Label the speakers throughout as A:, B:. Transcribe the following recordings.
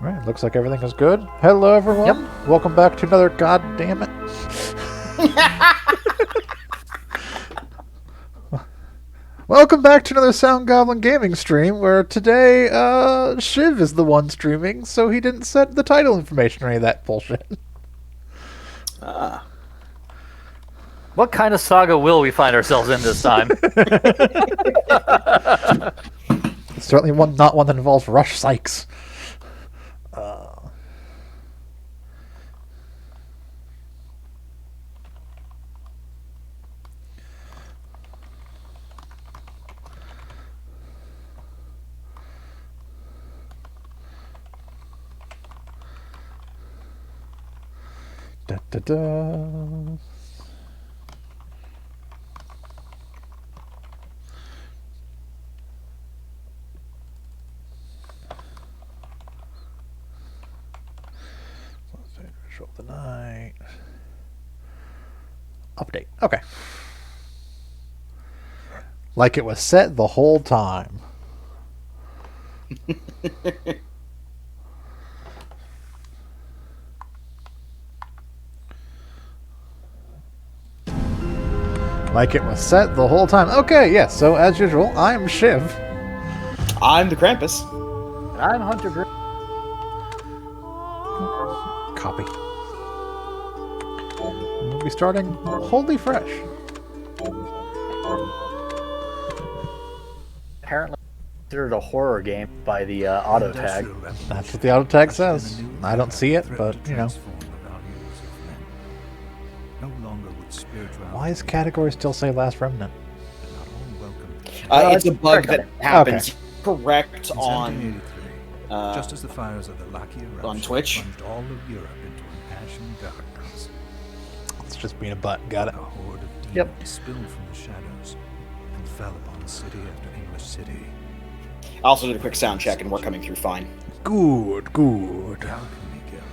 A: Alright, looks like everything is good. Hello, everyone.
B: Yep.
A: Welcome back to another goddamn it. Welcome back to another Sound Goblin Gaming stream, where today, Shiv is the one streaming, so he didn't set the title information or any of that bullshit.
B: What kind of saga will we find ourselves in this time?
A: It's certainly not one that involves Rush Sykes. Da, da, da. Visual of the night. Update. Okay. Like it was set the whole time. Like it was set the whole time. Okay, yes, so as usual, I'm Shiv.
C: I'm the Krampus.
B: And I'm Hunter Green.
A: Copy. We'll be starting wholly fresh.
B: Apparently considered a horror game by the auto tag.
A: That's what the auto tag says. I don't see it, but, you know. Why does category still say Last Remnant?
C: It's a bug that happens.
A: Okay.
C: Correct on
D: just as the fires of the Laki eruption
C: on Twitch.
D: plunged all of Europe into an ashen darkness.
A: It's just being a butt. Got it.
D: A horde of demons
B: Yep.
D: spilled from the shadows and fell upon city after English city.
C: I also did a quick sound check, and we're coming through fine.
A: Good, good.
D: The Alchemy Guild,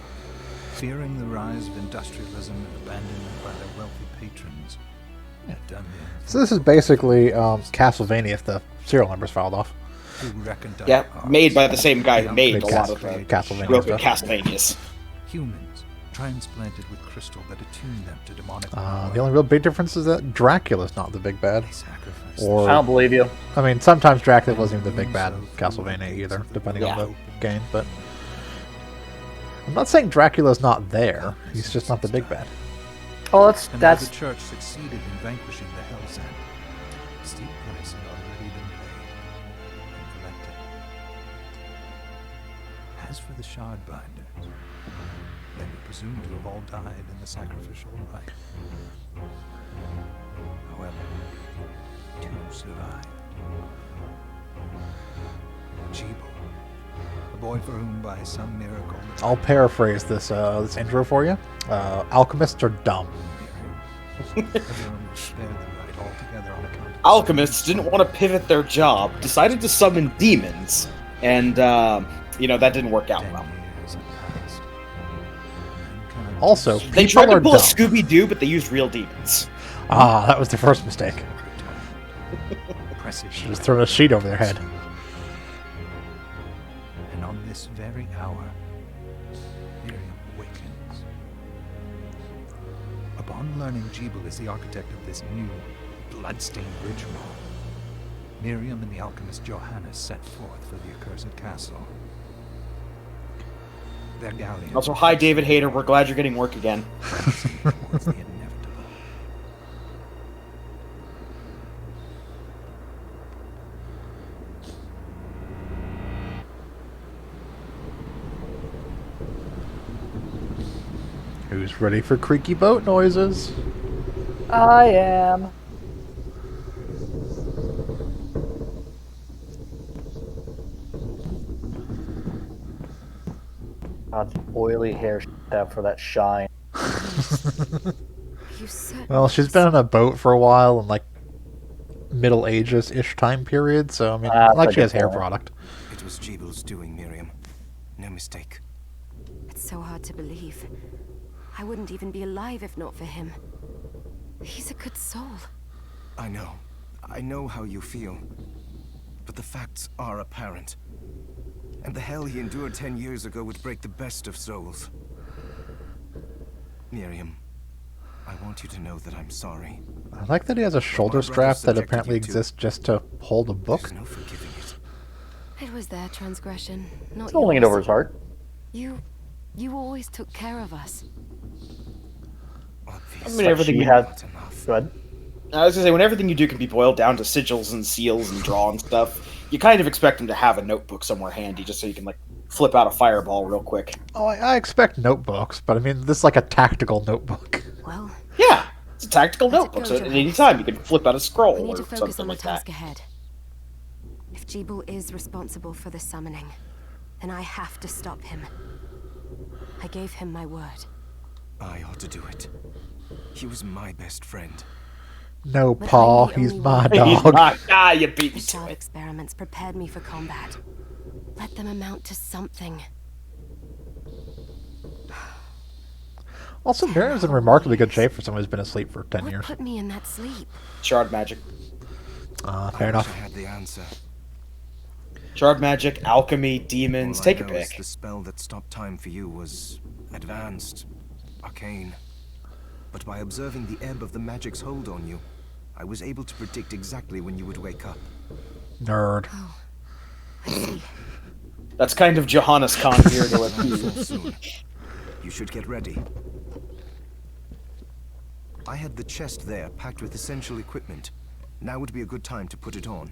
D: fearing the rise of industrialism and abandonment by their wealthy patrons, had done the
A: So this is basically Castlevania if the serial numbers filed off.
D: who reckoned up
C: Yeah,
D: odds.
C: made by the same guy who made a
A: Made
C: lot of the
A: Castlevania
C: broken
A: stuff.
C: Castlevanias.
D: Humans transplanted with crystal that attuned them to demonic
A: The only real big difference is that Dracula's not the big bad.
D: They sacrificed
A: Or-
B: I don't believe you.
A: I mean, sometimes Dracula wasn't even the big bad in Castlevania either, depending on
C: Yeah.
A: the game, but... I'm not saying Dracula's not there, he's just not the big bad.
B: Oh,
D: And though
B: that's
D: the church succeeded in vanquishing the Hell's End, a steep price had already been paid and collected. As for the Shardbinders, they were presumed to have all died in the sacrificial rite. However, two survived. Jeeble, a boy for whom by some miracle
A: I'll paraphrase this this intro for you. Alchemists are dumb.
D: everyone was spared the rite altogether on account of
C: Alchemists didn't want to pivot their job, decided to summon demons, and that didn't work out
D: 10
C: well.
D: years had passed. Mankind
A: Also,
C: They
A: people
C: tried to
A: are
C: pull
A: dumb.
C: a Scooby-Doo, but they used real demons.
A: Ah, that was the first mistake.
D: oppressive
A: Should just throw a sheet over their head.
D: And on this very hour, Miriam awakens. Upon learning Jeeble is the architect of this new, bloodstained ritual, Miriam and the alchemist Johannes set forth for the accursed castle. Their galleon
C: Also, hi, David Hayter. We're glad you're getting work again.
D: towards the inevitable.
A: Who's ready for creaky boat noises?
B: I am. God's oily hair should have for that shine.
E: You said
A: Well, she's been on a boat for a while in, like, Middle Ages-ish time period, so, I mean, like she has hair
B: forget that.
A: product.
F: It was Jeebel's doing, Miriam. No mistake.
E: it's so hard to believe. I wouldn't even be alive if not for him. He's a good soul.
F: I know. I know how you feel. But the facts are apparent. And the hell he endured 10 years ago would break the best of souls. Miriam, I want you to know that I'm sorry.
A: I like that he has a shoulder strap that apparently exists just to hold a book.
F: There's no forgiving it.
E: It was their transgression, not
B: Holding it
E: yours.
B: over his heart.
E: You always took care of us.
F: Obviously,
C: everything
B: She
C: we-
B: had.
F: not enough.
B: Go ahead.
C: I was gonna say, when everything you do can be boiled down to sigils and seals and draw and stuff, you kind of expect him to have a notebook somewhere handy just so you can, like, flip out a fireball real quick.
A: Oh, I expect notebooks, but I mean, this is like a tactical notebook.
E: Well,
C: Yeah, it's a tactical
E: Let it
C: notebook,
E: go,
C: so at
E: Joel.
C: any time you can flip out a scroll
E: we need
C: or
E: to focus
C: something
E: on the
C: like
E: task
C: that.
E: ahead. If Jeeble is responsible for the summoning, then I have to stop him. I gave him my word.
F: I ought to do it. He was my best friend.
A: No,
E: But
A: Paul,
E: I'm the
A: he's
E: only
A: my
E: one.
A: dog.
C: You beat me
E: The
C: to
E: shard
C: it.
E: experiments prepared me for combat. Let them amount to something.
A: Also, Miriam's in remarkably good shape for someone who's been asleep for 10
E: What
A: years.
E: put me in that sleep?
C: Shard magic.
A: Fair
F: I
A: enough.
F: wish I had the answer.
C: Shard magic, alchemy, demons,
F: All
C: take
F: I
C: a
F: know is
C: pick.
F: the spell that stopped time for you was advanced, arcane. But by observing the ebb of the magic's hold on you, I was able to predict exactly when you would wake up.
A: Nerd.
E: I see.
C: That's kind of Johannes Khan here to
F: Nightfall soon. You should get ready. I had the chest there packed with essential equipment. Now would be a good time to put it on.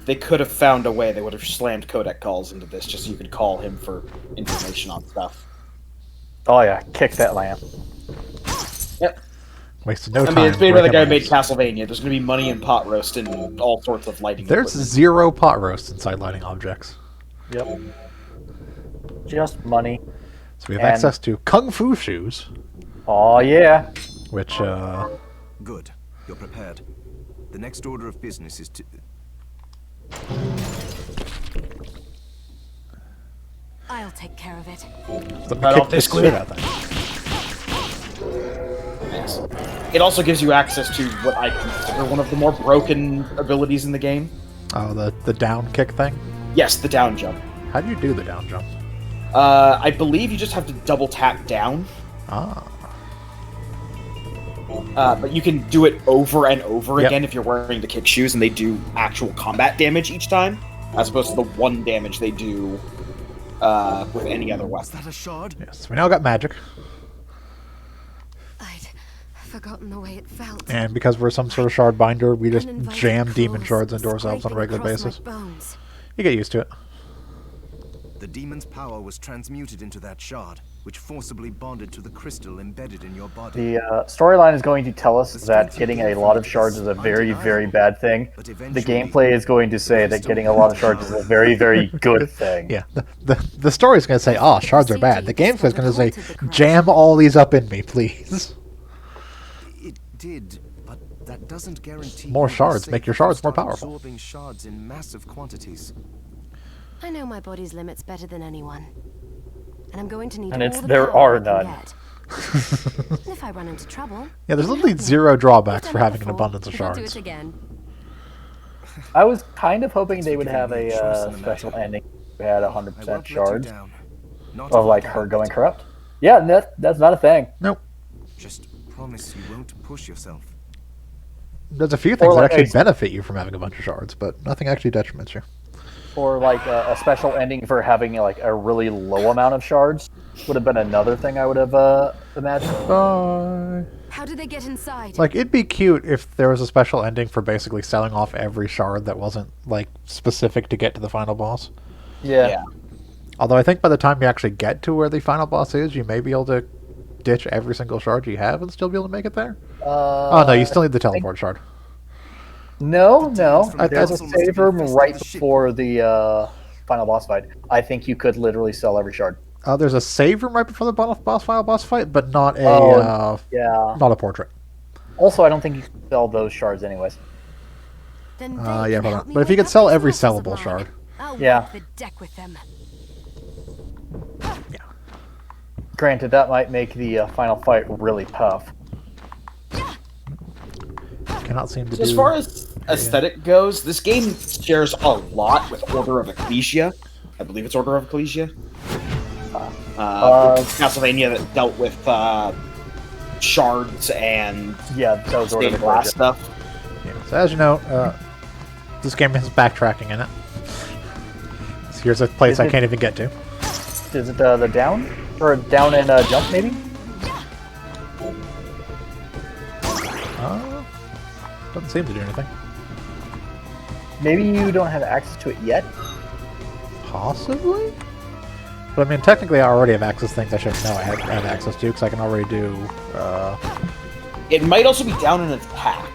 C: They could have found a way. They would have slammed codec calls into this just so you could call him for information on stuff.
B: Oh yeah, kick that lamp.
C: Yep.
A: Wasted no
C: I
A: time.
C: mean, it's made by the
A: breaking
C: guy who made
A: lamps.
C: Castlevania. There's going to be money and pot roast and all sorts of lighting.
A: There's
C: equipment.
A: 0 pot roast inside lighting objects.
B: Yep. Just money.
A: So we have
B: And-
A: access to Kung Fu shoes,
B: Oh yeah.
A: which,
F: Good. You're prepared. The next order of business is to...
E: I'll take care of it.
A: let me
C: Right
A: kick
C: off
A: this
C: this
A: shit
C: cliff.
A: out there.
C: Yes. It also gives you access to what I consider one of the more broken abilities in the game.
A: Oh, the down kick thing?
C: Yes, the down jump.
A: How do you do the down jump?
C: I believe you just have to double tap down,
A: Ah.
C: but you can do it over and over
A: Yep.
C: again if you're wearing the kick shoes, and they do actual combat damage each time, as opposed to the one damage they do with any other
F: Is
C: weapon.
F: that a shard?
A: Yes, we now got magic.
E: I'd forgotten the way it felt.
A: And because we're some sort of shard binder, we just
E: Uninvited
A: jam demon
E: claws
A: shards into ourselves on a
E: scraping
A: regular
E: across my
A: basis.
E: bones.
A: You get used to it.
F: The demon's power was transmuted into that shard, which forcibly bonded to the crystal embedded in your body.
B: The storyline is going to tell us that getting a lot of shards is a very, very bad thing. The gameplay is going to say that getting a lot of shards is a very, very good thing.
A: Yeah, the story's going to say, oh, shards are bad. The gameplay's going to say, jam all these up in me, please.
F: It did, but that doesn't guarantee
A: More
F: you'll be
A: shards
F: safe
A: make your
F: if you
A: shards more
F: start
A: powerful.
F: Absorbing shards in massive quantities.
E: I know my body's limits better than anyone. And I'm going to need
B: And
E: all
B: it's
E: the
B: there
E: power
B: are
E: I can
B: none.
E: get. And if I run into trouble,
A: Yeah, there's
E: you
A: literally
E: help me.
A: 0 drawbacks
E: I've
A: for
E: done it
A: having an
E: before.
A: abundance of
E: Don't do
A: shards.
E: it again.
B: I was kind of hoping they would
F: giving
B: have
F: me
B: a
F: a choice in the
B: special
F: matter.
B: ending. We had
F: I
B: 100%
F: won't let you
B: shards
F: down. Not
B: of
F: if
B: like
F: I
B: her
F: can.
B: going corrupt. Yeah, that's not a thing.
A: Nope.
F: Just promise you won't push yourself.
A: There's a few things that
B: like
A: actually
B: a-
A: benefit you from having a bunch of shards, but nothing actually detriments you.
B: Or like a special ending for having like a really low amount of shards would have been another thing I would have imagined.
A: Bye.
E: How did they get inside?
A: Like, it'd be cute if there was a special ending for basically selling off every shard that wasn't, like, specific to get to the final boss.
B: Yeah.
A: Although I think by the time you actually get to where the final boss is, you may be able to ditch every single shard you have and still be able to make it there. Oh, no, you still need the teleport shard.
B: No.
F: I-
B: There's a
F: That's almost
B: save room
F: infested
B: right
F: the ship.
B: before the final boss fight. I think you could literally sell every shard.
A: There's a save room right before the final boss fight, but not a
B: Yeah.
A: not a portrait.
B: Also, I don't think you can sell those shards anyways.
E: Then
A: Yeah,
E: they can
A: hold
E: help
A: on.
E: me
A: But if you
E: wake
A: could
E: up
A: sell
E: these
A: every
E: muscles of
A: sellable
E: mine.
A: shard.
E: I'll
B: Yeah.
E: walk the deck with them.
A: Yeah.
B: Granted, that might make the final fight really tough.
A: Cannot seem to
C: So as
A: do...
C: far as aesthetic goes, this game shares a lot with Order of Ecclesia. I believe it's Order of Ecclesia.
B: Uh,
C: Castlevania that dealt with shards and
B: yeah, that was Order of
C: stained glass
B: Ecclesia.
C: stuff.
A: Yeah. So as you know, this game has backtracking in it. So here's a place
B: Is
A: I
B: it-
A: can't even get to.
B: Is it the down? Or down and jump, maybe?
A: Doesn't seem to do anything.
B: Maybe you don't have access to it yet?
A: Possibly? But I mean, technically I already have access to things I shouldn't know I have access to, because I can already do...
C: It might also be down in attack.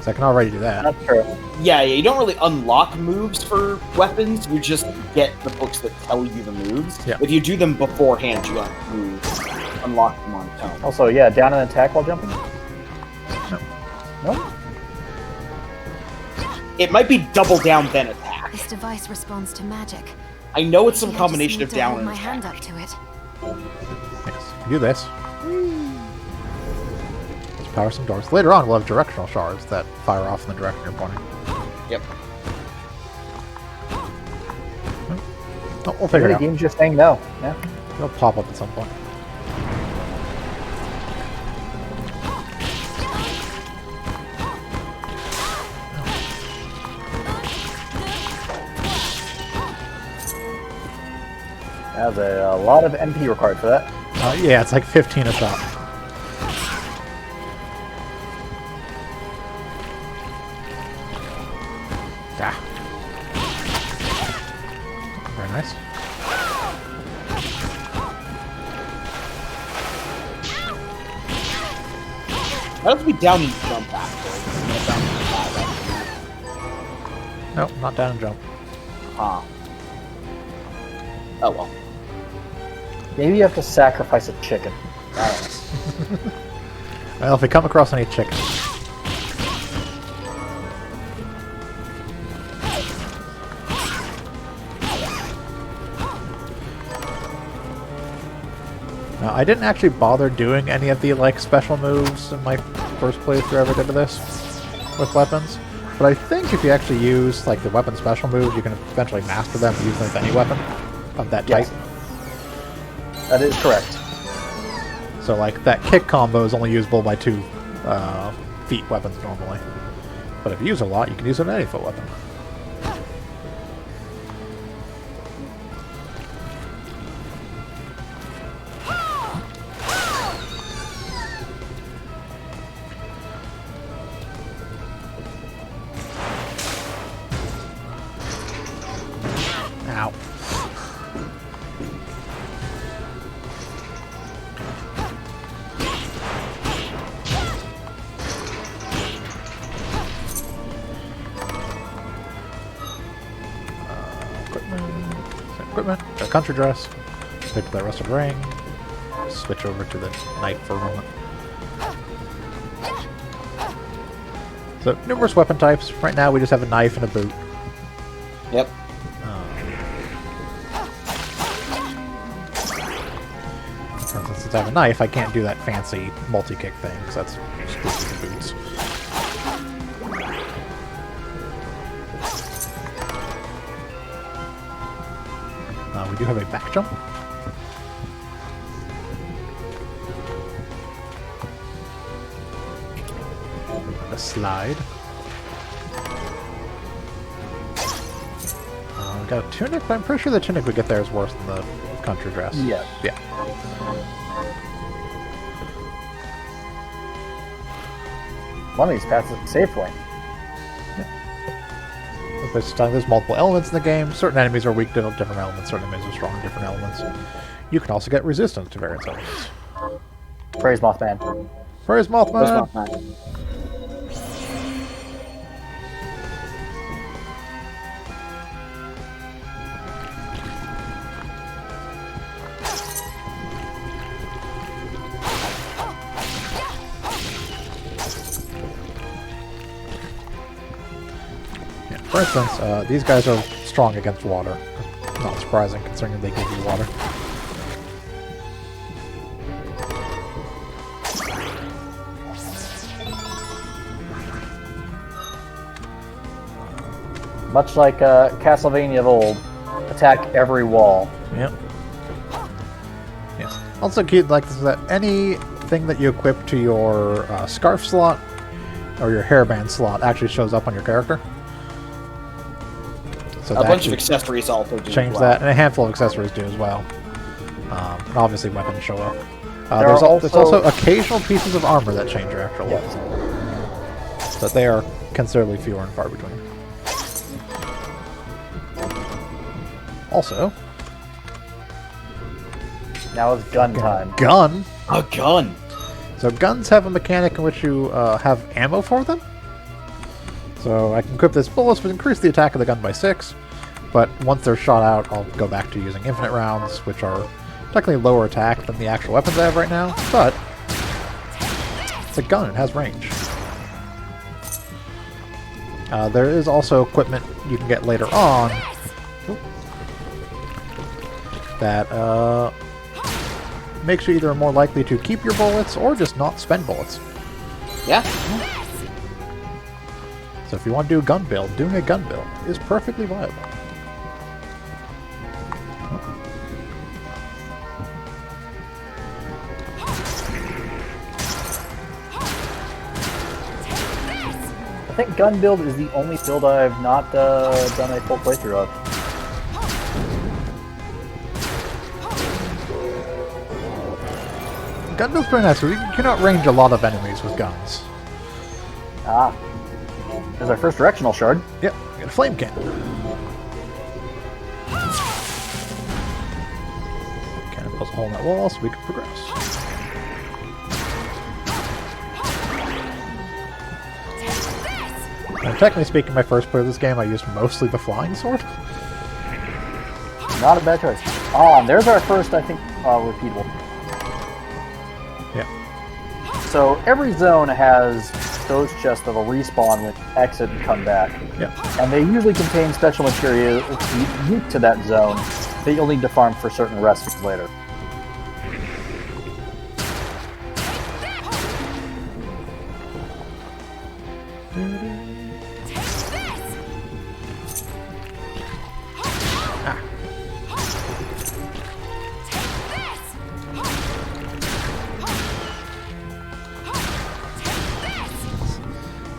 A: so I can already do that.
B: That's true.
C: Yeah, you don't really unlock moves for weapons. You just get the books that tell you the moves.
A: Yeah.
C: If you do them beforehand, you unlock them on its own.
B: Also, yeah, down and attack while jumping?
A: No.
B: No?
C: It might be double down then attack.
E: This device responds to magic.
C: I know it's some
E: Maybe I just
C: combination
E: need
C: of
E: to
C: down
E: hold
C: and
E: my hand
C: attack.
E: up to it.
A: Yes. Do this. Let's power some doors. Later on, we'll have directional shards that fire off in the direction you're pointing.
C: Yep.
A: Oh, we'll figure
B: Maybe
A: it
B: the
A: out.
B: game's just saying no. Yeah.
A: It'll pop up at some point.
B: That's a lot of MP required for that.
A: Yeah, it's like 15 a shot. Ah. Very nice.
C: That has to be down and jump after.
A: Nope, not down and jump.
C: Huh. Oh well.
B: Maybe you have to sacrifice a chicken. I don't know.
A: Well, if we come across any chicken. Now, I didn't actually bother doing any of the like special moves in my first playthrough I ever did of this with weapons. But I think if you actually use like the weapon special moves, you can eventually master them and use them with any weapon of that type.
B: Yes. That is correct.
A: So like that kick combo is only usable by 2 feet weapons normally. But if you use a lot, you can use it on any foot weapon. Ow. Equipment, a country dress, pick the rusted ring, switch over to the knife for a moment. So, numerous weapon types. Right now we just have a knife and a boot.
C: Yep.
A: For instance, since I have a knife, I can't do that fancy multi-kick thing, because that's exclusive to boots. We do have a back jump. A slide. We got a tunic, but I'm pretty sure the tunic we get there is worse than the country dress.
B: Yes.
A: Yeah.
B: One of these paths is a save point.
A: There's multiple elements in the game. Certain enemies are weak to different elements. Certain enemies are strong to different elements. You can also get resistance to various elements.
B: Praise Mothman.
A: Praise Mothman!
C: That's not bad.
A: Yeah, for instance, these guys are strong against water. Not surprising, considering they give you water.
B: Much like Castlevania of old, attack every wall.
A: Yep. Yes. Also cute, like this, is that anything that you equip to your scarf slot or your hairband slot actually shows up on your character. So
C: A bunch of accessories also do
A: change
C: as well.
A: that, and a handful of accessories do as well. And obviously, weapons show up.
B: There
A: There's also occasional pieces of armor that change your actual
B: Yes.
A: weapons. But they are considerably fewer and far between. Also,
B: Now it's gun time.
A: gun.
C: A gun.
A: So guns have a mechanic in which you have ammo for them. So I can equip this bullets, which increase the attack of the gun by 6. But once they're shot out, I'll go back to using infinite rounds, which are technically lower attack than the actual weapons I have right now. But it's a gun; it has range. There is also equipment you can get later on that makes you either more likely to keep your bullets or just not spend bullets.
C: Yeah.
A: So if you want to do a gun build, doing a gun build is perfectly viable.
B: I think gun build is the only build I've not done a full playthrough of.
A: Gun build's pretty nice, because you can outrange a lot of enemies with guns.
B: Ah. There's our first directional shard.
A: Yep, we got a flame cannon. Cannon pulls a hole in that wall so we can progress. And technically speaking, my first play of this game, I used mostly the flying sword.
B: Not a bad choice. Ah, and there's our first, I think, repeatable.
A: Yeah.
B: So every zone has those chests that'll respawn with exit and come back.
A: Yeah.
B: And they usually contain special material unique to that zone that you'll need to farm for certain recipes later.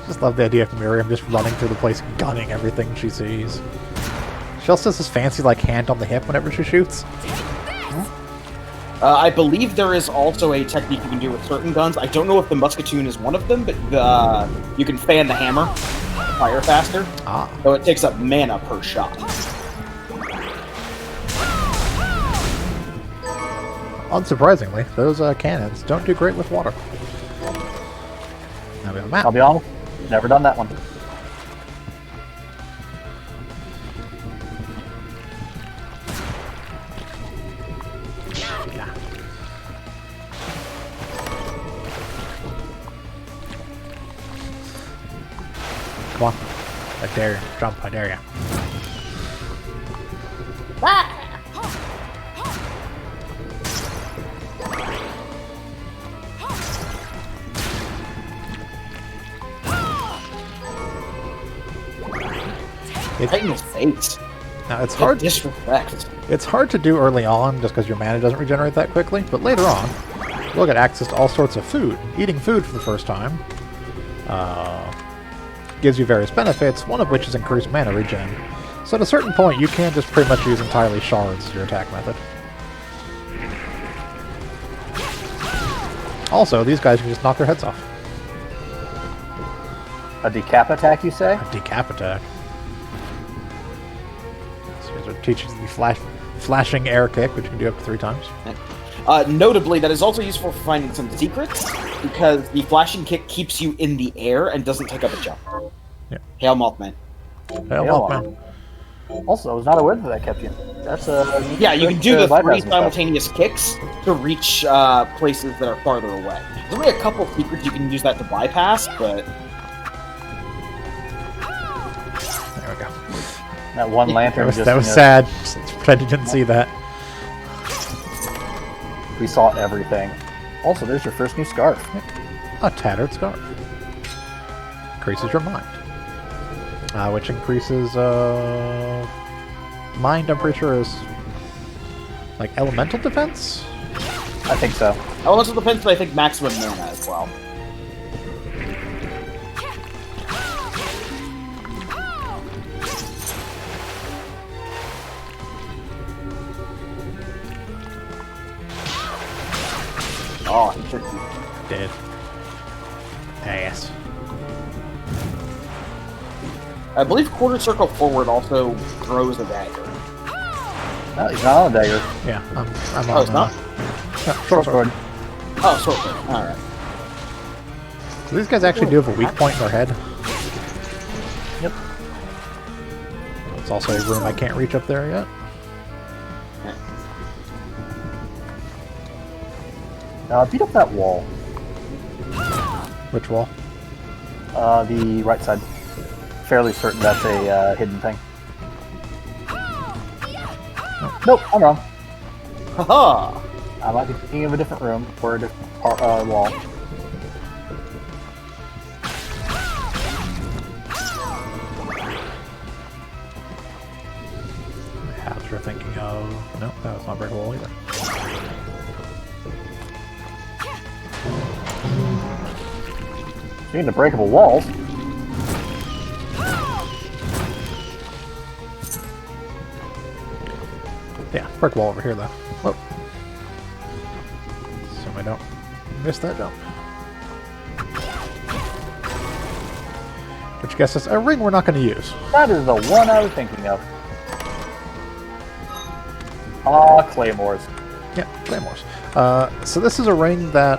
A: Just love the idea of Miriam just running through the place, gunning everything she sees. She also has this fancy, like, hand on the hip whenever she shoots.
C: I believe there is also a technique you can do with certain guns. I don't know if the musketoon is one of them, but you can fan the hammer, fire faster.
A: Ah.
C: So it takes up mana per shot.
A: Unsurprisingly, those cannons don't do great with water. Now we have a map.
B: I'll be honest, never done that one.
A: Come on. I dare you. Jump, I dare you.
C: Right in his face.
A: Now it's hard.
C: Disrespect.
A: It's hard to do early on just because your mana doesn't regenerate that quickly, but later on, you'll get access to all sorts of food. Eating food for the first time gives you various benefits, one of which is increased mana regen. So at a certain point, you can just pretty much use entirely shards as your attack method. Also, these guys can just knock their heads off.
B: A decap attack, you say?
A: A decap attack. These guys are teaching the flashing air kick, which you can do up to 3 times.
C: Notably, that is also useful for finding some secrets, because the flashing kick keeps you in the air and doesn't take up a jump.
A: Yeah.
C: Hail Mothman.
A: Hail Mothman.
B: Also, I was not aware that that kept you. That's a...
C: Yeah, you can do the 3
B: bypassing stuff.
C: simultaneous kicks to reach places that are farther away. There's only a couple secrets you can use that to bypass, but...
A: There we go.
B: That one lantern
A: That was sad. Just pretend you didn't see that.
B: We saw everything. Also, there's your first new scarf.
A: A tattered scarf. Increases your mind. which increases mind. I'm pretty sure is like elemental defense.
B: I think so.
C: Elemental defense, but I think maximum mana as well. Oh, he should be.
A: Dead. Ass.
C: I believe quarter circle forward also throws a dagger.
B: No, he's not on a dagger.
A: Yeah, I'm
C: Oh,
A: on.
C: it's not?
A: Yeah,
B: Short sword.
C: Oh, short sword. Alright.
A: So these guys actually do have a weak point in their head.
B: Yep.
A: It's also a room I can't reach up there yet.
B: Beat up that wall.
A: Which wall?
B: The right side. Fairly certain that's a hidden thing. Nope, I'm wrong.
C: Haha!
B: I might be thinking of a different room or a different wall.
A: Perhaps you're thinking of... Nope, that was not breakable either.
B: Speaking of breakable walls,
A: Yeah, brick wall over here though. Whoa. So I don't miss that jump. Which guesses a ring we're not going to use.
B: that is the one I was thinking of. Ah, claymores.
A: Yeah, claymores. So this is a ring that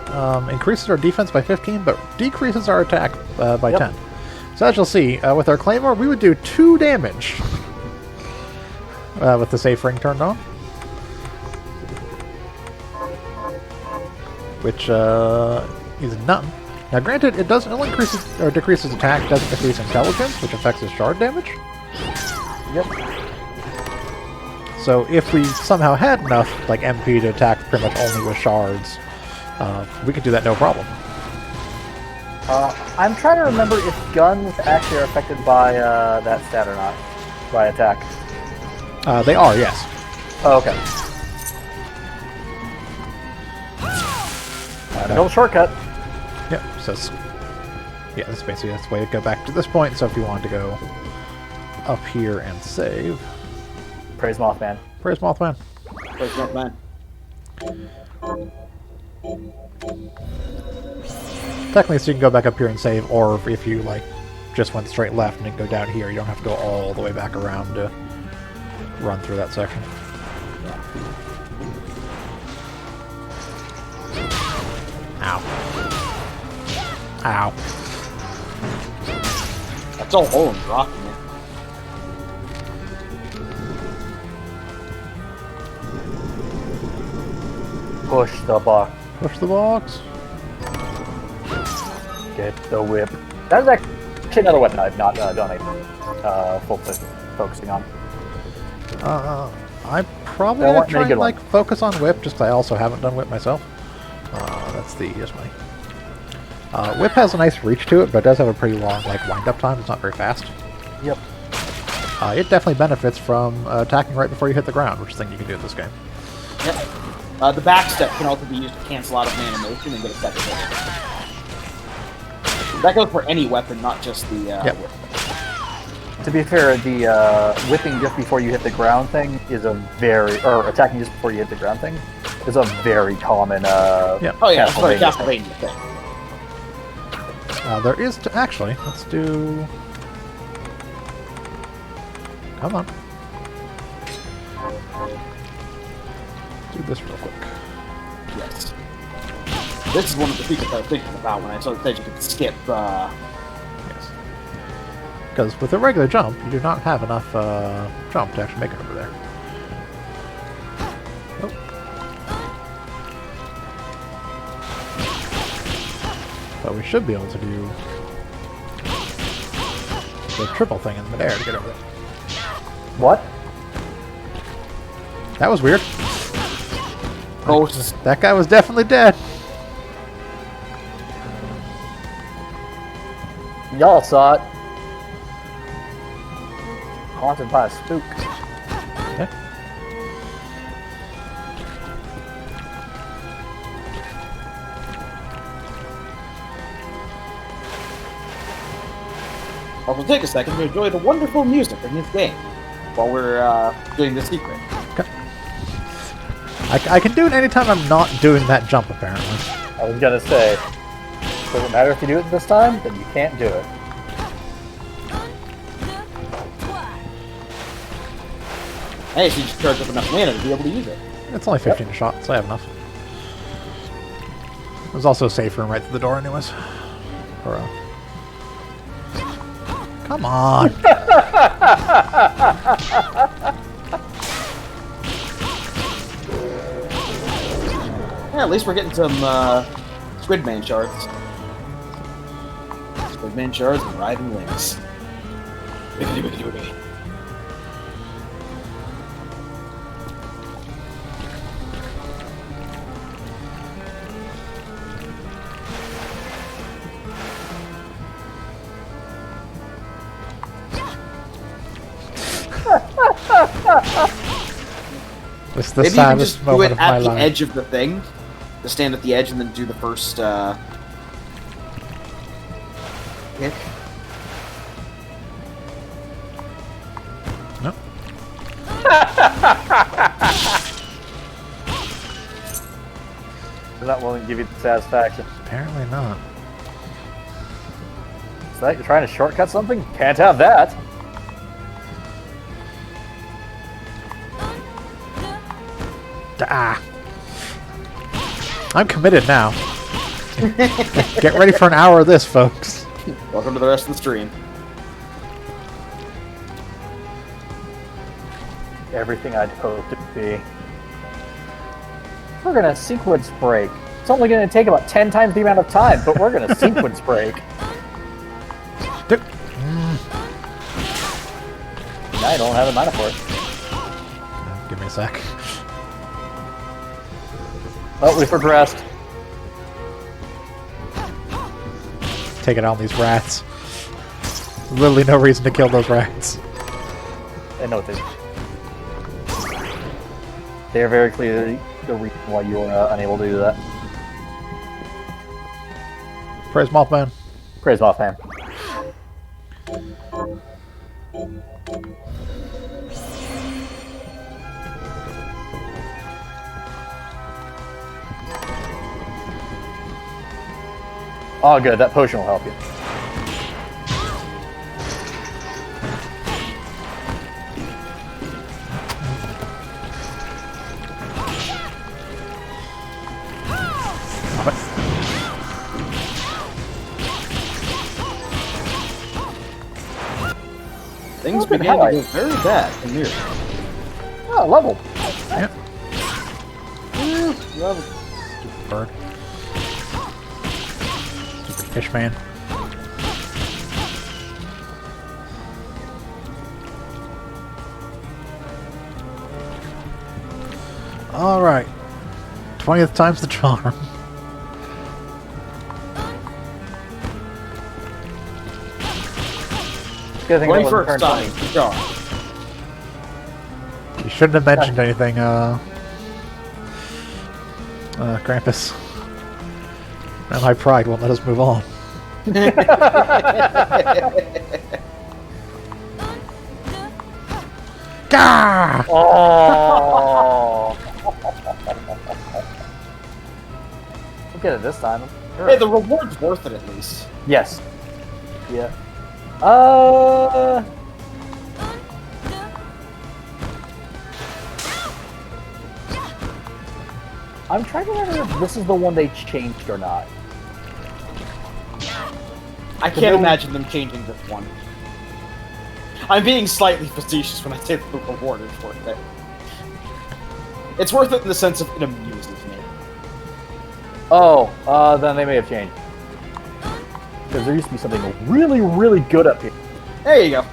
A: increases our defense by 15, but decreases our attack by
B: Yep.
A: 10. So as you'll see, with our claymore, we would do 2 damage with the safe ring turned on. Which is none. Now granted, it doesn't only increases or decreases attack, it doesn't decrease intelligence, which affects his shard damage.
B: Yep.
A: So if we somehow had enough like MP to attack pretty much only with shards, we could do that no problem.
B: I'm trying to remember if guns actually are affected by that stat or not. By attack.
A: They are, yes.
B: Oh, okay. Little shortcut.
A: Yep. So yeah, this is basically that's the way to go back to this point. So if you wanted to go up here and save,
B: Praise Mothman.
A: praise Mothman.
C: Praise not man.
A: Technically, so you can go back up here and save, or if you like just went straight left and then go down here, you don't have to go all the way back around to run through that section. Ow. Ow.
C: That's all hole and rock, man.
B: Push the box.
A: Push the box.
B: Get the whip. That is actually another weapon I've not done a full focusing on.
A: I probably
B: There
A: gonna
B: weren't
A: try
B: many
A: and
B: good
A: like
B: ones.
A: focus on whip, just 'cause I also haven't done whip myself. That's the easiest money. Whip has a nice reach to it, but it does have a pretty long like wind-up time. It's not very fast.
B: Yep.
A: It definitely benefits from attacking right before you hit the ground, which is a thing you can do in this game.
C: Yep. The back step can also be used to cancel out of an animation and get a second hit. That goes for any weapon, not just the
A: Yep.
C: whip.
B: To be fair, the whipping just before you hit the ground thing is a very, or attacking just before you hit the ground thing is a very common.
A: Yep.
C: Oh yeah, it's like a
B: Castlevania
C: Castlevania thing.
A: There is actually. Let's do. Come on. Do this real quick.
C: Yes. This is one of the features I was thinking about when I said you could skip.
A: Yes. Because with a regular jump, you do not have enough jump to actually make it over there. Oh. But we should be able to do the triple thing in midair to get over there.
B: What?
A: That was weird.
C: Ghosts.
A: That guy was definitely dead.
B: Y'all saw it. haunted by a spook.
A: Okay.
C: Also, take a second to enjoy the wonderful music in this game while we're doing the secret.
A: Okay. I can do it anytime I'm not doing that jump, apparently.
B: I was gonna say, doesn't matter if you do it this time, then you can't do it.
C: Hey, so you just charge up enough mana to be able to use it.
A: It's only 15 shots, so I have enough. There's also a safe room right through the door anyways. Or, come on!
C: Yeah, at least we're getting some Squidman shards. Squidman shards and writhing links. Biggity, biggity, biggity.
A: It's the
C: Maybe you can
A: saddest
C: just do
A: moment
C: it
A: of my
C: at the
A: life.
C: edge of the thing. To stand at the edge and then do the first hit.
A: No.
B: They're not willing to give you the satisfaction.
A: Apparently not.
B: Is that you're trying to shortcut something? Can't have that.
A: Ah. I'm committed now. Get ready for an hour of this, folks.
C: Welcome to the rest of the stream.
B: Everything I'd hoped it would be. We're gonna sequence break. It's only gonna take about 10 times the amount of time, but we're gonna sequence break. Now I don't have the mana for it.
A: Give me a sec.
B: Oh, we've progressed.
A: Take it on these rats. Literally no reason to kill those rats.
B: I know they. They are very clearly the reason why you are unable to do that.
A: Praise Mothman.
B: Praise Mothman. Oh, good. That potion will help you.
C: Things
B: Oh, good
C: began to
B: highlight.
C: go very bad from here.
B: Oh, level.
A: Yep.
B: Level.
A: Bird. Stupid fish man. Alright. 20th time's the charm.
B: Good thing that wasn't
C: 21st
B: turned
C: time.
B: 20.
C: Good job.
A: You shouldn't have mentioned anything, Krampus. Now my pride won't let us move on. Gah!
B: Oh! We'll get it this time. Sure.
C: Hey, the reward's worth it at least.
B: Yes. Yeah. I'm trying to remember if this is the one they changed or not.
C: I can't imagine them changing this one. I'm being slightly facetious when I say the reward is worth it. It's worth it in the sense of it amuses me.
B: Oh, then they may have changed. Because there used to be something really, really good up here.
C: There you go.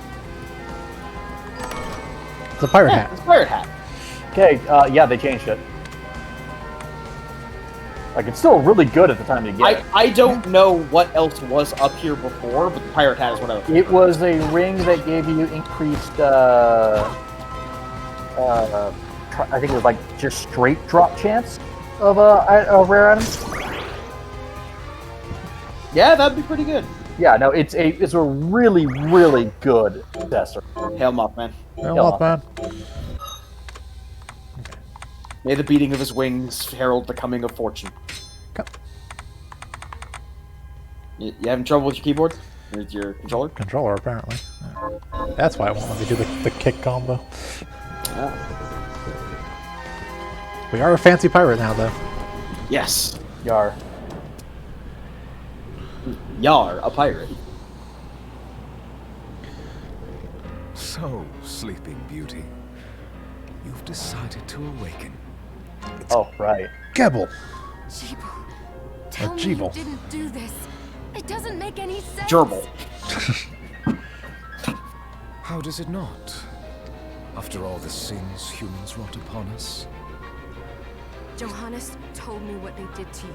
A: It's a pirate
C: Yeah,
A: hat.
C: it's a pirate hat.
B: Okay, yeah, they changed it. Like, it's still really good at the time you get it.
C: I don't know what else was up here before, but the pirate hat is what I was.
B: It was a ring that gave you increased, I think it was like just straight drop chance of a rare item.
C: Yeah, that'd be pretty good.
B: Yeah, no, it's a really, really good accessory.
C: Hail Mothman.
A: Hail Mothman.
C: May the beating of his wings herald the coming of fortune.
A: Come.
C: You having trouble with your keyboard? With your controller?
A: Controller, apparently. Yeah. That's why I won't let me do the kick combo.
C: Yeah.
A: We are a fancy pirate now, though.
C: Yes.
B: Yar.
C: Yar, a pirate.
F: So, Sleeping Beauty, you've decided to awaken.
B: Oh, right.
A: Gebel.
E: Jeeble, tell me
A: Jeeble.
E: you didn't do this. It doesn't make any sense.
C: Gerbil.
F: How does it not? After all the sins humans wrought upon us?
E: Johannes told me what they did to you.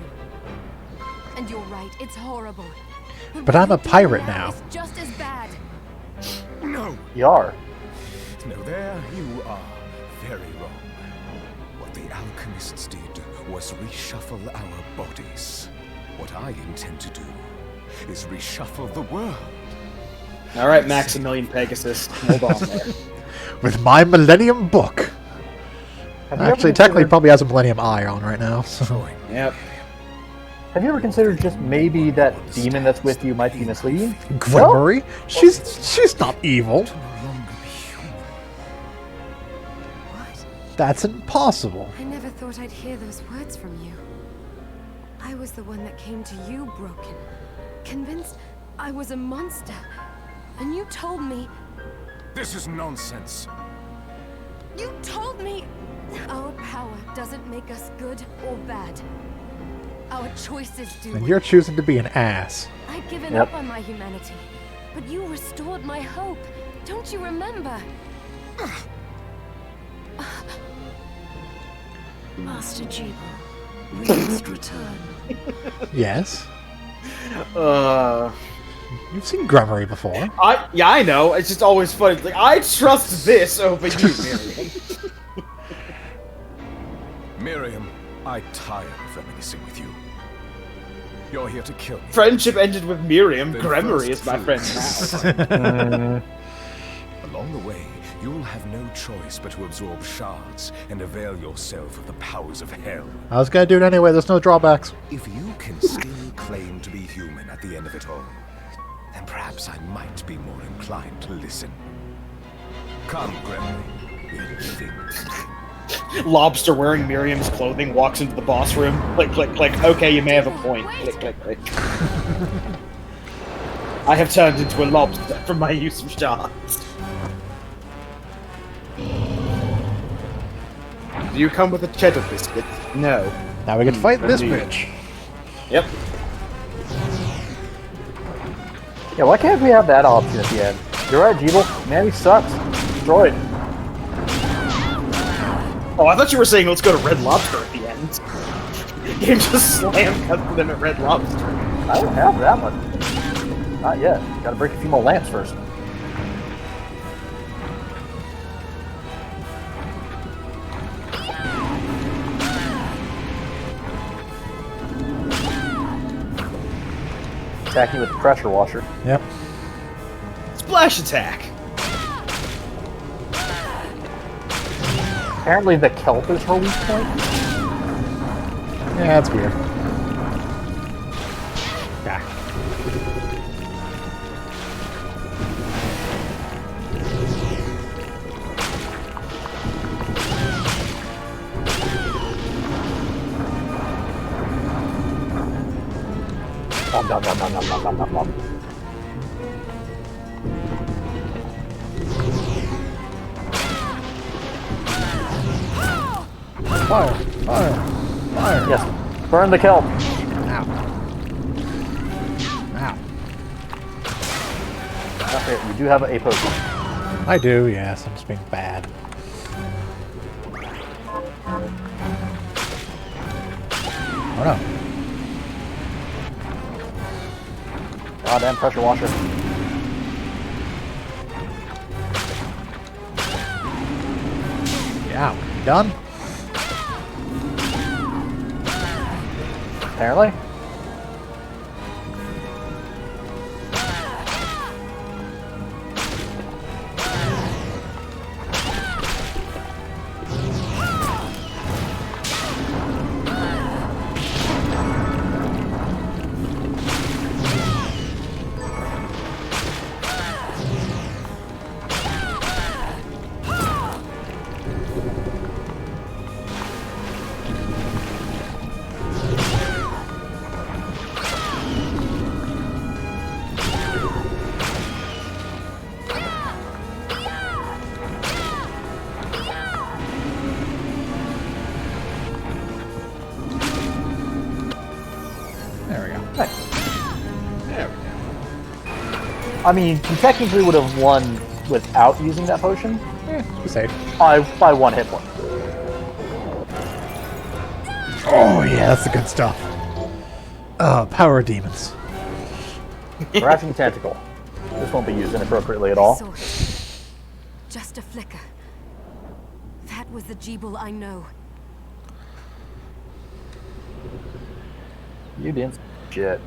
E: And you're right, it's horrible.
A: But I'm a pirate now.
E: It's just as bad.
F: No!
B: Yar.
F: No, there you are very wrong. What the alchemists did was reshuffle our bodies. What I intend to do is reshuffle the world.
C: All right, Maximilian Pegasus. Hold on there.
A: With my Millennium Book.
B: Have you ever
A: Actually, technically,
B: considered-
A: probably has a Millennium Eye on right now. So.
F: Join
C: Yep.
B: Have you ever considered just maybe that demon that's with you might be misleading?
A: Gregory? She's not evil.
F: to no longer be human.
E: What?
A: That's impossible.
E: I never thought I'd hear those words from you. I was the one that came to you broken. Convinced I was a monster. And you told me...
F: This is nonsense.
E: You told me... Our power doesn't make us good or bad. Our choices do.
A: And you're choosing to be an ass.
E: I'd given
B: Yep.
E: up on my humanity. But you restored my hope. Don't you remember?
G: Master Jeeble, we must return.
A: Yes.
C: Uh,
A: You've seen Gregory before.
C: yeah, I know. It's just always funny. It's like, I trust this over you, Miriam.
F: Miriam, I tire of reminiscing with you. You're here to kill me.
C: Friendship ended with Miriam.
F: Then
C: Gregory
F: first
C: is my friend now.
F: Along the way, you'll have no choice but to absorb shards and avail yourself of the powers of hell.
A: I was gonna do it anyway, there's no drawbacks.
F: If you can still claim to be human at the end of it all, then perhaps I might be more inclined to listen. Come, Gregory. We're leaving.
C: Lobster wearing Miriam's clothing walks into the boss room. Click, click, click. Okay, you may have a point. Click, click, click. I have turned into a lobster from my use of shards. Do you come with a cheddar biscuit? No.
A: Now we can fight this
C: indeed.
A: bitch.
C: Yep.
B: Yeah, why can't we have that option at the end? You're right, Jeeble. Man, he sucks. Destroyed.
C: Oh, I thought you were saying let's go to Red Lobster at the end. Game just slam cut to them at Red Lobster.
B: I don't have that one. Not yet. Gotta break a few more lamps first. Attack you with the pressure washer.
A: Yep.
C: Splash attack.
B: Apparently the kelp is her weak point.
A: Yeah, that's weird. Yeah.
B: Nom, nom, nom, nom, nom, nom, nom, nom, nom.
A: Fire! Fire! Fire!
B: Yes, burn the kelp.
A: Ow. Ow.
B: Okay, you do have a potion.
A: I do, yes. I'm just being bad. Oh no.
B: Goddamn pressure washer.
A: Yeah. Done?
B: Apparently.
A: There we go.
B: Nice.
C: There we go.
B: I mean, you technically would have won without using that potion.
A: Be safe.
B: By one hit point.
A: Oh yeah, that's the good stuff. Power demons.
B: Thrashing Tentacle. This won't be used inappropriately at all.
E: Saw it. Just a flicker. That was the Jeeble I know.
B: You didn't. Shit.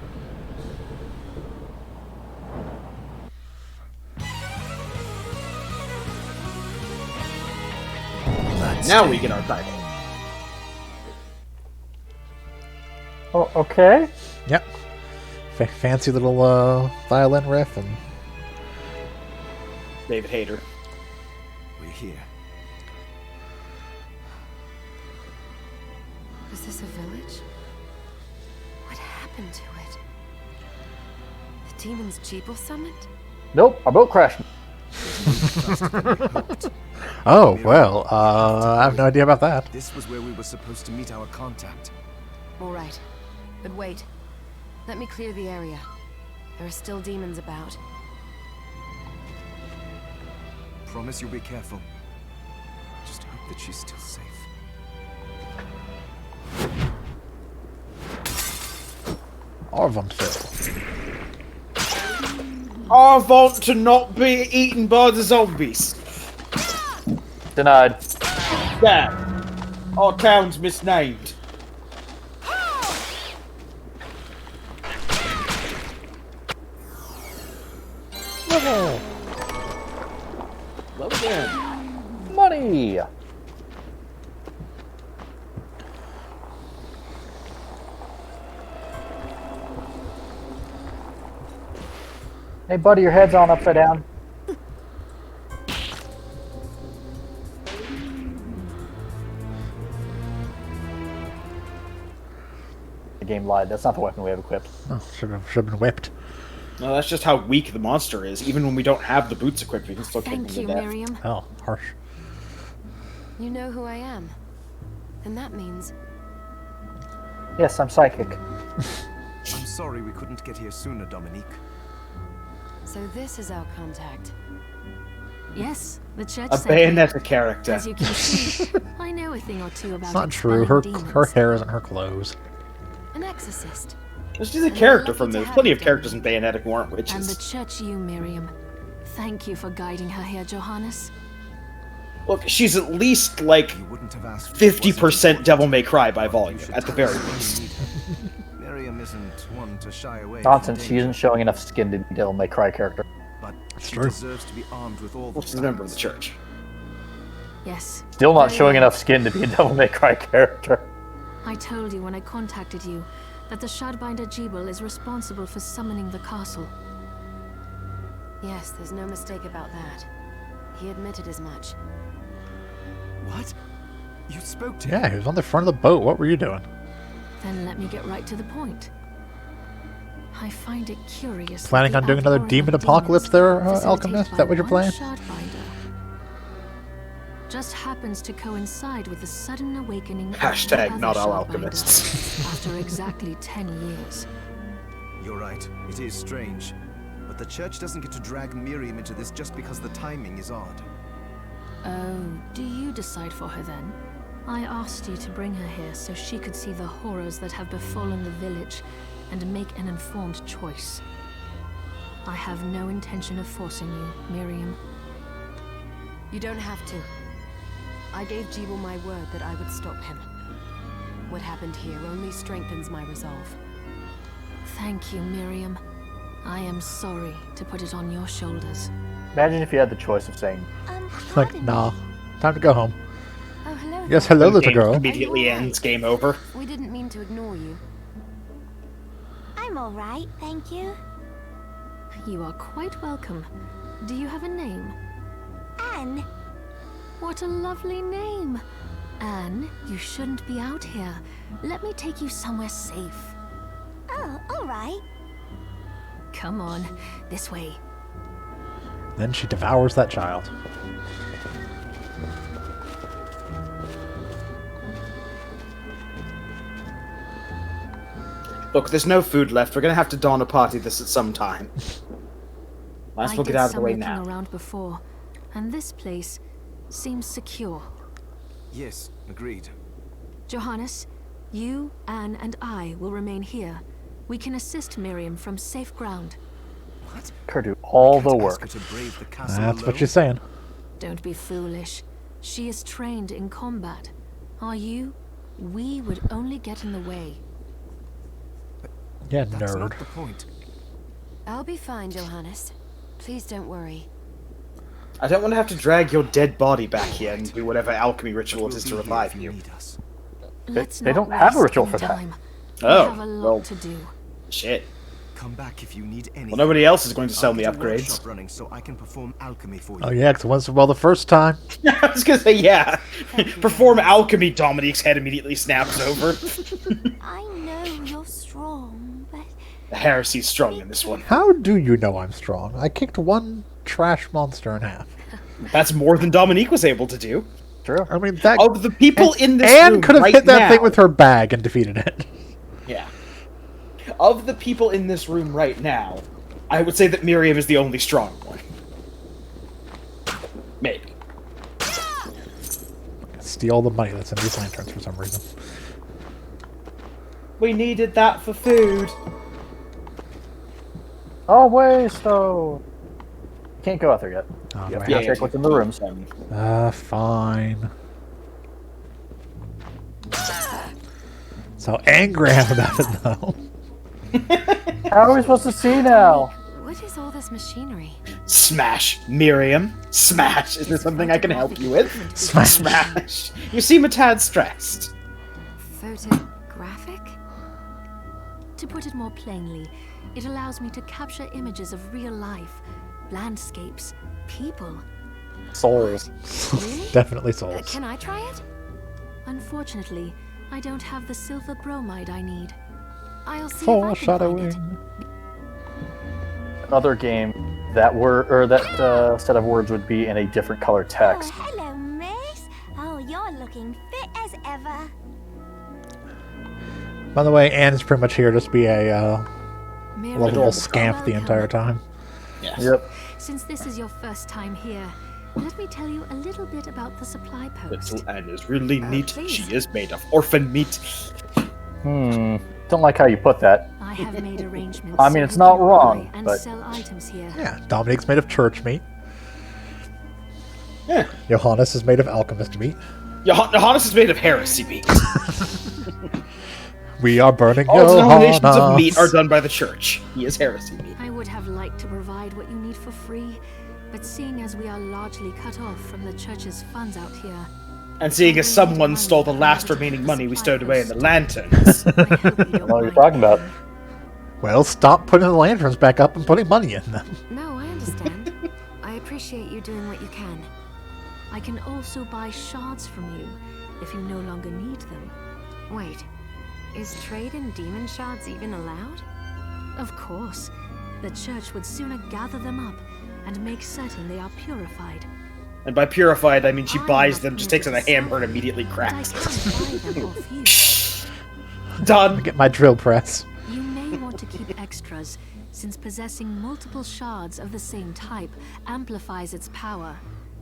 C: Now we get our title.
B: Oh, okay.
A: Yep. Fancy little violin riff and
C: David Hayter.
F: We're here.
E: Was this a village? What happened to it? The demon's Jeeble summoned?
B: Nope, our boat crashed.
A: oh well, I have no idea about that.
F: This was where we were supposed to meet our contact.
E: All right. But wait. Let me clear the area. There are still demons about.
F: Promise you'll be careful. Just hope that she's still safe.
A: Arvontville.
C: I want to not be eaten by the zombies.
B: Denied.
C: Dad, our town's misnamed. Love again.
B: Money! Hey buddy, your head's on upside down. The game lied. That's not the weapon we have equipped.
A: Oh, should have been whipped.
C: No, that's just how weak the monster is. Even when we don't have the boots equipped, we can still kick him
E: Thank
C: to
E: you,
C: death.
E: Miriam.
A: Oh, harsh.
E: You know who I am. And that means
B: Yes, I'm psychic.
F: I'm sorry we couldn't get here sooner, Dominique.
E: so this is our contact.
H: Yes, the church
C: A
H: said
C: Bayonetta character.
H: As you can see, I know a thing or two about
A: It's not true.
H: expelling
A: Her
H: demons.
A: hair isn't her clothes.
E: An exorcist.
C: She's a character from there. There's plenty of characters in Bayonetta who aren't
H: And the
C: witches.
H: church you, Miriam. Thank you for guiding her here, Johannes.
C: Look, she's at least like
F: You wouldn't have asked.
C: 50% Devil May Cry by volume, at the very least.
F: Miriam isn't one to shy away.
B: Nonsense,
F: from
B: she isn't
F: danger,
B: showing enough skin to be Devil May Cry character.
F: But she
A: true.
F: deserves to be armed with all the
C: Well, she's a member of the
F: tools.
C: church.
H: Yes.
B: Still not
H: Very
B: showing
H: well.
B: enough skin to be a Devil May Cry character.
H: I told you when I contacted you that the Shardbinder Jeeble is responsible for summoning the castle.
E: Yes, there's no mistake about that. He admitted as much.
F: What? You spoke to him?
A: Yeah, he was on the front of the boat. What were you doing?
H: Then let me get right to the point. I find it curious. that
A: Planning
H: the
A: on doing another
H: outpouring
A: demon
H: of
A: apocalypse
H: demons
A: there,
H: facilitated
A: Alchemist?
H: by
A: Is that what you're
H: one
A: playing?
H: Shardbinder just happens to coincide with the sudden awakening
C: Hashtag
H: of the
C: not
H: other
C: all
H: Shardbinder
C: alchemists.
H: after exactly 10 years.
F: You're right. It is strange. But the church doesn't get to drag Miriam into this just because the timing is odd.
H: Oh, do you decide for her then? I asked you to bring her here so she could see the horrors that have befallen the village and make an informed choice. I have no intention of forcing you, Miriam.
E: You don't have to. I gave Jeeble my word that I would stop him. What happened here only strengthens my resolve.
H: Thank you, Miriam. I am sorry to put it on your shoulders.
B: Imagine if you had the choice of saying,
A: Like, nah. Time to go home.
E: Oh, hello.
A: Yes,
E: there.
A: hello,
C: The
A: little
C: game
A: girl.
C: immediately ends. Game over.
E: We didn't mean to ignore you.
I: I'm all right, thank you.
H: You are quite welcome. Do you have a name?
I: Anne.
H: What a lovely name. Anne, you shouldn't be out here. Let me take you somewhere safe.
I: Oh, all right.
H: Come on, this way.
A: Then she devours that child.
C: Look, there's no food left. We're gonna have to don a party this at some time. Might as well get out of the way now.
H: Around before, and this place seems secure.
F: Yes, agreed.
H: Johannes, you, Anne, and I will remain here. We can assist Miriam from safe ground.
F: What?
B: her do all the
F: Can't ask
B: work.
F: her to brave the castle
A: That's what
F: alone.
A: she's saying.
H: Don't be foolish. She is trained in combat. Are you? We would only get in the way.
A: Yeah,
F: That's
A: nerd.
F: not the point.
E: I'll be fine, Johannes. Please don't worry.
C: I don't want to have to drag your dead body back here and do whatever alchemy ritual it
F: We'll
C: is
F: be
C: to
F: here
C: revive
F: if
C: you.
F: need us.
H: Let's
B: they
H: not
B: don't have a
H: waste
B: ritual
H: any
B: for that.
H: time.
C: Oh,
H: We have a lot
C: well.
H: to do.
C: Shit.
F: Come back if you need anything.
C: Well, nobody else is going to sell me
F: I'll get a
C: upgrades.
F: workshop running so I can perform alchemy for you.
A: Oh yeah, because it went so well the first time.
C: I was gonna say, yeah. Perform alchemy, Dominique's head immediately snaps over.
I: I know you're strong, but
C: The heresy's strong in this one.
A: How do you know I'm strong? I kicked one trash monster in half.
C: That's more than Dominique was able to do.
B: True.
A: I mean, that...
C: Of the people in this
A: Anne
C: room
A: could have
C: right
A: hit that
C: now,
A: thing with her bag and defeated it.
C: Yeah. Of the people in this room right now, I would say that Miriam is the only strong one. Maybe.
A: Steal the money that's in these lanterns for some reason.
C: We needed that for food.
B: Always so. Can't go out there yet.
A: Oh,
B: You have
A: do I
B: to
A: have
B: check what's in the rooms.
A: Fine. So angry I'm about it, though.
B: How are we supposed to see now?
E: What is all this machinery?
C: Smash, Miriam. Smash. Is there something I can help you with?
A: Smash.
C: Smash. You seem a tad stressed.
E: Photographic?
H: To put it more plainly, it allows me to capture images of real life, landscapes, people.
B: Souls.
E: Really?
A: Definitely souls.
E: Can I try it?
H: Unfortunately, I don't have the silver bromide I need.
E: I'll see if I can find it.
A: Foreshadowing.
B: Another game that set of words would be in a different color text.
I: oh, hello, miss. Oh, you're looking fit as ever.
A: By the way, Anne's pretty much here just to be a
H: Miriam,
A: lovable scamp the
H: welcome.
A: entire time.
C: Yes.
B: Yep.
H: Since this is your first time here, let me tell you a little bit about the supply post.
C: Little Anne is really neat.
H: please.
C: She is made of orphan meat.
B: Don't like how you put that.
H: I have made arrangements.
B: I mean,
H: so
B: it's
H: you
B: not
H: can
B: wrong,
H: buy and
B: but-
H: sell items here.
A: Yeah, Dominique's made of church meat.
C: Yeah.
A: Johannes is made of alchemist meat.
C: Johannes is made of heresy meat.
A: We are burning
C: All denominations of
A: Johannes.
C: meat are done by the church. He is heresy meat.
H: I would have liked to provide what you need for free, but seeing as we are largely cut off from the church's funds out here,
C: And seeing as someone stole the last remaining money we stowed away in the lanterns.
H: I hope you don't
B: What are you
H: mind.
B: talking about?
A: Well, stop putting the lanterns back up and putting money in them.
E: No, I understand. I appreciate you doing what you can.
H: I can also buy shards from you if you no longer need them.
E: Wait, is trade in demon shards even allowed?
H: Of course, the church would sooner gather them up and make certain they are purified.
C: And by purified, I mean she
H: I
C: buys
H: have
C: them, just takes out a
H: committed
C: hammer, and immediately
H: But I
C: cracks it.
H: can't buy them off you.
C: Done.
A: Get my drill press.
H: You may want to keep extras, since possessing multiple shards of the same type amplifies its power,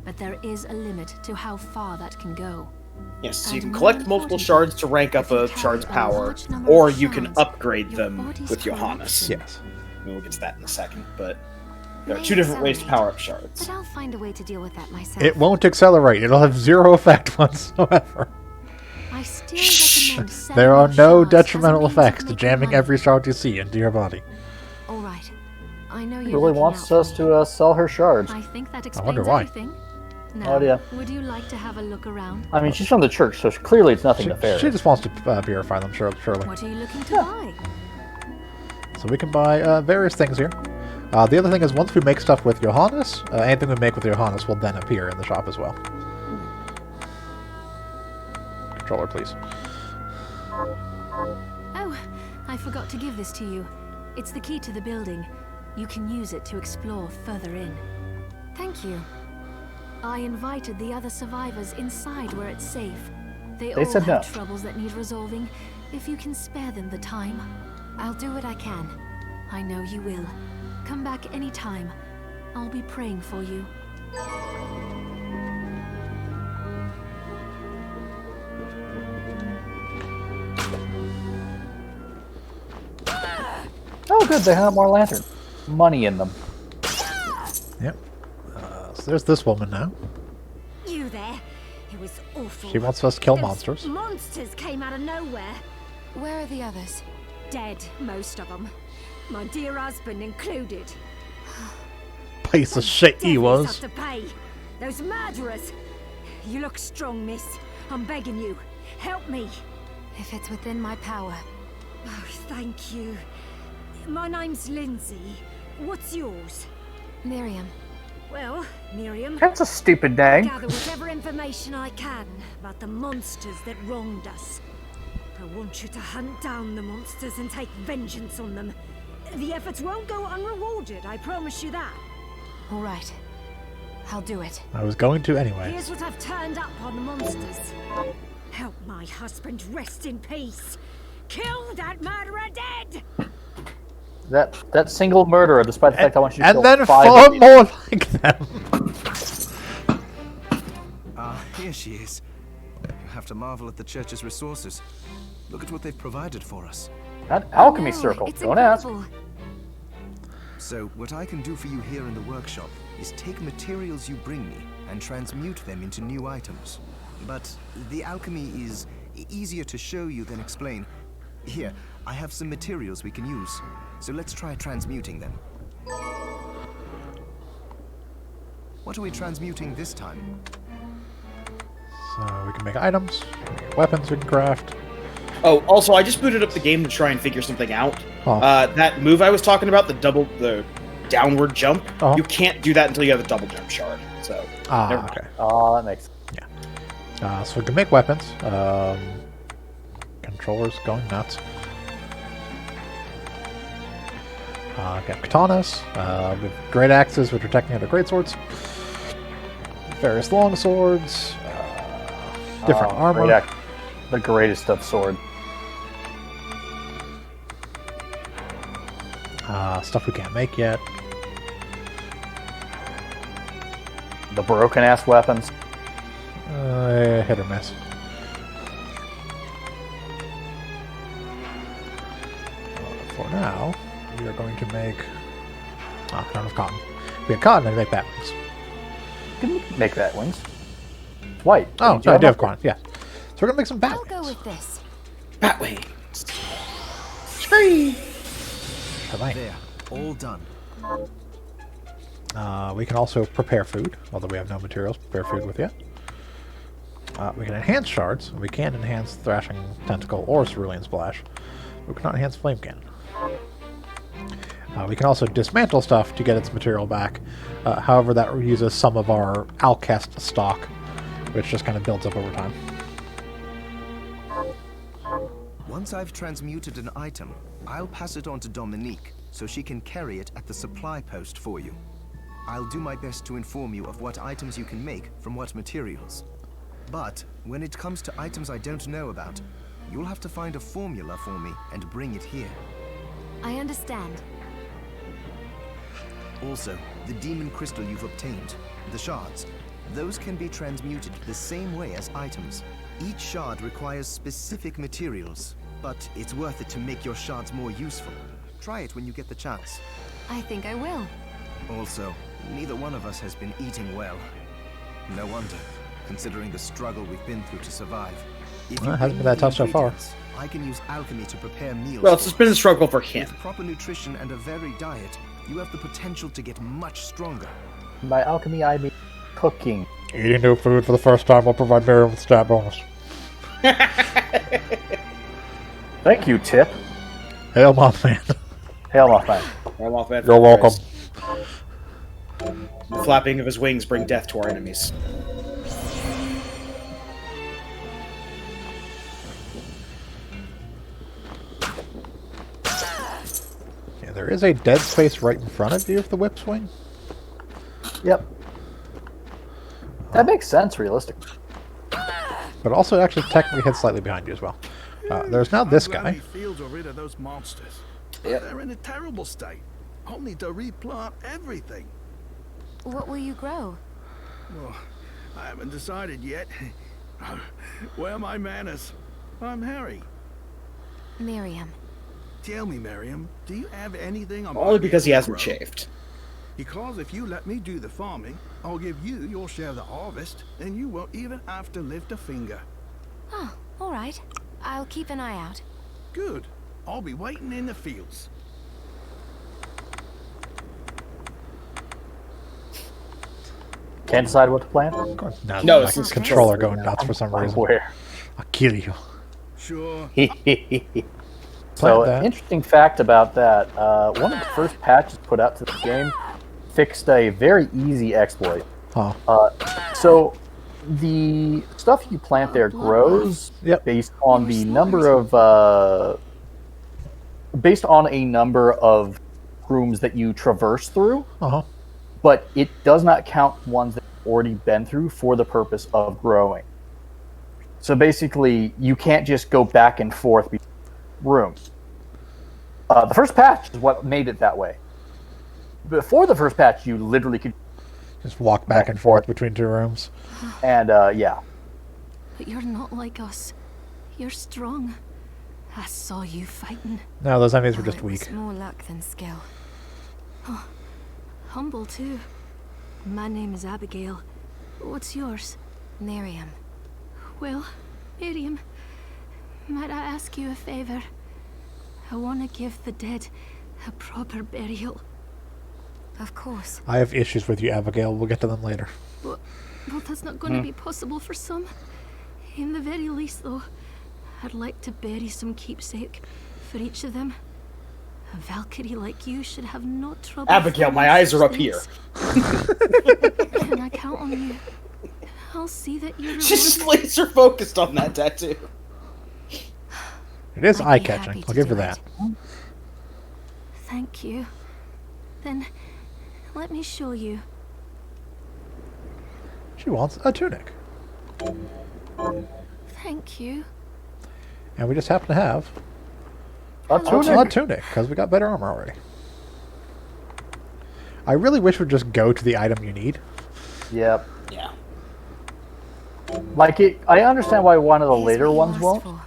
H: but there is a limit to how far that can go.
C: Yes, so you
H: And
C: can
H: more
C: collect multiple
H: importantly,
C: shards to rank up
H: if you
C: a
H: carry
C: shard's
H: a
C: power,
H: large number
C: or
H: of
C: you can
H: shards,
C: upgrade
H: your
C: them
H: body's
C: with Johannes.
H: corruption-
A: Yes.
C: We'll get to that in a second, but there are
E: May
C: two different ways to
E: accelerate,
C: power up shards.
E: But I'll find a way to deal with that myself.
A: It won't accelerate. It'll have 0 effect whatsoever.
H: I still recommend selling
A: There are
H: your
A: no
H: shards as a
A: detrimental
H: means of
A: effects to
H: making
A: jamming
H: money.
A: every shard you see into your body.
E: All right. I know
B: He
E: you're
B: really
E: looking
B: wants
E: out for
B: us
E: me.
B: to sell her shards.
H: I think that
A: wonder
H: explains
A: why.
H: everything. Now,
B: Oh, yeah.
H: would you like to have a look around?
B: I mean, she's from the church, so clearly it's nothing
A: She
B: nefarious.
A: just wants to purify them, surely.
H: What are you looking to buy?
A: So we can buy various things here. The other thing is, once we make stuff with Johannes, anything we make with Johannes will then appear in the shop as well. Controller, please.
H: Oh, I forgot to give this to you. It's the key to the building. You can use it to explore further in.
E: Thank you.
H: I invited the other survivors inside where it's safe. They
B: They
H: all
B: said
H: have
B: no.
H: troubles that need resolving. If you can spare them the time,
E: I'll do what I can.
H: I know you will. Come back anytime. I'll be praying for you.
B: Oh, good, they have more lanterns. Money in them.
A: Yep. So there's this woman now.
I: You there? It was awful.
A: She wants us to kill
I: Those
A: monsters.
I: Monsters came out of nowhere.
E: Where are the others?
I: Dead, most of them. My dear husband included.
A: Piece of shit he
I: Devils
A: was.
I: have to pay. Those murderers. You look strong, miss. I'm begging you. Help me.
E: If it's within my power.
I: Oh, thank you. My name's Lindsay. What's yours?
E: Miriam.
I: Well, Miriam,
B: That's a stupid name.
I: gather whatever information I can about the monsters that wronged us. I want you to hunt down the monsters and take vengeance on them. The efforts won't go unrewarded, I promise you that.
E: All right. I'll do it.
A: I was going to anyway.
I: Here's what I've turned up on the monsters. Help my husband rest in peace. Kill that murderer dead!
B: That single murderer, despite the fact I want you to
A: And
B: kill
A: then
B: 5
A: 4
B: of these.
A: more like them.
J: Here she is. You have to marvel at the church's resources. Look at what they've provided for us.
B: That alchemy
E: No,
B: circle.
E: it's
B: Don't ask.
E: incredible.
J: So, what I can do for you here in the workshop is take materials you bring me and transmute them into new items. But the alchemy is easier to show you than explain. Here, I have some materials we can use. So let's try transmuting them. What are we transmuting this time?
A: So we can make items, weapons we can craft.
C: Oh, also, I just booted up the game to try and figure something out.
A: Oh.
C: That move I was talking about, the downward jump,
A: Uh-huh.
C: you can't do that until you have a double jump shard. So, never mind.
A: Okay.
B: Oh, that makes sense.
A: So we can make weapons. Controllers going nuts. Got katanas, with great axes, which are technically great swords. Various long swords, different armor.
B: Great the greatest of sword.
A: Stuff we can't make yet.
B: The broken ass weapons.
A: Hit or miss. For now, we are going to make. I don't have cotton. If we had cotton, I'd make bat wings.
B: You can make bat wings. It's white.
A: Oh,
B: Means
A: no,
B: you
A: I do have
B: nothing.
A: cotton. Yeah. So we're gonna make some bat
E: I'll go
A: wings.
E: with this.
C: Batwings. Scream!
A: Alright.
J: There, all done.
A: We can also prepare food, although we have no materials to prepare food with yet. We can enhance shards. We can enhance Thrashing Tentacle or Cerulean Splash. We cannot enhance Flame Cannon. We can also dismantle stuff to get its material back. However, that uses some of our Alcest stock, which just kind of builds up over time.
J: Once I've transmuted an item, I'll pass it on to Dominique so she can carry it at the supply post for you. I'll do my best to inform you of what items you can make from what materials. But when it comes to items I don't know about, you'll have to find a formula for me and bring it here.
E: I understand.
J: Also, the demon crystal you've obtained, the shards, those can be transmuted the same way as items. Each shard requires specific materials, but it's worth it to make your shards more useful. Try it when you get the chance.
E: I think I will.
J: Also, neither one of us has been eating well. No wonder, considering the struggle we've been through to survive. If
A: Well,
J: you
A: it hasn't
J: bring
A: been that
J: me
A: tough so far.
J: ingredients, I can use alchemy to prepare meals.
C: Well, it's
J: for
C: just been a
J: us.
C: struggle for him.
J: With proper nutrition and a varied diet, you have the potential to get much stronger.
B: By alchemy, I mean cooking.
A: Eating new food for the first time will provide Miriam with stat bonus.
B: Thank you, Tip.
A: Hail, Mothman.
B: Hail, my friend.
C: Well, off that
A: You're welcome.
C: The flapping of his wings bring death to our enemies.
A: Yeah, there is a dead space right in front of you with the whip swing.
B: Yep. That makes sense, realistically.
A: But also actually technically hits slightly behind you as well. There's now this
K: I'm glad
A: guy.
K: these fields are rid of those monsters.
C: Yep.
K: They're in a terrible state. I'll need to replant everything.
E: What will you grow?
K: Well, I haven't decided yet. Where are my manners? I'm Harry.
E: Miriam.
K: Tell me, Miriam, do you have anything on
C: Only because he hasn't shaved.
K: Because if you let me do the farming, I'll give you your share of the harvest, and you won't even have to lift a finger.
E: Oh, all right. I'll keep an eye out.
K: Good. I'll be waiting in the fields.
B: Can't decide what to plant?
C: No,
A: my
C: it's his
A: controller going nuts for some reason.
B: Where?
A: I'll kill you.
K: Sure.
B: So,
A: that.
B: interesting fact about that, one of the first patches put out to the game fixed a very easy exploit.
A: Huh.
B: So, the stuff you plant there grows
A: Yep.
B: based on the number of, based on a number of rooms that you traverse through,
A: Uh-huh.
B: but it does not count ones that you've already been through for the purpose of growing. So basically, you can't just go back and forth between rooms. The first patch is what made it that way. Before the first patch, you literally could
A: Just walk back and forth between two rooms.
B: and yeah.
H: But you're not like us. You're strong. I saw you fighting.
A: No, those enemies were
E: Oh,
A: just
E: it was
A: weak.
E: more luck than skill.
H: Humble, too. My name is Abigail. What's yours?
E: Miriam.
H: Well, Miriam, might I ask you a favor? I want to give the dead a proper burial.
E: Of course.
A: I have issues with you, Abigail. We'll get to them later.
H: Well, that's not going to be possible for some. In the very least, though, I'd like to bury some keepsake for each of them. A Valkyrie like you should have no trouble.
C: Abigail, my eyes are up here.
H: Can I count on you? I'll see that you're.
C: She's just laser focused on that tattoo.
A: It is
E: I'd be
A: eye-catching.
E: happy
A: I'll
E: to
A: give her
E: do
A: that.
E: it.
H: Thank you. Then, let me show you.
A: She wants a tunic.
H: Thank you.
A: And we just happen to have
B: A tunic.
A: a tunic, because we got better armor already. I really wish we'd just go to the item you need.
B: Yep.
C: Yeah.
B: Like it, I understand why one of the
E: Here's
B: later
E: what you
B: ones
E: asked
B: won't,
E: for.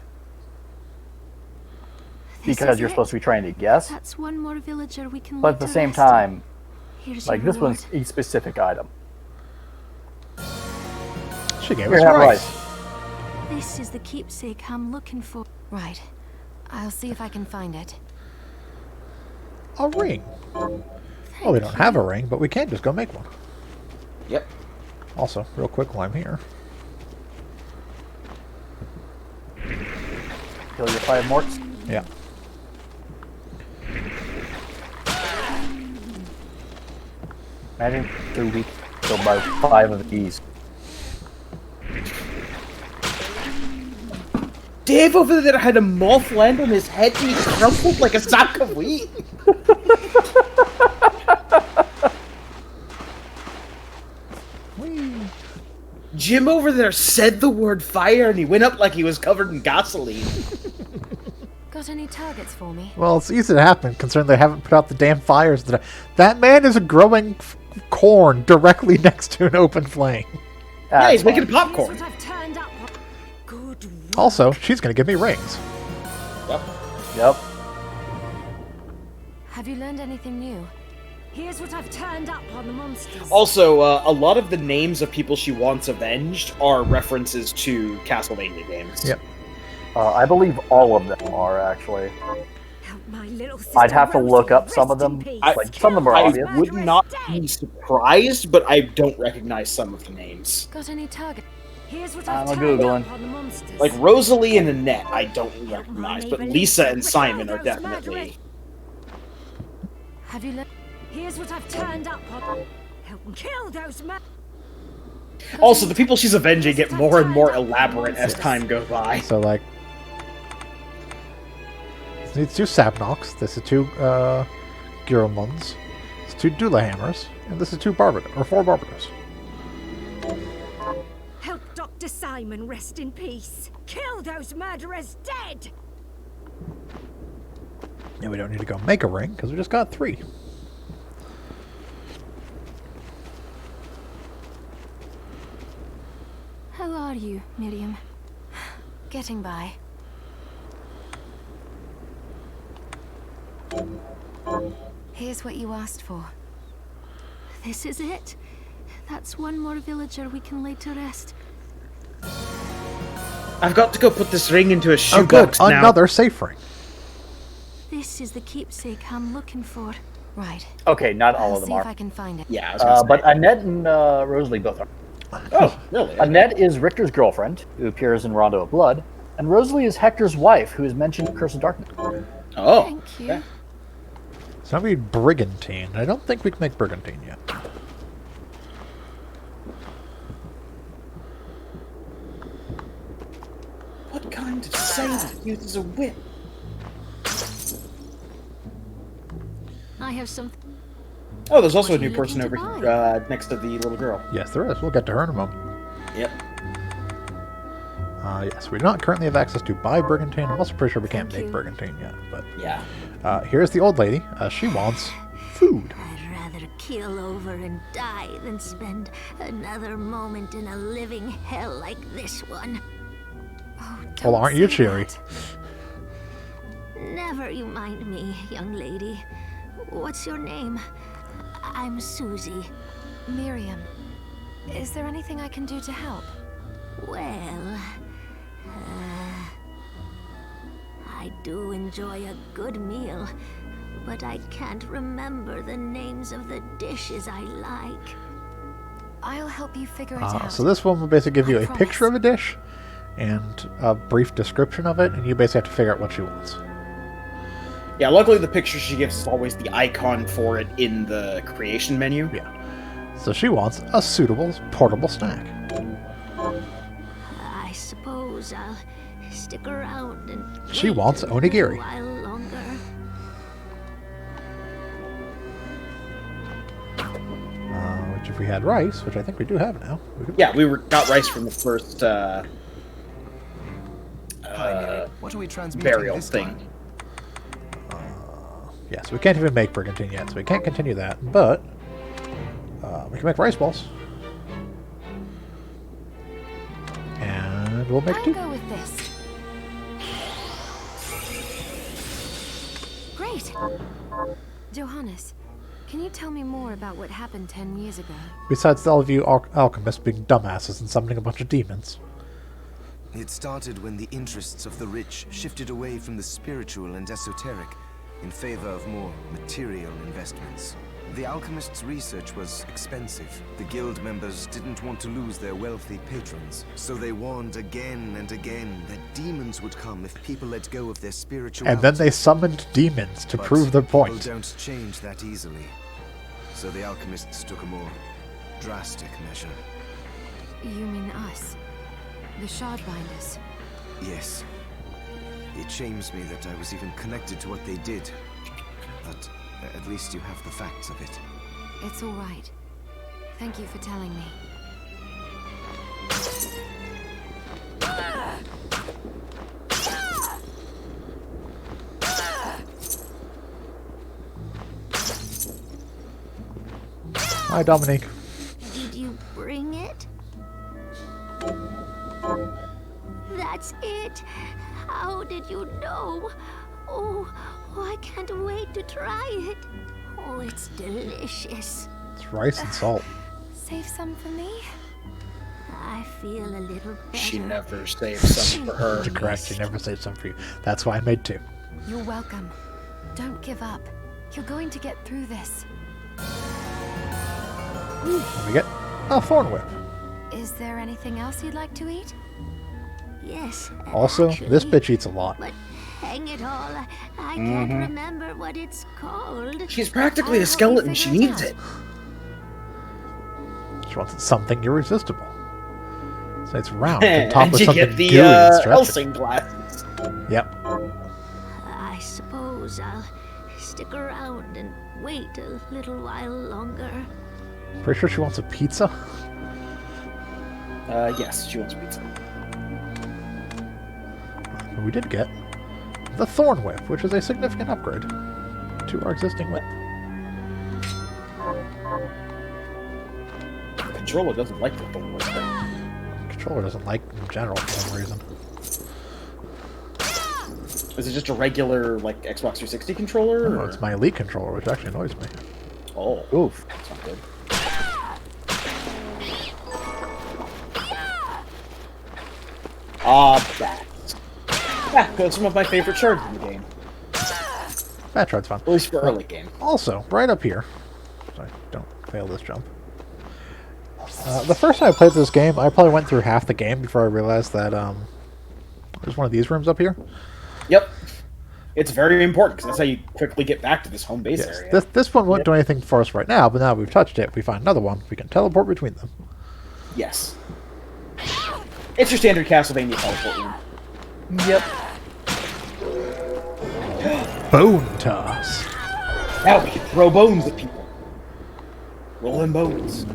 H: This
B: because
H: is
B: you're
H: it.
B: supposed to be trying to guess.
H: That's one more villager we can.
B: But
H: let
B: at the
H: to
B: same
H: rest.
B: time,
H: Here's
B: like
H: your
B: this one's
H: reward.
B: a specific item.
A: She gave
B: Here,
A: us
B: have
A: rice.
B: rice.
H: This is the keepsake I'm looking for.
E: Right. I'll see if I can find it.
A: A ring. Well, we don't have a ring, but we can just go make one.
C: Yep.
A: Also, real quick while I'm here.
B: Kill your 5 morts.
A: Yeah.
B: Imagine 2 weeks killed by 5 of these.
C: Dave over there had a moth land on his head and he crumpled like a sack of wheat. Jim over there said the word fire and he went up like he was covered in gasoline.
E: Got any targets for me?
A: Well, it's easy to happen, considering they haven't put out the damn fires. That man is growing corn directly next to an open flame.
C: Yeah, he's
B: That's
C: making
B: fine.
C: popcorn.
I: I've turned up. Good.
A: Also, she's going to give me rings.
C: Yep.
B: Yep.
E: Have you learned anything new?
I: Here's what I've turned up on the monsters.
C: Also, a lot of the names of people she wants avenged are references to Castlevania games.
A: Yep.
B: I believe all of them are, actually.
I: Help my little
B: I'd have to
I: sister
B: look
I: Rosie
B: up some of
I: rest in
B: them.
I: peace.
B: Like, some of them are
C: I
B: obvious.
C: would not be surprised, but I don't recognize some of the names.
E: Got any target?
I: Here's what
B: I'm
I: I've turned
B: Googling.
I: up on the monsters.
C: Like Rosalie and Annette, I don't recognize, but Lisa and Simon are definitely.
E: Have you learned?
I: Here's what I've turned up on. Help them kill those men.
C: Also, the people she's avenging get more and more elaborate as time goes by.
A: So, like... This needs 2 Sabnoks. This is 2 Giromunds. This is 2 Dula Hammers. And this is 4 Barbados.
I: Help Dr. Simon rest in peace. Kill those murderers dead.
A: And we don't need to go make a ring, because we just got 3.
H: How are you, Miriam?
E: Getting by. Here's what you asked for.
H: This is it. That's one more villager we can lay to rest.
C: I've got to go put this ring into a
A: Oh, good.
C: shoebox now.
A: Another safe ring.
H: This is the keepsake I'm looking for.
E: Right.
B: Okay, not all
E: I'll
B: of them
E: see
B: are.
E: if I can find it.
C: Yeah, I was gonna say.
B: But Annette and Rosalie both are.
C: Oh, really?
B: Annette is Richter's girlfriend, who appears in Rondo of Blood, and Rosalie is Hector's wife, who is mentioned in Curse of Darkness.
C: Oh.
E: Thank you.
C: Okay.
A: So now we need Brigantine. I don't think we can make Brigantine yet.
C: What kind of sailor uses a whip?
H: I have something.
C: Oh, there's also a
H: What are
C: new
H: you
C: person over
H: looking to
C: here, next to the little girl.
A: Yes, there is. We'll get to her in a moment.
C: Yep.
A: Yes, we do not currently have access to buy Brigantine. I'm also pretty sure we can't
H: Thank
A: make
H: you.
A: Brigantine yet. But
C: Yeah.
A: here's the old lady. She wants food.
H: I'd rather kill over and die than spend another moment in a living hell like this one.
E: Oh,
A: Well,
E: don't
A: aren't you
E: say
A: cheery?
E: that.
H: Never you mind me, young lady. What's your name? I'm Susie.
E: Miriam, is there anything I can do to help?
H: Well, I do enjoy a good meal, but I can't remember the names of the dishes I like.
E: I'll help you figure it out.
A: So this one will basically give you
E: I
A: a picture of a dish and a brief description of it, and you basically have to figure out what she wants.
C: Yeah, luckily the picture she gives is always the icon for it in the creation menu.
A: Yeah. So she wants a suitable portable snack.
H: I suppose I'll stick around and
A: She
H: wait
A: wants
H: a
A: onigiri.
H: while longer.
A: Which if we had rice, which I think we do have now. We could...
C: Yeah, got rice from the first
J: Hi, Mary. What are we transmuting
C: burial
J: this
C: thing.
J: time?
A: Yes, we can't even make Brigantine yet, so we can't continue that. But we can make rice balls. And we'll make
E: I'll
A: 2.
E: go with this. Great. Johannes, can you tell me more about what happened 10 years ago?
A: Besides all of you alchemists being dumbasses and summoning a bunch of demons.
J: It started when the interests of the rich shifted away from the spiritual and esoteric in favor of more material investments. The alchemists' research was expensive. The guild members didn't want to lose their wealthy patrons, so they warned again and again that demons would come if people let go of their spirituality.
A: And then they summoned demons to
J: But
A: prove their
J: people
A: point.
J: don't change that easily. So the alchemists took a more drastic measure.
E: You mean us? The Shardbinders?
J: Yes. It shames me that I was even connected to what they did. But at least you have the facts of it.
E: It's all right. Thank you for telling me.
A: Hi, Dominique.
H: Did you bring it? That's it. How did you know? Oh, I can't wait to try it. Oh, it's delicious.
A: It's rice and salt.
E: Save some for me?
H: I feel a little better.
C: She never saved some for her.
A: You're correct. You never saved some for you. That's why I made 2.
E: You're welcome. Don't give up. You're going to get through this.
A: And we get a thorn whip.
E: Is there anything else you'd like to eat?
H: Yes.
A: Also,
H: actually,
A: this bitch eats a lot.
H: But hang it all, I can't remember what it's called.
C: She's practically
E: I'll
C: a
E: help you
C: skeleton. She
E: figure it
C: needs
E: out.
C: it.
A: She wants something irresistible. So it's round and topped
C: And
A: with
C: you
A: something
C: get the
A: gooey and stretchy.
C: Helsing glasses.
A: Yep.
H: I suppose I'll stick around and wait a little while longer.
A: Pretty sure she wants a pizza.
C: Yes, she wants pizza.
A: But we did get the thorn whip, which is a significant upgrade to our existing whip.
C: The controller doesn't like the thorn whip thing.
A: Controller doesn't like in general for some reason.
C: Is it just a regular, like, Xbox 360 controller?
A: Oh,
C: or-
A: it's my Elite controller, which actually annoys me.
C: Oh.
B: Oof.
C: That's not good. Bats. Yeah, because some of my favorite shards in the game.
A: Batride's fun.
C: At least for early game.
A: Also, right up here, so I don't fail this jump. The first time I played this game, I probably went through half the game before I realized that there's one of these rooms up here.
C: Yep. It's very important, because that's how you quickly get back to this home base
A: Yes,
C: area.
A: this one won't do anything for us right now, but now we've touched it, we find another one, we can teleport between them.
C: Yes. It's your standard Castlevania teleport room.
B: Yep.
A: Bone toss.
C: Now we can throw bones at people. Rolling bones.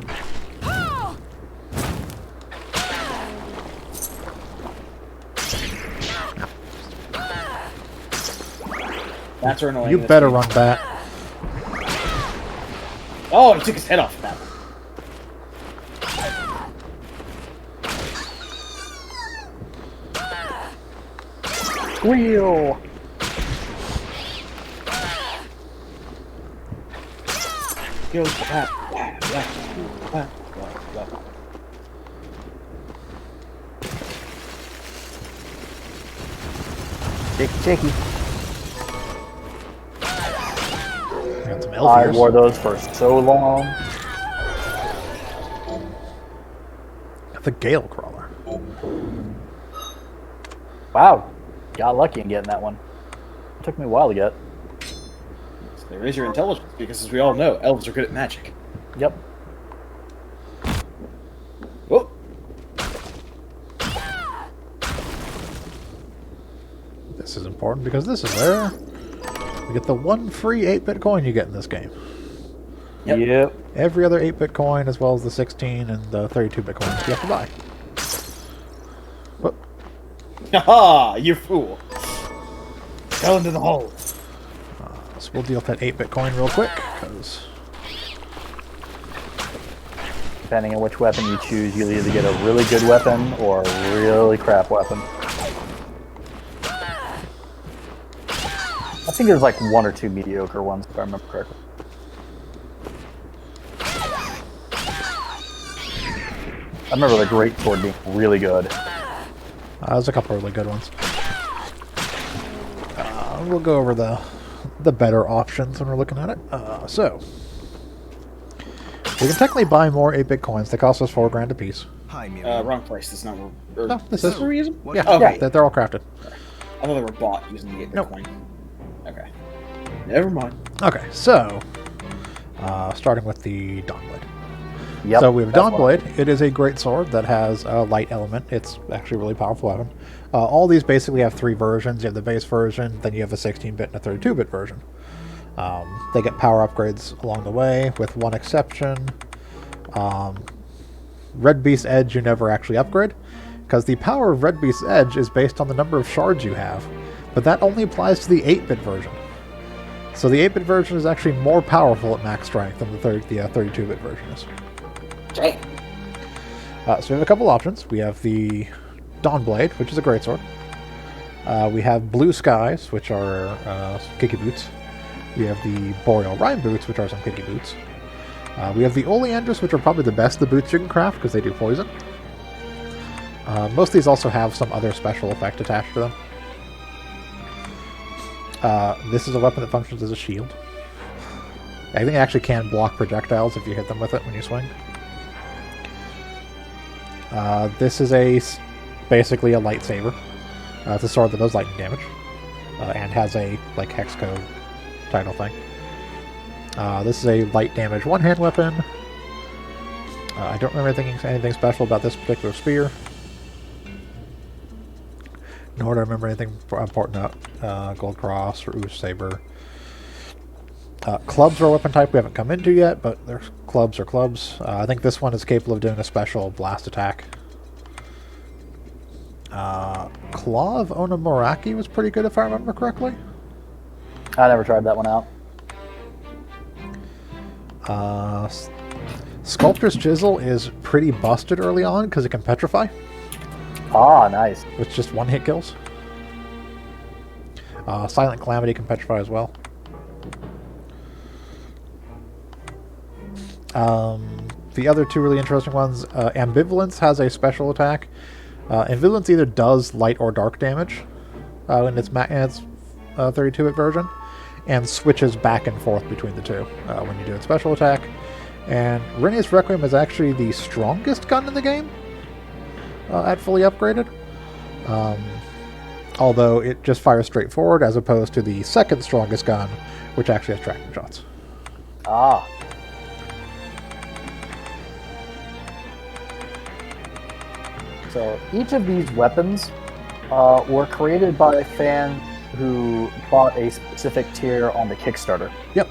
C: Bats are annoying.
A: You
C: That's
A: better
C: me.
A: run bat.
C: Oh, he took his head off that.
B: Wheel.
C: Goes the bat.
B: Chicky.
A: Got some elf
B: I
A: ears.
B: wore those for so long.
A: Got the Gale Crawler.
B: Wow. Got lucky in getting that one. It took me a while to get.
C: There is your intelligence, because as we all know, elves are good at magic.
B: Yep.
C: Oh,
A: This is important because this is where we get the one free 8-bit coin you get in this game.
C: Yep.
A: Every other 8-bit coin, as well as the 16 and the 32-bit coins, you have to buy. Whoop.
C: haha, you fool. Fell into the hole.
A: So we'll deal with that 8-bit coin real quick, because
B: Depending on which weapon you choose, you'll either get a really good weapon or a really crap weapon. I think there's like 1 or 2 mediocre ones, if I remember correctly. I remember the Great Sword being really good.
A: there's a couple really good ones. We'll go over the better options when we're looking at it. So, we can technically buy more 8-bit coins. They cost us $4 a piece.
J: Hi, Miriam.
C: Wrong place. That's not where...
A: No, this
C: is
A: is...
C: where we use them?
J: What-
A: Yeah,
C: Okay.
A: they're all crafted.
C: I thought they were bought using the 8-bit
A: Nope.
C: coin. Okay. Never mind.
A: Okay, so, starting with the Dawnblade.
B: Yep.
A: So we have
B: that's one.
A: Dawnblade. It is a great sword that has a light element. It's actually a really powerful weapon. All these basically have 3 versions. You have the base version, then you have a 16-bit and a 32-bit version. They get power upgrades along the way, with one exception. Red Beast Edge you never actually upgrade, because the power of Red Beast Edge is based on the number of shards you have, but that only applies to the 8-bit version. So the 8-bit version is actually more powerful at max strength than the 32-bit version is.
C: Dang.
A: So we have a couple options. We have the Dawnblade, which is a greatsword. We have Blue Skies, which are kicky boots. We have the Boreal Rime boots, which are some kicky boots. We have the Oleanders, which are probably the best of the boots you can craft because they do poison. Most of these also have some other special effect attached to them. This is a weapon that functions as a shield. I think it actually can block projectiles if you hit them with it when you swing. This is basically a lightsaber. It's a sword that does lightning damage, and has a hex code title thing. This is a light damage one-hand weapon. I don't remember anything special about this particular spear. Nor do I remember anything important about Gold Cross or Ooze Saber. Clubs are a weapon type we haven't come into yet, but clubs are clubs. I think this one is capable of doing a special blast attack. Claw of Onomoraki was pretty good if I remember correctly.
B: I never tried that one out.
A: Sculptor's Chisel is pretty busted early on because it can petrify.
B: Ah, nice.
A: With just one hit kills. Silent Calamity can petrify as well. The other two really interesting ones, Ambivalence has a special attack. Ambivalence either does light or dark damage in its 32-bit version, and switches back and forth between the two when you do its special attack. And Rene's Requiem is actually the strongest gun in the game at fully upgraded. Although it just fires straight forward as opposed to the second strongest gun, which actually has tracking shots.
B: Ah. So each of these weapons were created by fans who bought a specific tier on the Kickstarter.
A: Yep.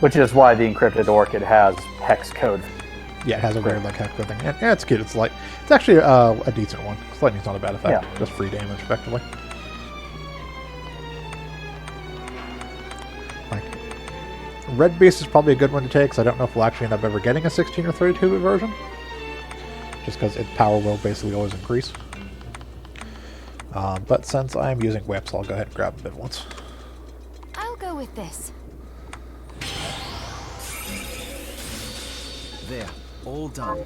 B: Which is why the Encrypted Orchid has hex code.
A: Yeah, it has a weird hex code thing. And it's cute. It's actually a decent one. Lightning's not a bad effect.
B: Yeah.
A: Just free damage, effectively. Red Beast is probably a good one to take, because I don't know if we'll actually end up ever getting a 16 or 32-bit version. Just because its power will basically always increase. But since I'm using whips, I'll go ahead and grab a bit once.
E: I'll go with this.
J: There, all done.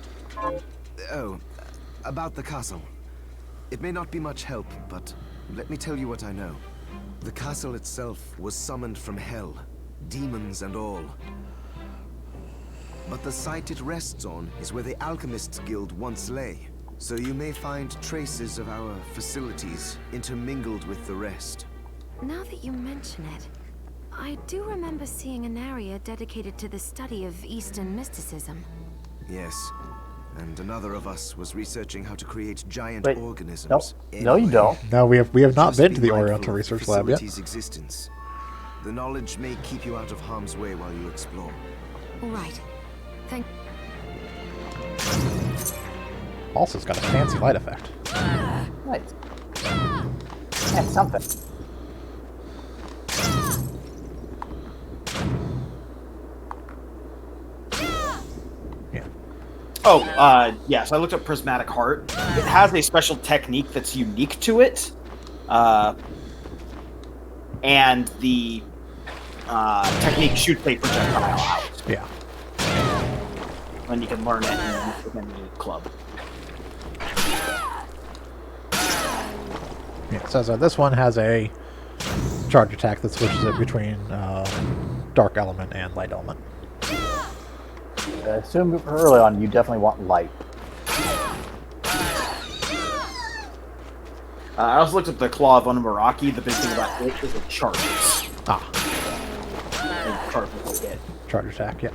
J: Oh, about the castle. It may not be much help, but let me tell you what I know. The castle itself was summoned from hell, demons and all. But the site it rests on is where the Alchemists Guild once lay, so you may find traces of our facilities intermingled with the rest.
E: Now that you mention it, I do remember seeing an area dedicated to the study of Eastern mysticism.
J: Yes, and another of us was researching how to create giant
B: Wait,
J: organisms.
B: No, you don't.
A: No, we have not
J: Just
A: been to the
J: be mindful
A: Oriental
J: of
A: Research
J: the
A: Lab yet.
J: facility's existence. The knowledge may keep you out of harm's way while you explore.
E: Right. Thank.
A: Also, it's got a fancy light effect.
B: Nice. And something.
A: Yeah.
C: Oh, yeah, so I looked up Prismatic Heart. It has a special technique that's unique to it. And the technique shoots a projectile out.
A: Yeah.
C: And you can learn it in the club.
A: Yeah, it says this one has a charge attack that switches it between dark element and light element.
B: I assume early on you definitely want light.
C: I also looked up the Claw of Onomoraki. The big thing about it is it charges.
A: Ah.
C: And charges will hit.
A: Charge attack, yeah.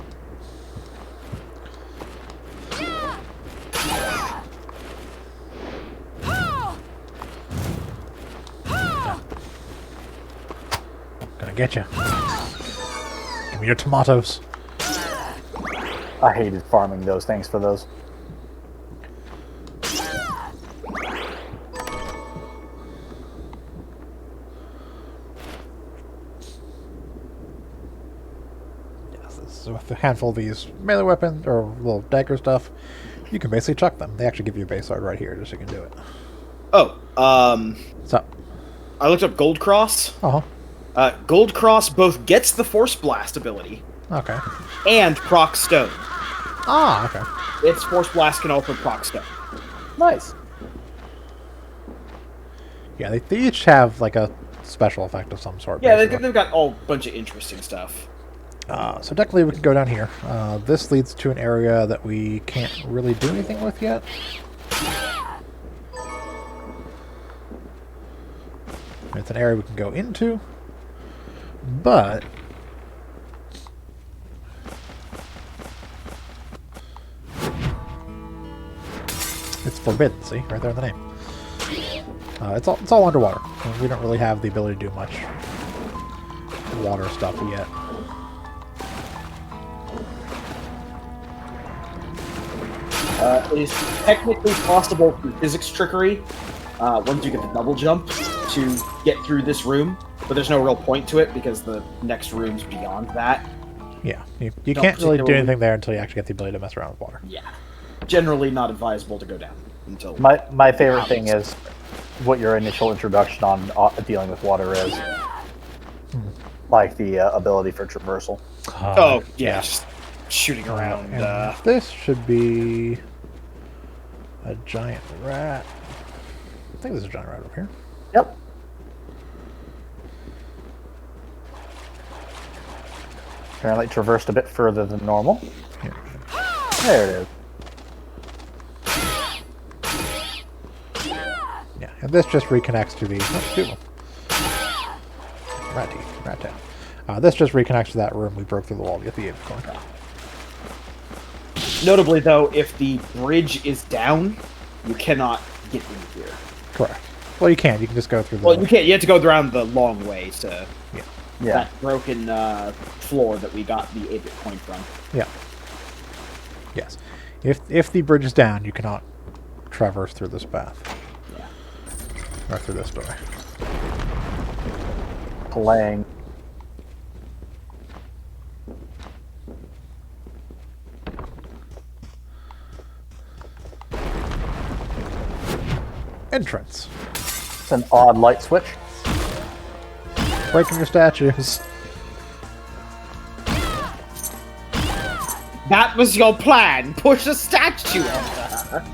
A: Gonna get you. Give me your tomatoes.
B: I hated farming those things for those.
A: Yes, this is with a handful of these melee weapons or little dagger stuff, you can basically chuck them. They actually give you a base sword right here, just so you can do it.
C: Oh,
A: What's up?
C: I looked up Gold Cross. Gold Cross both gets the Force Blast ability.
A: Okay.
C: And proc Stone.
A: Ah, okay.
C: Its Force Blast can also proc Stone.
B: Nice.
A: Yeah, they each have like a special effect of some sort.
C: Yeah, they've got a bunch of interesting stuff.
A: So technically we can go down here. This leads to an area that we can't really do anything with yet. It's an area we can go into, but it's forbidden, see? Right there in the name. It's all underwater. And we don't really have the ability to do much water stuff yet.
C: It is technically possible through physics trickery, once you get the double jump, to get through this room, but there's no real point to it because the next room's beyond that.
A: Yeah, you can't really do anything there until you actually get the ability to mess around with water.
C: Yeah. Generally not advisable to go down until...
B: My favorite thing is what your initial introduction on dealing with water is. Like the ability for traversal.
C: Oh, yeah. Just shooting around.
A: And this should be a giant rat. I think there's a giant rat over here.
B: Yep. Apparently traversed a bit further than normal.
A: Here.
B: There it is.
A: Yeah, and this just reconnects to the... Oh, beautiful. Rat teeth, rat tail. This just reconnects to that room we broke through the wall to get the Ape coin.
C: Notably, though, if the bridge is down, you cannot get in here.
A: Correct. Well, you can. You can just go through the...
C: Well, you can't. You have to go around the long way to
A: Yeah.
C: that broken floor that we got the 8-bit coin from.
A: Yeah. Yes. If the bridge is down, you cannot traverse through this path.
C: Yeah.
A: Or through this door.
B: Playing.
A: Entrance.
B: It's an odd light switch.
A: Breaking your statues.
C: That was your plan! Push a statue on her!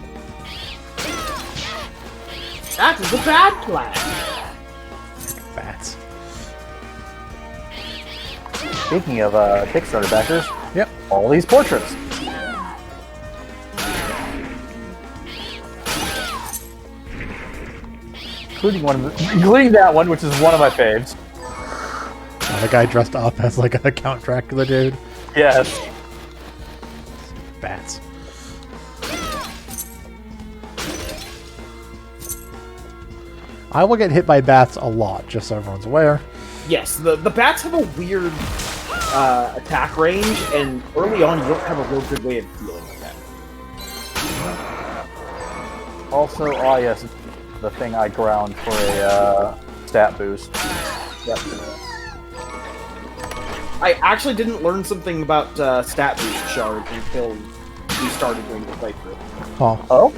C: That is a bad plan!
A: Bats.
B: Speaking of Kickstarter backers,
A: Yep.
B: all these portraits. Including that one, which is one of my faves.
A: The guy dressed up as like a Count Dracula dude.
B: Yes.
A: Bats. I will get hit by bats a lot, just so everyone's aware.
C: Yes, the bats have a weird attack range, and early on you don't have a real good way of dealing with them.
B: Also, oh yes, the thing I ground for a stat boost.
C: Yep. I actually didn't learn something about stat boost shard until we started doing the playthrough.
B: Oh?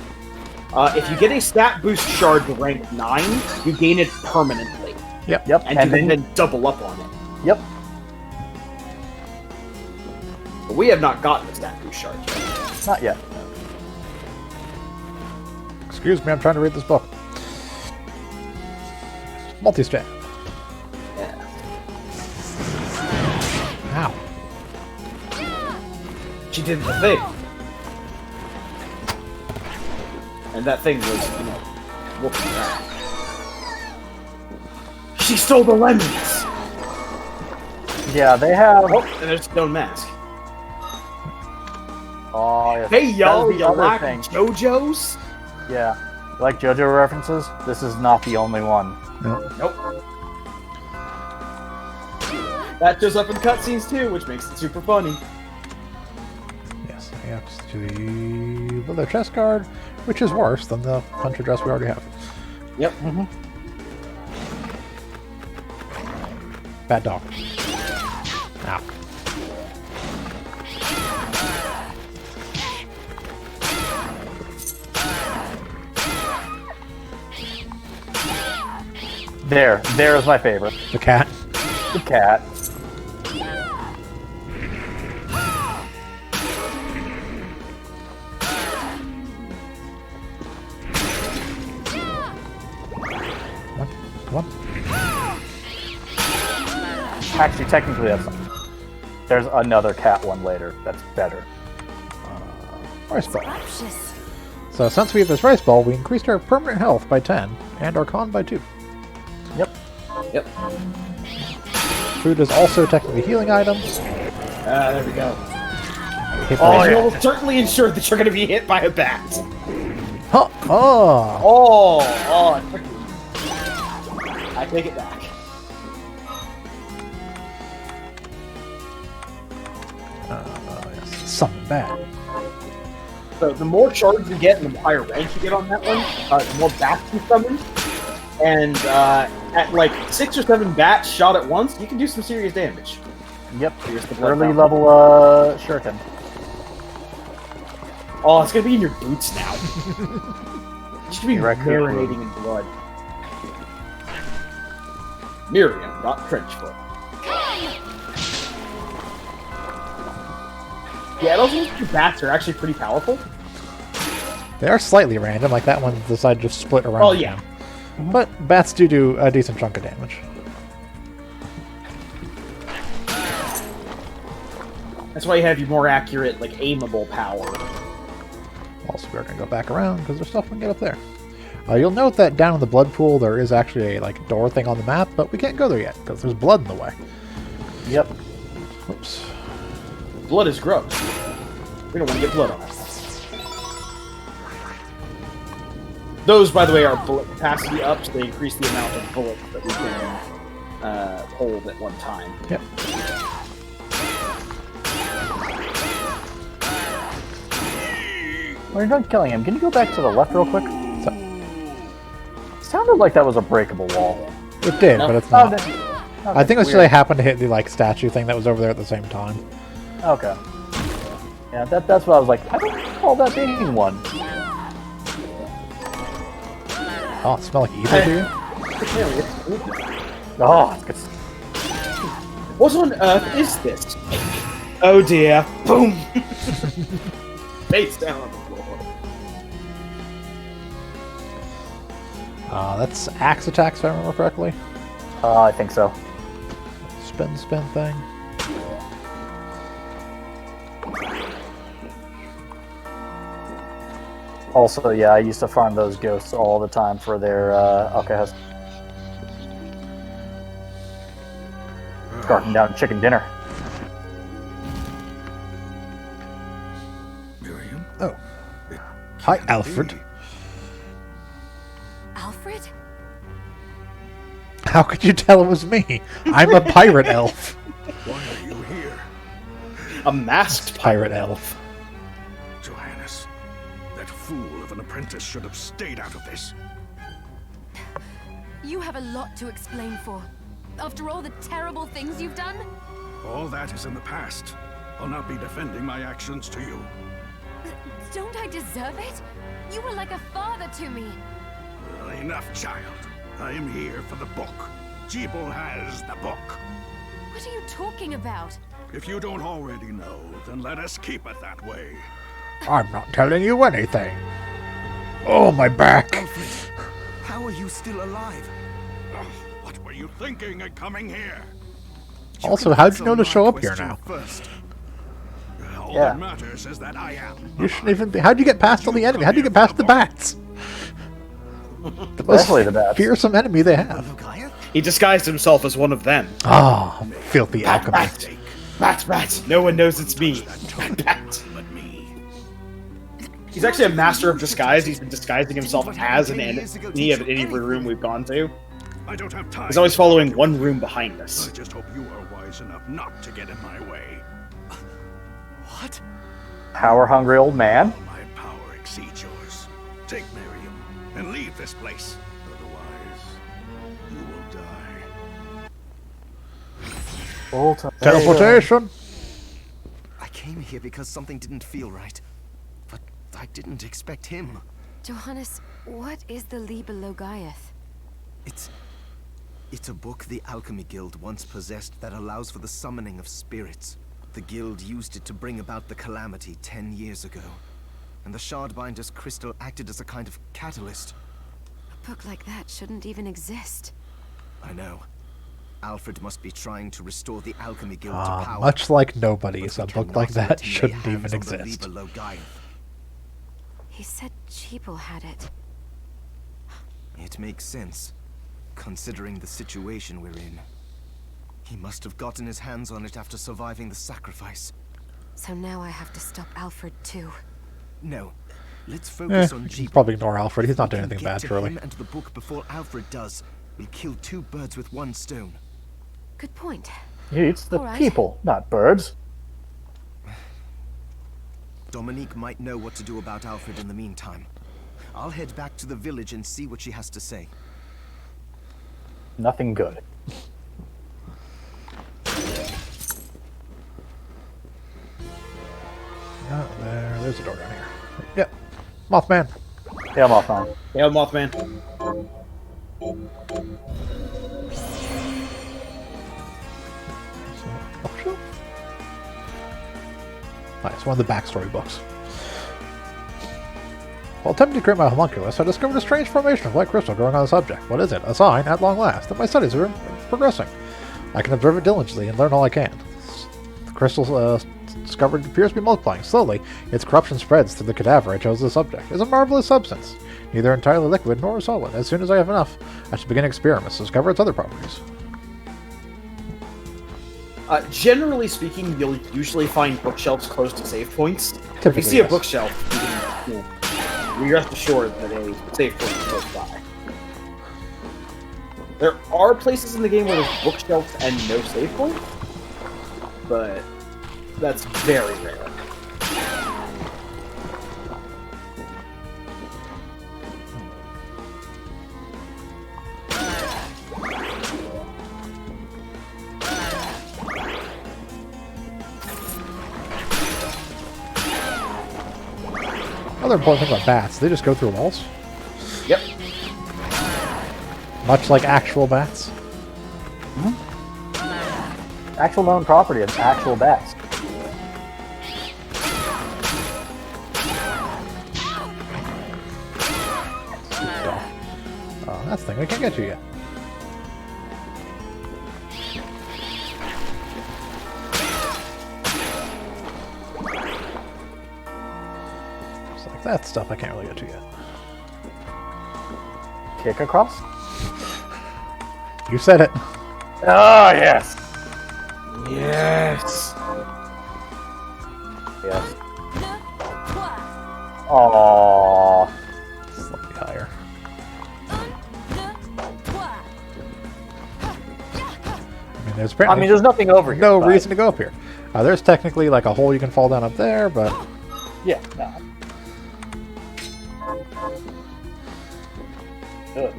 C: If you get a stat boost shard to rank 9, you gain it permanently.
A: Yep.
C: And you can then double up on it.
B: Yep.
C: But we have not gotten the stat boost shard yet.
B: Not yet.
A: Excuse me, I'm trying to read this book. Multi-stat.
C: Yeah.
A: Ow.
C: She did the thing. And that thing was, you know, whooping around. She stole the lemons!
B: Yeah, they have...
C: Oh, and there's Stone Mask.
B: Oh, yes.
C: Hey, yo,
B: That is the
C: you
B: other
C: like
B: thing.
C: JoJo's?
B: Yeah. You like JoJo references? This is not the only one.
A: Nope.
C: Nope. That shows up in cutscenes too, which makes it super funny.
A: Yes, next to the leather chest guard, which is worse than the puncher dress we already have.
C: Yep.
A: Bad dog. Ow.
B: There is my favorite.
A: The cat.
B: The cat.
A: Come on.
B: Actually, technically, there's another cat one later that's better.
A: Rice ball. So since we have this rice ball, we increased our permanent health by 10 and our con by 2.
B: Yep.
A: Food is also technically a healing item.
C: There we go.
A: Hit
C: Oh,
A: by-
C: you're almost certainly ensured that you're going to be hit by a bat.
A: Huh. Oh.
C: Oh, it took me. I take it back.
A: Yes. Something bad.
C: So the more charge you get and the higher rank you get on that one, the more bats you summon. And at like 6 or 7 bats shot at once, you can do some serious damage.
B: Yep.
C: Here's the blood
B: Early
C: fountain.
B: level shuriken.
C: Oh, it's gonna be in your boots now. You should be
B: Direct
C: marinating in blood. Miriam, not Trenchfoot. Yeah, those two bats are actually pretty powerful.
A: They are slightly random, like that one decided to split around.
C: Oh, yeah.
A: them. But bats do a decent chunk of damage.
C: That's why you have your more accurate, like, aimable power.
A: Also, we're going to go back around because there's stuff we can get up there. You'll note that down in the blood pool there is actually a door thing on the map, but we can't go there yet because there's blood in the way.
B: Yep.
A: Oops.
C: Blood is gross. We don't want to get blood on us. Those, by the way, are bullet capacity ups. They increase the amount of bullets that we can hold at one time.
A: Yep.
B: When you're done killing him, can you go back to the left real quick?
A: So,
B: sounded like that was a breakable wall.
A: it did,
C: No.
A: but it's not.
B: Okay,
A: I think it's just I happened to hit the statue thing that was over there at the same time.
B: Okay. Yeah, that's what I was like. I don't recall that being one.
A: Oh, it smells like ether to you?
B: Oh, it's good.
C: What on earth is this? Oh dear. Boom! Face down on the floor.
A: That's axe attacks, if I remember correctly.
B: I think so.
A: Spin thing.
B: Also, yeah, I used to farm those ghosts all the time for their alcohol. Scarfing down chicken dinner.
F: Miriam?
A: Oh. Hi, Alfred.
E: Alfred?
A: How could you tell it was me? I'm a pirate elf.
F: Why are you here?
C: A masked
A: Pirate elf.
F: Johannes, that fool of an apprentice should have stayed out of this.
E: You have a lot to explain for. After all the terrible things you've done?
F: All that is in the past. I'll not be defending my actions to you.
E: Don't I deserve it? You were like a father to me.
F: Well, enough, child. I am here for the book. Jeeble has the book.
E: What are you talking about?
F: If you don't already know, then let us keep it that way.
A: I'm not telling you anything. Oh, my back.
J: Alfred, how are you still alive?
F: Ugh, what were you thinking of coming here?
A: Also, how'd you know to show up here now?
F: First. All
B: Yeah.
F: that matters is that I am.
A: You shouldn't even be. How'd you get past all the enemy? How'd you get past the bats? The most
B: Especially the bats.
A: fearsome enemy they have.
C: He disguised himself as one of them.
A: Ah, filthy alchemist.
C: Bat. No one knows it's me. Bat. He's actually a master of disguise. He's been disguising himself as an enemy of any room we've gone to.
F: I don't have time.
C: He's always following one room behind
F: I
C: us.
F: just hope you are wise enough not to get in my way.
J: What?
B: Power hungry old man.
F: My power exceeds yours. Take Miriam and leave this place. Otherwise, you will die.
A: Teleportation.
J: I came here because something didn't feel right. But I didn't expect him.
E: Johannes, what is the Liebe Logaeth?
J: It's It's a book the Alchemy Guild once possessed that allows for the summoning of spirits. The guild used it to bring about the calamity 10 years ago. And the Shardbinder's crystal acted as a kind of catalyst.
E: A book like that shouldn't even exist.
J: I know. Alfred must be trying to restore the Alchemy Guild to power.
A: Much like Nobody's, a
J: But we
A: book like
J: cannot
A: that
J: let him lay
A: shouldn't even
J: hands on the
A: exist.
J: Liber Logaeth.
E: He said Cheeple had it.
J: It makes sense, considering the situation we're in. He must have gotten his hands on it after surviving the sacrifice.
E: So now I have to stop Alfred too.
J: No, let's focus on
A: You can
J: Jeep.
A: probably ignore Alfred. He's not
J: We
A: doing
J: can
A: anything
J: get
A: bad,
J: to
A: truly.
J: him and the book before Alfred does. We'll kill 2 birds with 1 stone.
E: Good point.
B: He eats the
E: All right.
B: people, not birds.
J: Dominique might know what to do about Alfred in the meantime. I'll head back to the village and see what she has to say.
B: Nothing good.
A: There's a door down here. Yep. Mothman.
B: Yeah, I'm off on.
C: Hail, Mothman.
A: Bookshelf? Nice, one of the backstory books. While attempting to create my homunculus, I discovered a strange formation of white crystal growing on the subject. What is it? A sign, at long last, that my studies are progressing. I can observe it diligently and learn all I can. The crystal discovered appears to be multiplying. Slowly, its corruption spreads through the cadaver I chose as a subject. It's a marvelous substance, neither entirely liquid nor solid. As soon as I have enough, I should begin experiments to discover its other properties.
C: Generally speaking, you'll usually find bookshelves close to save points. If you
A: Typically,
C: see a
A: yes.
C: bookshelf, you can, rest assured that a save point is close by. There are places in the game where there's bookshelves and no save point, but that's very rare.
A: Another important thing about bats, they just go through walls.
C: Yep.
A: Much like actual bats.
B: Actual known property of actual bats.
A: Oh, that's the thing, we can't get you yet. It's like that stuff I can't really get to yet.
B: Kick across?
A: You said it.
B: Oh, yes.
C: Yes.
B: Yes. Aww.
A: Slightly higher. I mean, there's apparently
B: there's nothing over here.
A: no
B: but-
A: reason to go up here. There's technically like a hole you can fall down up there, but
B: Yeah, no. Good.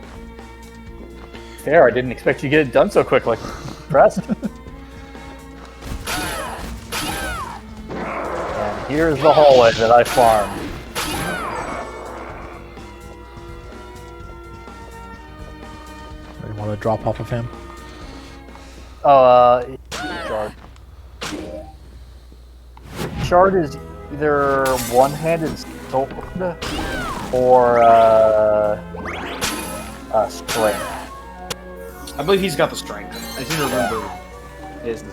B: Fair, I didn't expect you to get it done so quickly. Impressed. And here's the hallway that I farmed.
A: you want to drop off of him.
B: Shard. Shard is either one-handed sword or strength.
C: I believe he's got the strength. I seem to remember his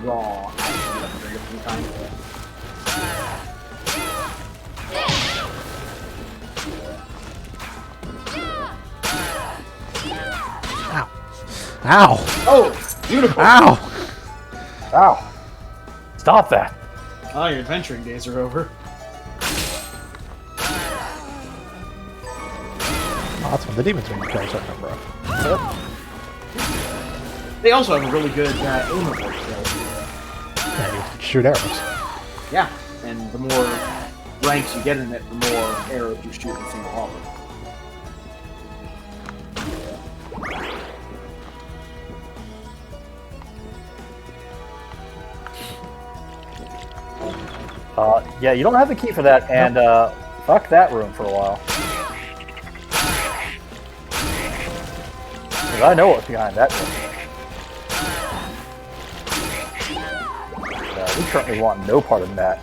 C: raw action upgrade of some kind.
A: Ow! Ow!
C: Oh! Beautiful!
A: Ow!
B: Ow. Stop that.
C: Oh, your adventuring days are over.
A: Oh, that's when the demons when you kill a certain number of.
C: They also have a really good aimable skill.
A: Yeah, you can shoot arrows.
C: Yeah, and the more ranks you get in it, the more arrows you shoot in a single hollow.
B: Yeah, you don't have the key for that, and fuck that room for a while. 'Cause I know what's behind that door. We currently want no part of that.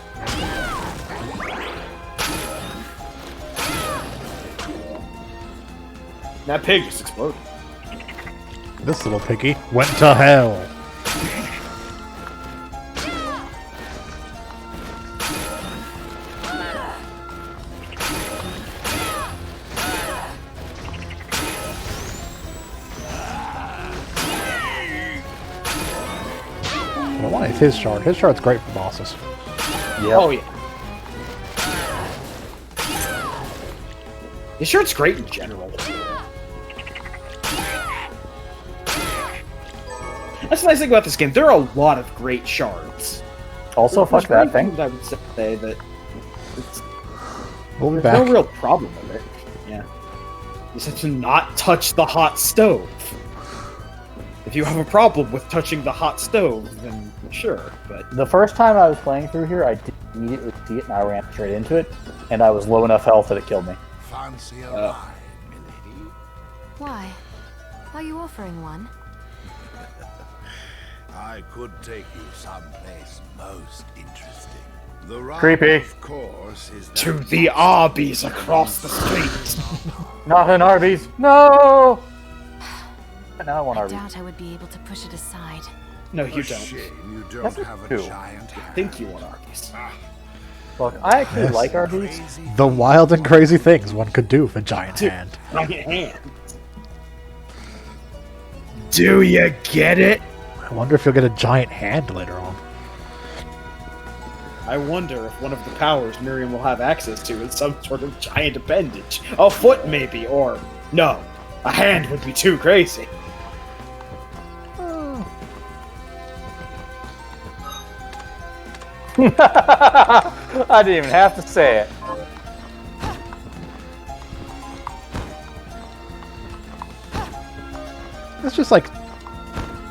C: That pig just exploded.
A: This little piggy went to hell. What I want is his shard. His shard's great for bosses.
B: Yep.
C: Oh yeah. His shirt's great in general. That's the nice thing about this game. There are a lot of great shards.
B: Also, fuck that thing.
C: I would say that it's,
A: We'll be
C: there's
A: back.
C: no real problem with it. Yeah. You just have to not touch the hot stove. If you have a problem with touching the hot stove, then sure, but...
B: The first time I was playing through here, I did immediately see it and I ran straight into it, and I was low enough health that it killed me.
F: Fancy a ride, milady?
E: Why? Are you offering one?
F: I could take you someplace most interesting. The ride,
B: Creepy.
F: of course, is
C: To the Arby's across the street!
B: Not an Arby's! No! Now I want
E: I
B: Arby's.
E: doubt I would be able to push it aside.
C: No, you
F: a
C: don't.
F: shame you don't
B: That's
F: have a
B: true.
F: giant hand.
C: I think you want Arby's.
B: Look, I actually
A: Yes.
B: like Arby's.
F: Crazy
A: The wild and crazy things one could do with a giant hand.
C: Giant hand. Do you get it?
A: I wonder if you'll get a giant hand later on.
C: I wonder if one of the powers Miriam will have access to is some sort of giant appendage. A foot, maybe, or... No. A hand would be too crazy.
B: I didn't even have to say it.
A: It's just like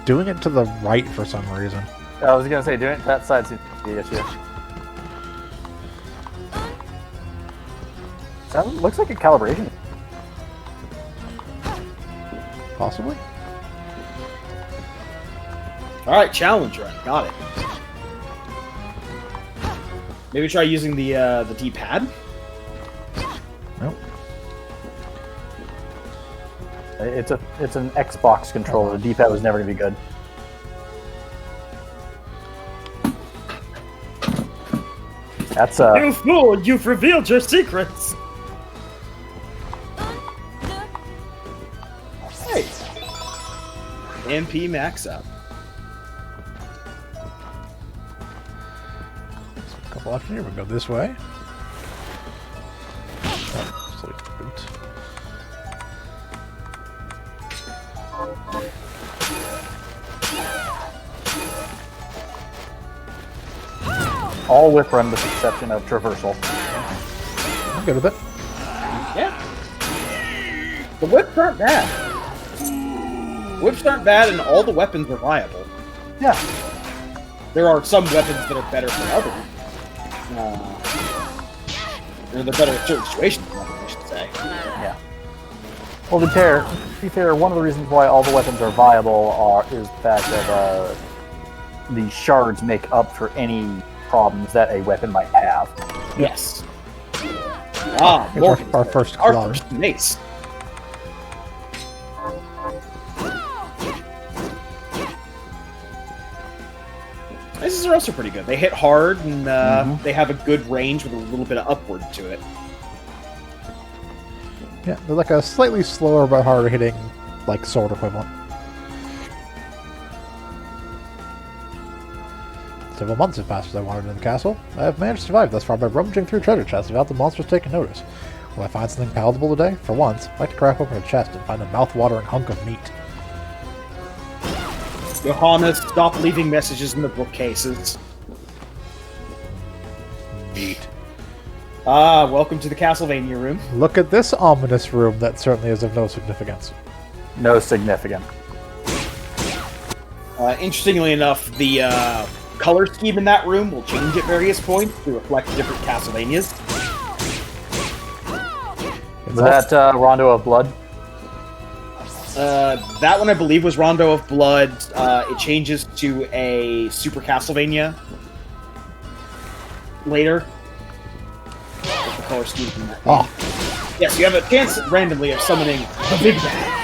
A: doing it to the right for some reason.
B: I was gonna say, doing it to that side seems to be the issue. That looks like a calibration.
A: Possibly.
C: Alright, challenge run. Got it. Maybe try using the D-pad?
A: Nope.
B: It's an Xbox controller. The D-pad was never gonna be good. That's
C: You fool! You've revealed your secrets! Hey! MP max up.
A: A couple options here. We'll go this way. Oh, sleep boot.
B: all whip run with the exception of traversal.
A: I'm good with it.
C: Yeah. The whips aren't bad. Whips aren't bad, and all the weapons are viable.
B: Yeah.
C: There are some weapons that are better for others. Or they're better in certain situations, I should say.
B: Yeah. Well, to be fair, one of the reasons why all the weapons are viable is the fact that the shards make up for any problems that a weapon might have.
C: Yes. Ah,
A: Here's
C: more
A: our first
C: our
A: club.
C: first mace. Maces are also pretty good. They hit hard, and they have a good range with a little bit of upward to it.
A: Yeah, they're like a slightly slower but harder hitting, like, sword equivalent. Several months have passed as I wandered in the castle. I have managed to survive thus far by rummaging through treasure chests without the monsters taking notice. Will I find something palatable today? For once, I'd like to crack open a chest and find a mouth-watering hunk of meat.
C: Johanna, stop leaving messages in the bookcases.
A: Meat.
C: Ah, welcome to the Castlevania room.
A: Look at this ominous room that certainly is of no significance.
B: No significant.
C: Interestingly enough, the color scheme in that room will change at various points to reflect different Castlevanias.
B: Was that Rondo of Blood?
C: That one I believe was Rondo of Blood. It changes to a Super Castlevania later. With the color scheme from that.
A: Oh.
C: Yes, you have a chance randomly of summoning the Big Bad.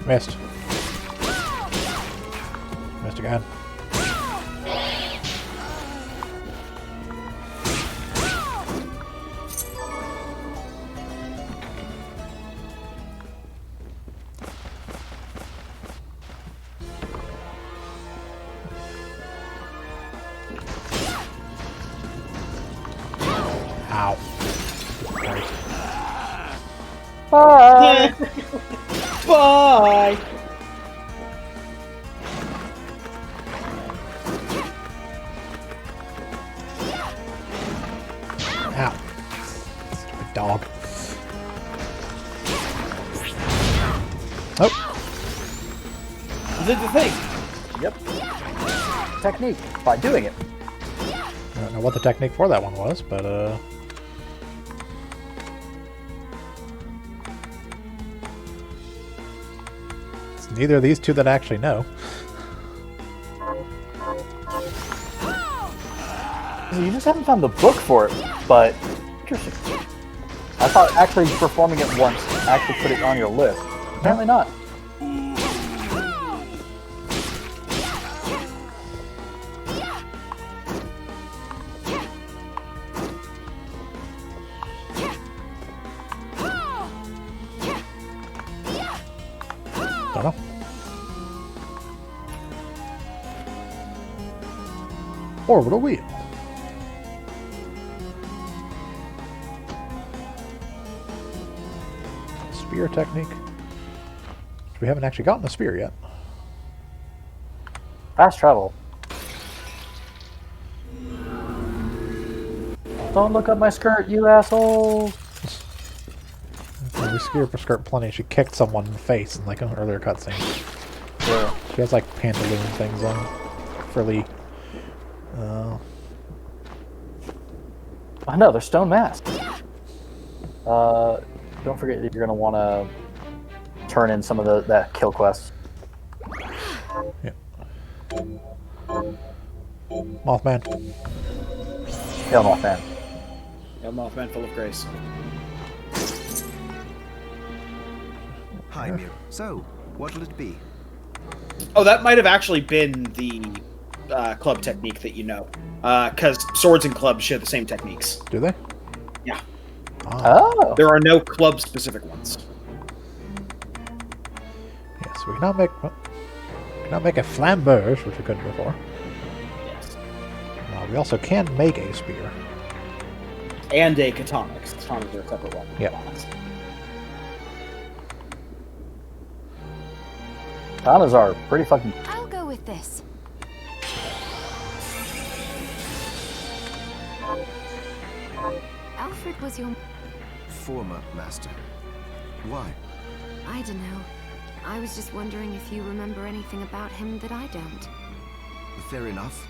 A: Missed. Missed again. Ow.
B: Bye!
C: Bye!
A: Ow. Stupid dog. Oh.
C: You did the thing.
B: Yep. Technique. By doing it.
A: I don't know what the technique for that one was, but it's neither of these two that I actually know.
B: You just haven't found the book for it, but interesting. I thought actually performing it once actually put it on your list. Apparently not.
A: Don't know. Orbital wheel. Spear technique. We haven't actually gotten a spear yet.
B: Fast travel. Don't look up my skirt, you asshole!
A: We skirt for skirt plenty. She kicked someone in the face in like an earlier cutscene.
B: Yeah.
A: She has like pantaloon things on. Frilly.
B: I know, they're stone masks. Don't forget that you're gonna want to turn in some of that kill quests.
A: Yeah. Mothman.
B: Hail Mothman.
C: Yeah, Mothman full of grace.
J: Hi, Mir. So, what'll it be?
C: Oh, that might have actually been the club technique that you know. Because swords and clubs share the same techniques.
A: Do they?
C: Yeah.
B: Oh.
C: There are no club-specific ones.
A: Yes, we cannot make a flamberge, which we couldn't before.
C: Yes.
A: We also can make a spear.
C: And a katana, because katanas are a separate one.
A: Yep.
B: Katanas are pretty fucking...
E: I'll go with this. Alfred was your...
J: Former master. Why?
E: I don't know. I was just wondering if you remember anything about him that I don't.
J: Fair enough.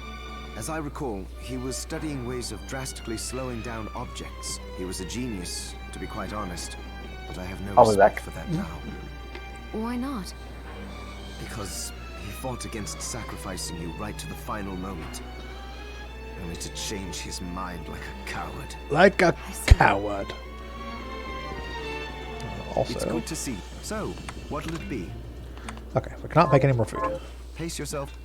J: As I recall, he was studying ways of drastically slowing down objects. He was a genius, to be quite honest. But I have no respect for that now.
E: Why not?
J: Because he fought against sacrificing you right to the final moment. Only to change his mind like a coward.
A: Like a coward. Also...
J: It's good to see. So, what'll it be?
A: Okay, we cannot make any more food.
J: Pace yourself.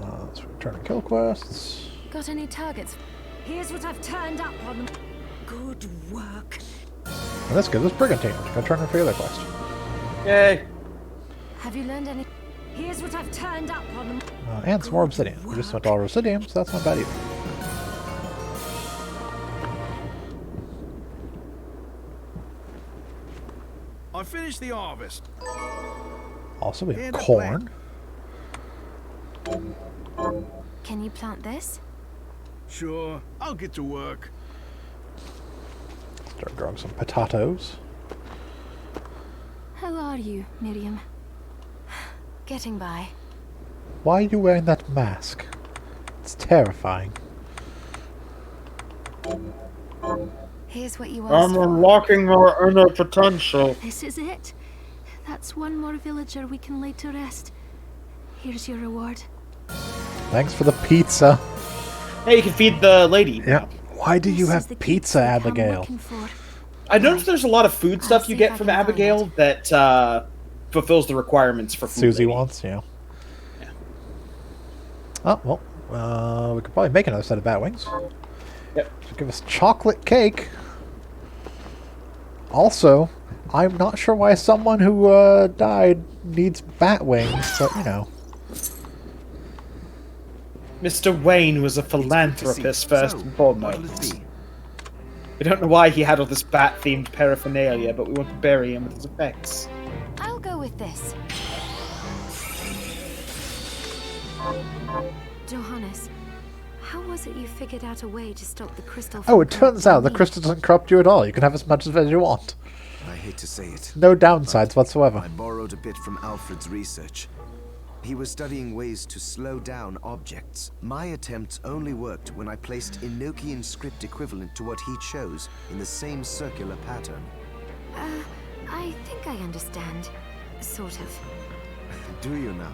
A: Let's return and kill quests.
E: Got any targets?
I: Here's what I've turned up on. Good work.
A: And this gives us Brigantine, which can turn in for the other quest.
C: Yay!
E: Have you learned any?
I: Here's what I've turned up on.
A: And some more obsidian. We just went all obsidian, so that's not bad either.
K: I finished the harvest.
A: Also, we have
K: And a
A: corn.
E: Can you plant this?
K: Sure, I'll get to work.
A: Start growing some potatoes.
H: How are you, Miriam?
E: Getting by.
A: Why are you wearing that mask? It's terrifying.
E: Here's what you
C: I'm
E: asked for.
C: unlocking our inner potential.
H: This is it. That's one more villager we can lay to rest. Here's your reward.
A: Thanks for the pizza.
C: Hey, you can feed the lady.
A: Yeah. Why do you
H: This is
A: have
H: the
A: pizza,
H: keepsake I'm
A: Abigail?
H: looking for.
C: I noticed there's a lot of food stuff
E: I'll
C: you
E: see if
C: get
E: I
C: from
E: can find
C: Abigail that fulfills the requirements for food
A: Susie
C: lady.
A: wants, yeah.
C: Yeah.
A: Oh, well, we could probably make another set of bat wings.
C: Yep.
A: So give us chocolate cake. Also, I'm not sure why someone who died needs bat wings, but you know.
C: Mr. Wayne was a philanthropist first and foremost.
J: What'll it be?
C: We don't know why he had all this bat-themed paraphernalia, but we want to bury him with his effects.
E: I'll go with this. Johannes, how was it you figured out a way to stop the crystal from
A: Oh, it turns out the
E: corrupting me?
A: crystal doesn't corrupt you at all. You can have as much as you want.
J: I hate to say it.
A: No downsides whatsoever.
J: I borrowed a bit from Alfred's research. He was studying ways to slow down objects. My attempts only worked when I placed Enochian script equivalent to what he chose in the same circular pattern.
E: I think I understand. Sort of.
J: Do you now?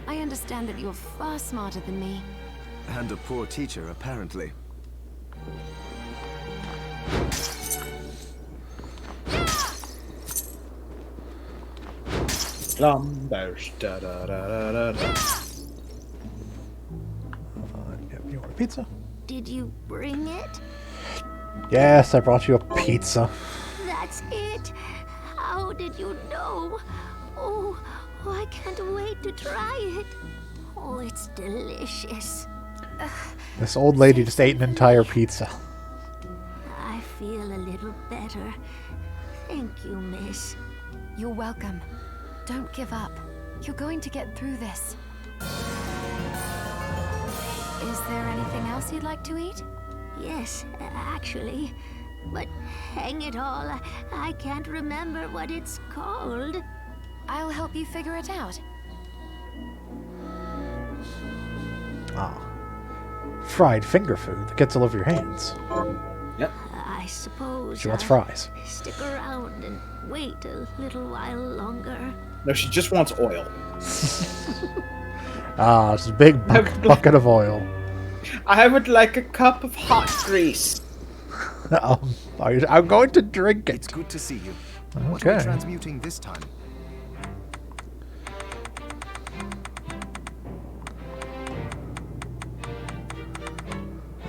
E: I understand that you're far smarter than me.
J: And a poor teacher, apparently.
C: Slumbers, da da da da da da.
A: Yep, you want a pizza?
H: Did you bring it?
A: Yes, I brought you a pizza.
H: That's it. How did you know? Oh, I can't wait to try it. Oh, it's delicious.
A: This old lady just ate an entire pizza.
H: I feel a little better. Thank you, miss.
E: You're welcome. Don't give up. You're going to get through this. Is there anything else you'd like to eat?
H: Yes, actually. But hang it all, I can't remember what it's called.
E: I'll help you figure it out.
A: Ah. Fried finger food that gets all over your hands.
C: Yep.
H: I suppose
A: She wants
H: I'll
A: fries.
H: stick around and wait a little while longer.
C: No, she just wants oil.
A: Ah, it's a big bucket of oil.
C: I would like a cup of hot grease.
A: I'm going to drink
J: It's
A: it.
J: good to see you. What are
A: Okay.
J: we transmuting this time?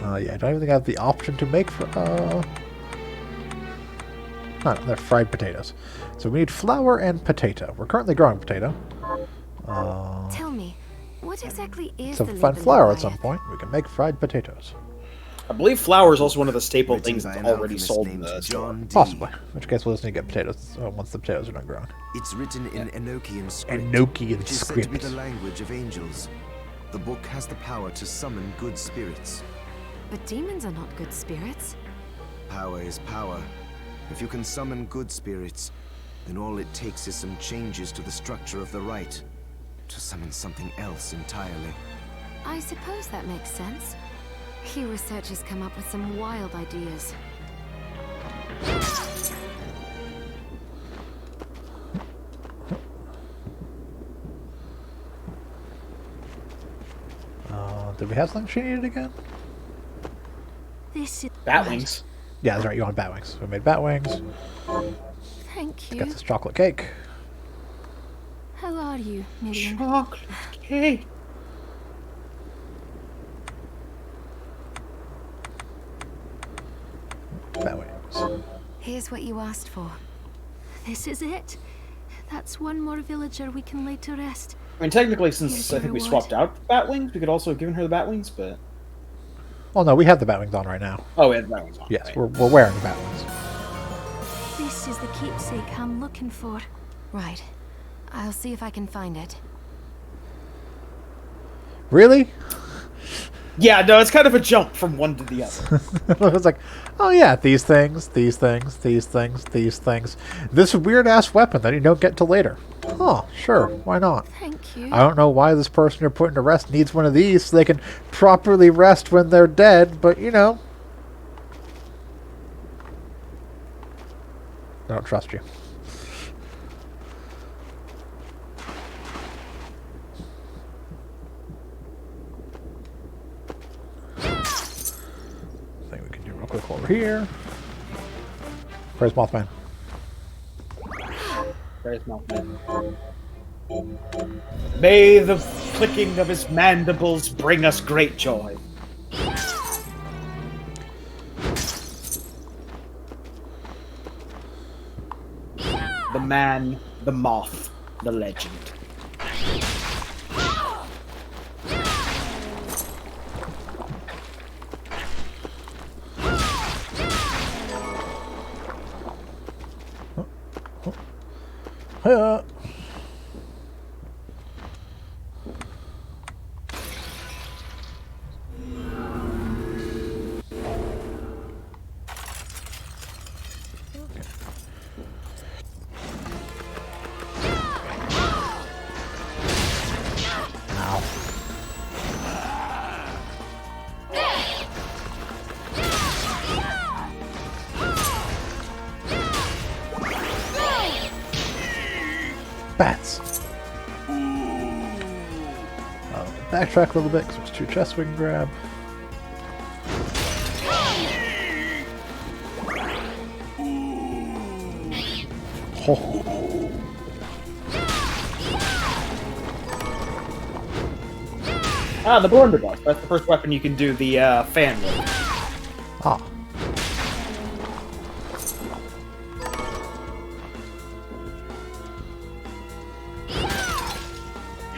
A: Yeah, I don't even have the option to make no, they're fried potatoes. So we need flour and potato. We're currently growing potato.
E: Tell me, what exactly is
A: So
E: the
A: if we find
E: Leavened
A: flour at some
E: Goliath?
A: point, we can make fried potatoes.
C: I believe flour is also one of the staple
J: Written
C: things
J: by
C: that's
J: an
C: already
J: alchemist
C: sold in
J: named
C: the store.
J: John D.
A: Possibly. In which case we'll just need to get potatoes once the potatoes are done growing.
J: It's written in Enochian script,
A: Enochian
J: which is said to be
A: script.
J: the language of angels. The book has the power to summon good spirits.
E: But demons are not good spirits.
J: Power is power. If you can summon good spirits, then all it takes is some changes to the structure of the rite to summon something else entirely.
E: I suppose that makes sense. You researchers come up with some wild ideas.
A: Did we have something she needed again?
H: This is
C: Bat wings.
A: Yeah, that's right. You want bat wings. We made bat wings.
E: Thank you.
A: Got this chocolate cake.
H: How are you, Miriam?
C: Chocolate cake.
A: Bat wings.
E: Here's what you asked for.
H: This is it. That's one more villager we can lay to rest.
C: I mean, technically, since
H: Here's
C: I
H: your
C: think we
H: reward.
C: swapped out bat wings, we could also have given her the bat wings, but...
A: Well, no, we have the bat wings on right now.
C: Oh, we had the bat wings on.
A: Yes,
C: right.
A: we're wearing the bat wings.
H: This is the keepsake I'm looking for.
E: Right. I'll see if I can find it.
A: Really?
C: Yeah, no, it's kind of a jump from one to the other.
A: It was like, oh yeah, these things, these things, these things, these things. This weird ass weapon that you don't get till later. Huh, sure, why not?
H: Thank you.
A: I don't know why this person you're putting to rest needs one of these so they can properly rest when they're dead, but you know. I don't trust you. Thing we can do real quick over here. Where's Mothman?
C: There's Mothman. May the clicking of his mandibles bring us great joy. The man, the moth, the legend.
A: Bats. Backtrack a little bit because there's 2 chests we can grab. Oh.
C: Ah, the blunderbuss. That's the first weapon you can do the fan with.
A: Ah.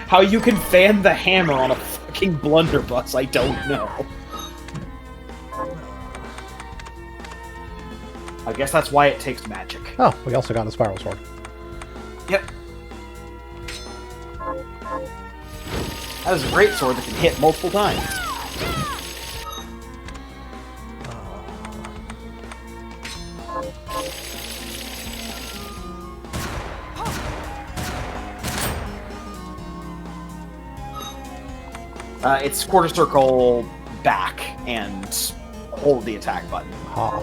C: How you can fan the hammer on a fucking blunderbuss, I don't know. I guess that's why it takes magic.
A: Oh, we also got a spiral sword.
C: Yep. That is a great sword that can hit multiple times. It's quarter circle back and hold the attack button.
A: Ha.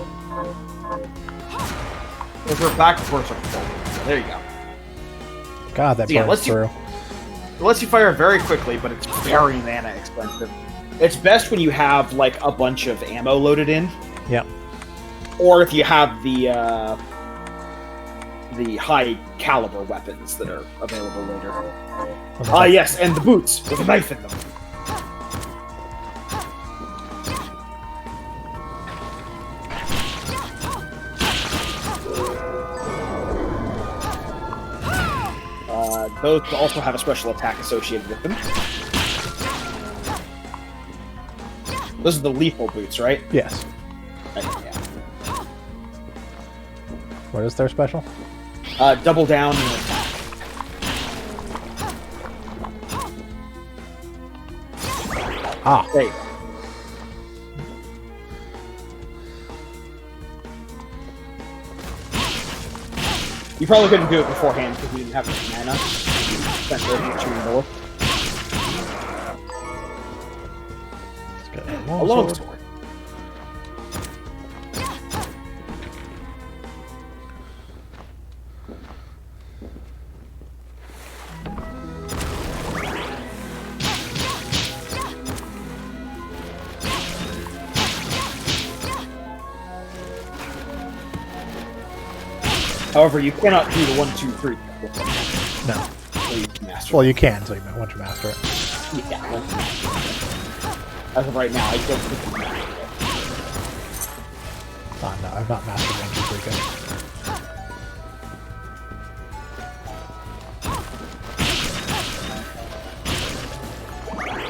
C: If we're back, quarter circle forward. So there you go.
A: God, that burns through.
C: It lets you fire very quickly, but it's very mana expensive. It's best when you have like a bunch of ammo loaded in.
A: Yep.
C: Or if you have the high caliber weapons that are available later. Ah, yes, and the boots with a knife in them. Those also have a special attack associated with them. Those are the lethal boots, right?
A: Yes.
C: Okay, yeah.
A: What is their special?
C: Double down and attack.
A: Ah.
C: There you go. You probably couldn't do it beforehand because you didn't have enough mana. Spent those 2 more. A longsword. However, you cannot do the 1, 2, 3.
A: No.
C: You can master
A: Well, you can, so once you master it.
C: Yeah. As of right now, I don't think you can master it.
A: Oh, no, I've not mastered 1, 2, 3 yet.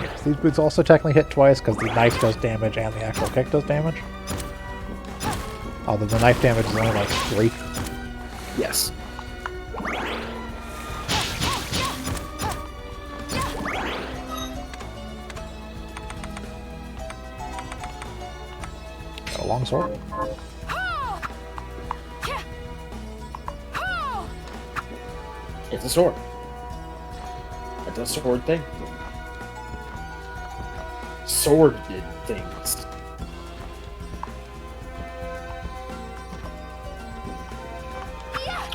A: Yes, these boots also technically hit twice because the knife does damage and the actual kick does damage. Although the knife damage is only like 3.
C: Yes.
A: Got a long sword.
C: It's a sword. That does sword thing. Sword did things.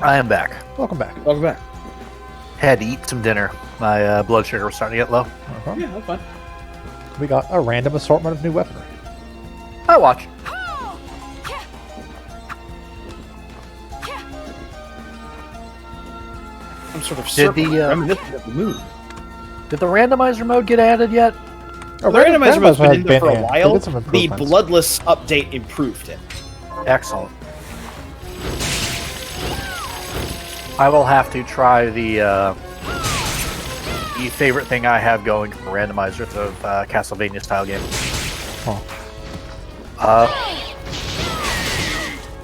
L: I am back.
A: Welcome back.
C: Welcome back.
L: Had to eat some dinner. My blood sugar was starting to get low.
C: Yeah, that's fine.
A: We got a random assortment of new weaponry.
L: I watch.
C: Some sort of
L: Did the,
C: reminiscent of the moon.
L: Did the randomizer mode get added yet?
C: The randomizer mode's been in there for a while.
A: They did some
C: The
A: improvements.
C: Bloodless update improved it.
L: Excellent. I will have to try the favorite thing I have going for randomizers of Castlevania style game.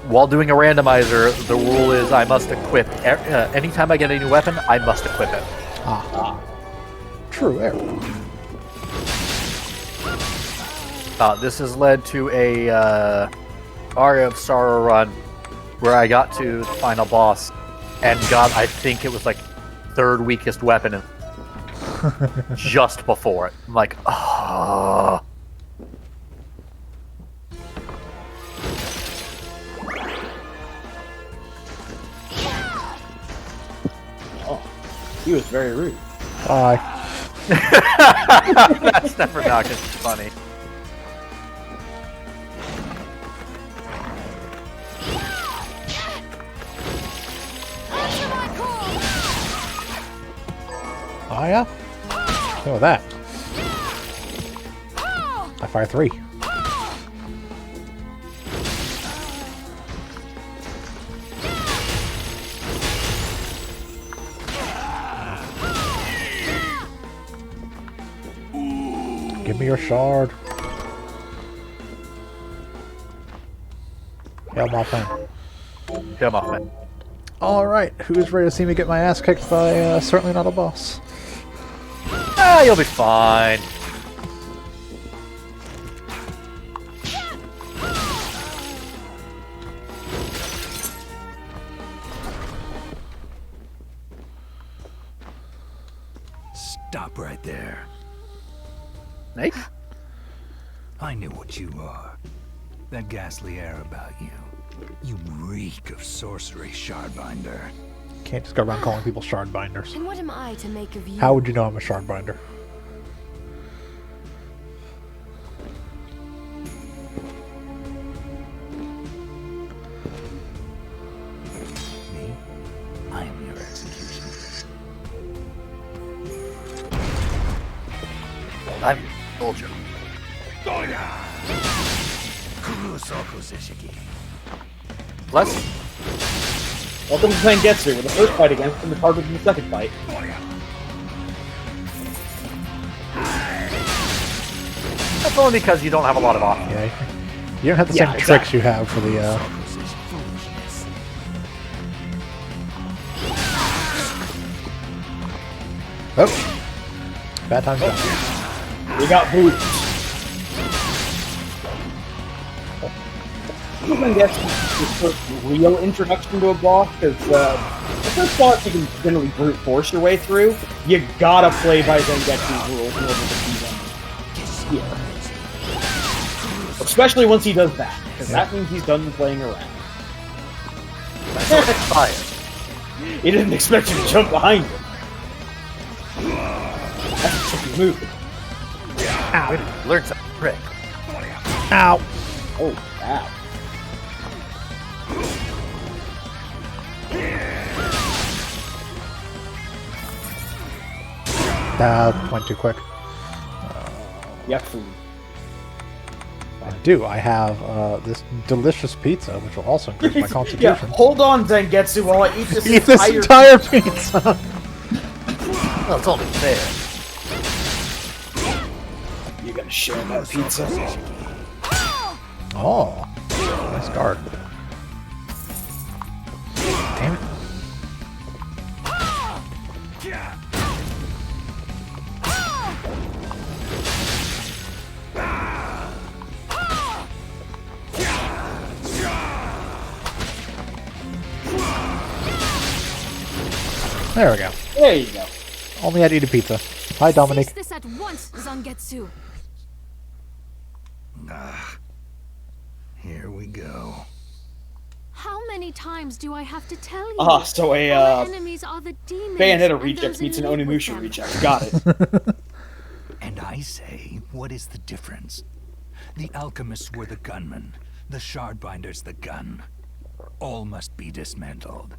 L: While doing a randomizer, the rule is I must equip. Anytime I get a new weapon, I must equip it.
A: True error.
L: This has led to a Aria of Sorrow run where I got to the final boss and got, I think it was like third weakest weapon and just before it. I'm like, oh.
C: He was very rude.
A: Bye.
L: That's never not gonna be funny.
A: Oh yeah? Go with that. I fire 3. Give me your shard. Yeah, Mothman.
L: Yeah, Mothman.
A: Alright, who's ready to see me get my ass kicked by certainly not a boss?
L: Ah, you'll be fine.
D: Stop right there.
L: Nate?
D: I knew what you are. That ghastly air about you. You reek of sorcery, Shardbinder.
A: Can't just go around calling people shardbinders.
E: And what am I to make of you?
A: How would you know I'm a shardbinder?
D: Me? I am your executioner.
L: I'm told you. Bless.
C: Welcome to Zangetsu, with the first fight against him is harder than the second fight.
L: That's only because you don't have a lot of options.
A: Yeah, you don't have the
C: Yeah,
A: same
C: exactly.
A: tricks you have for the. Oh, bad time done.
C: We got boots. Zangetsu is the first real introduction to a boss, because the first boss you can generally brute force your way through. You gotta play by Zangetsu's rules in order to beat him. Yeah. Especially once he does that, because that means he's done playing around.
L: Fire.
C: He didn't expect you to jump behind him. That's a tricky move.
L: Ow. Learn some trick.
A: Ow.
C: Oh, wow.
A: Went too quick.
C: Yep. Food.
A: I have this delicious pizza, which will also increase my
C: Yeah,
A: constitution.
C: hold on, Zangetsu, while I eat this
A: Eat this entire pizza!
L: Well, it's only fair.
C: You gotta share that pizza.
A: Oh, nice guard. Damn it. There we go.
C: There you go.
A: Only I'd eat a pizza. Hi, Dominique.
H: Cease this at once, Zangetsu.
D: Ah, here we go.
H: How many times do I have to tell you?
C: Ah, so
H: Our enemies are the demons,
C: Bayonetta
H: and
C: reject
H: those
C: meets an
H: in league with
C: Onimusha
H: them.
C: reject. Got it.
D: And I say, what is the difference? The alchemists were the gunmen, the shardbinders the gun. All must be dismantled.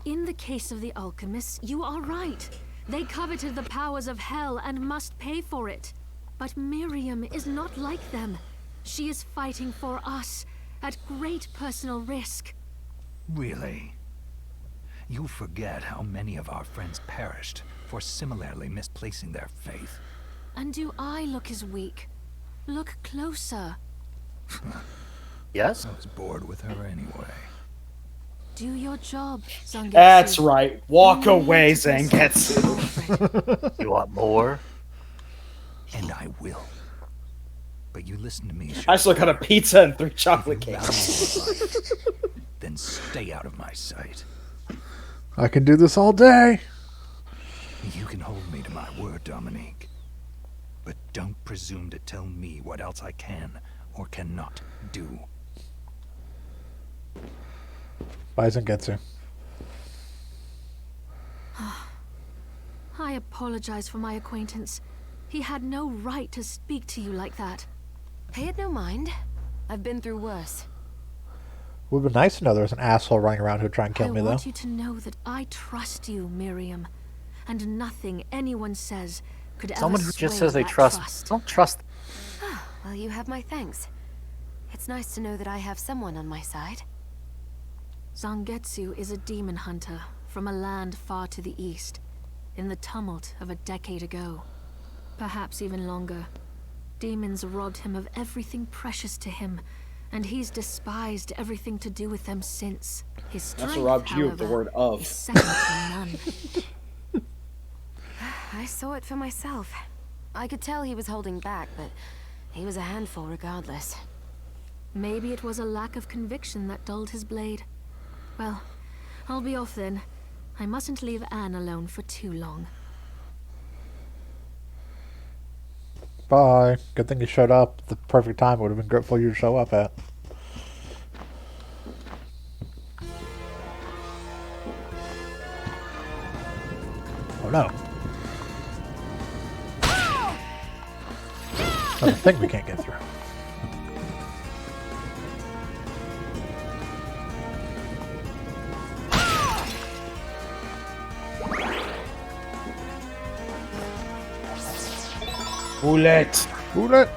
H: In the case of the alchemists, you are right. They coveted the powers of hell and must pay for it. But Miriam is not like them. She is fighting for us, at great personal risk.
D: Really? You forget how many of our friends perished for similarly misplacing their faith.
H: And do I look as weak? Look closer.
L: Yes?
D: I was bored with her anyway.
H: Do your job, Zangetsu.
C: That's right. Walk
H: You need
C: away,
H: to be
C: Zangetsu.
L: You want more?
D: And I will. But you listen to me,
C: I still got a pizza and 3 chocolate cakes.
D: Then stay out of my sight.
A: I can do this all day.
D: You can hold me to my word, Dominique. But don't presume to tell me what else I can or cannot do.
A: Bye, Zangetsu.
H: I apologize for my acquaintance. He had no right to speak to you like that.
E: Pay it no mind. I've been through worse.
A: Would have been nice to know there was an asshole running around who'd try and kill me,
H: I
A: though.
H: want you to know that I trust you, Miriam. And nothing anyone says could
L: Someone
H: ever
L: who just
H: sway
L: says they
H: that
L: trust. Don't trust.
E: Well, you have my thanks. It's nice to know that I have someone on my side.
H: Zangetsu is a demon hunter from a land far to the east, in the tumult of a decade ago. Perhaps even longer. Demons robbed him of everything precious to him, and he's despised everything to do with them since. His strength,
C: That's what robbed you of the
H: however,
C: word of.
H: is second to none.
E: I saw it for myself. I could tell he was holding back, but he was a handful regardless.
H: Maybe it was a lack of conviction that dulled his blade. Well, I'll be off then. I mustn't leave Anne alone for too long.
A: Bye. Good thing you showed up at the perfect time. It would have been great for you to show up at. Oh no. Another thing we can't get through.
C: Bullet.
A: Bullet.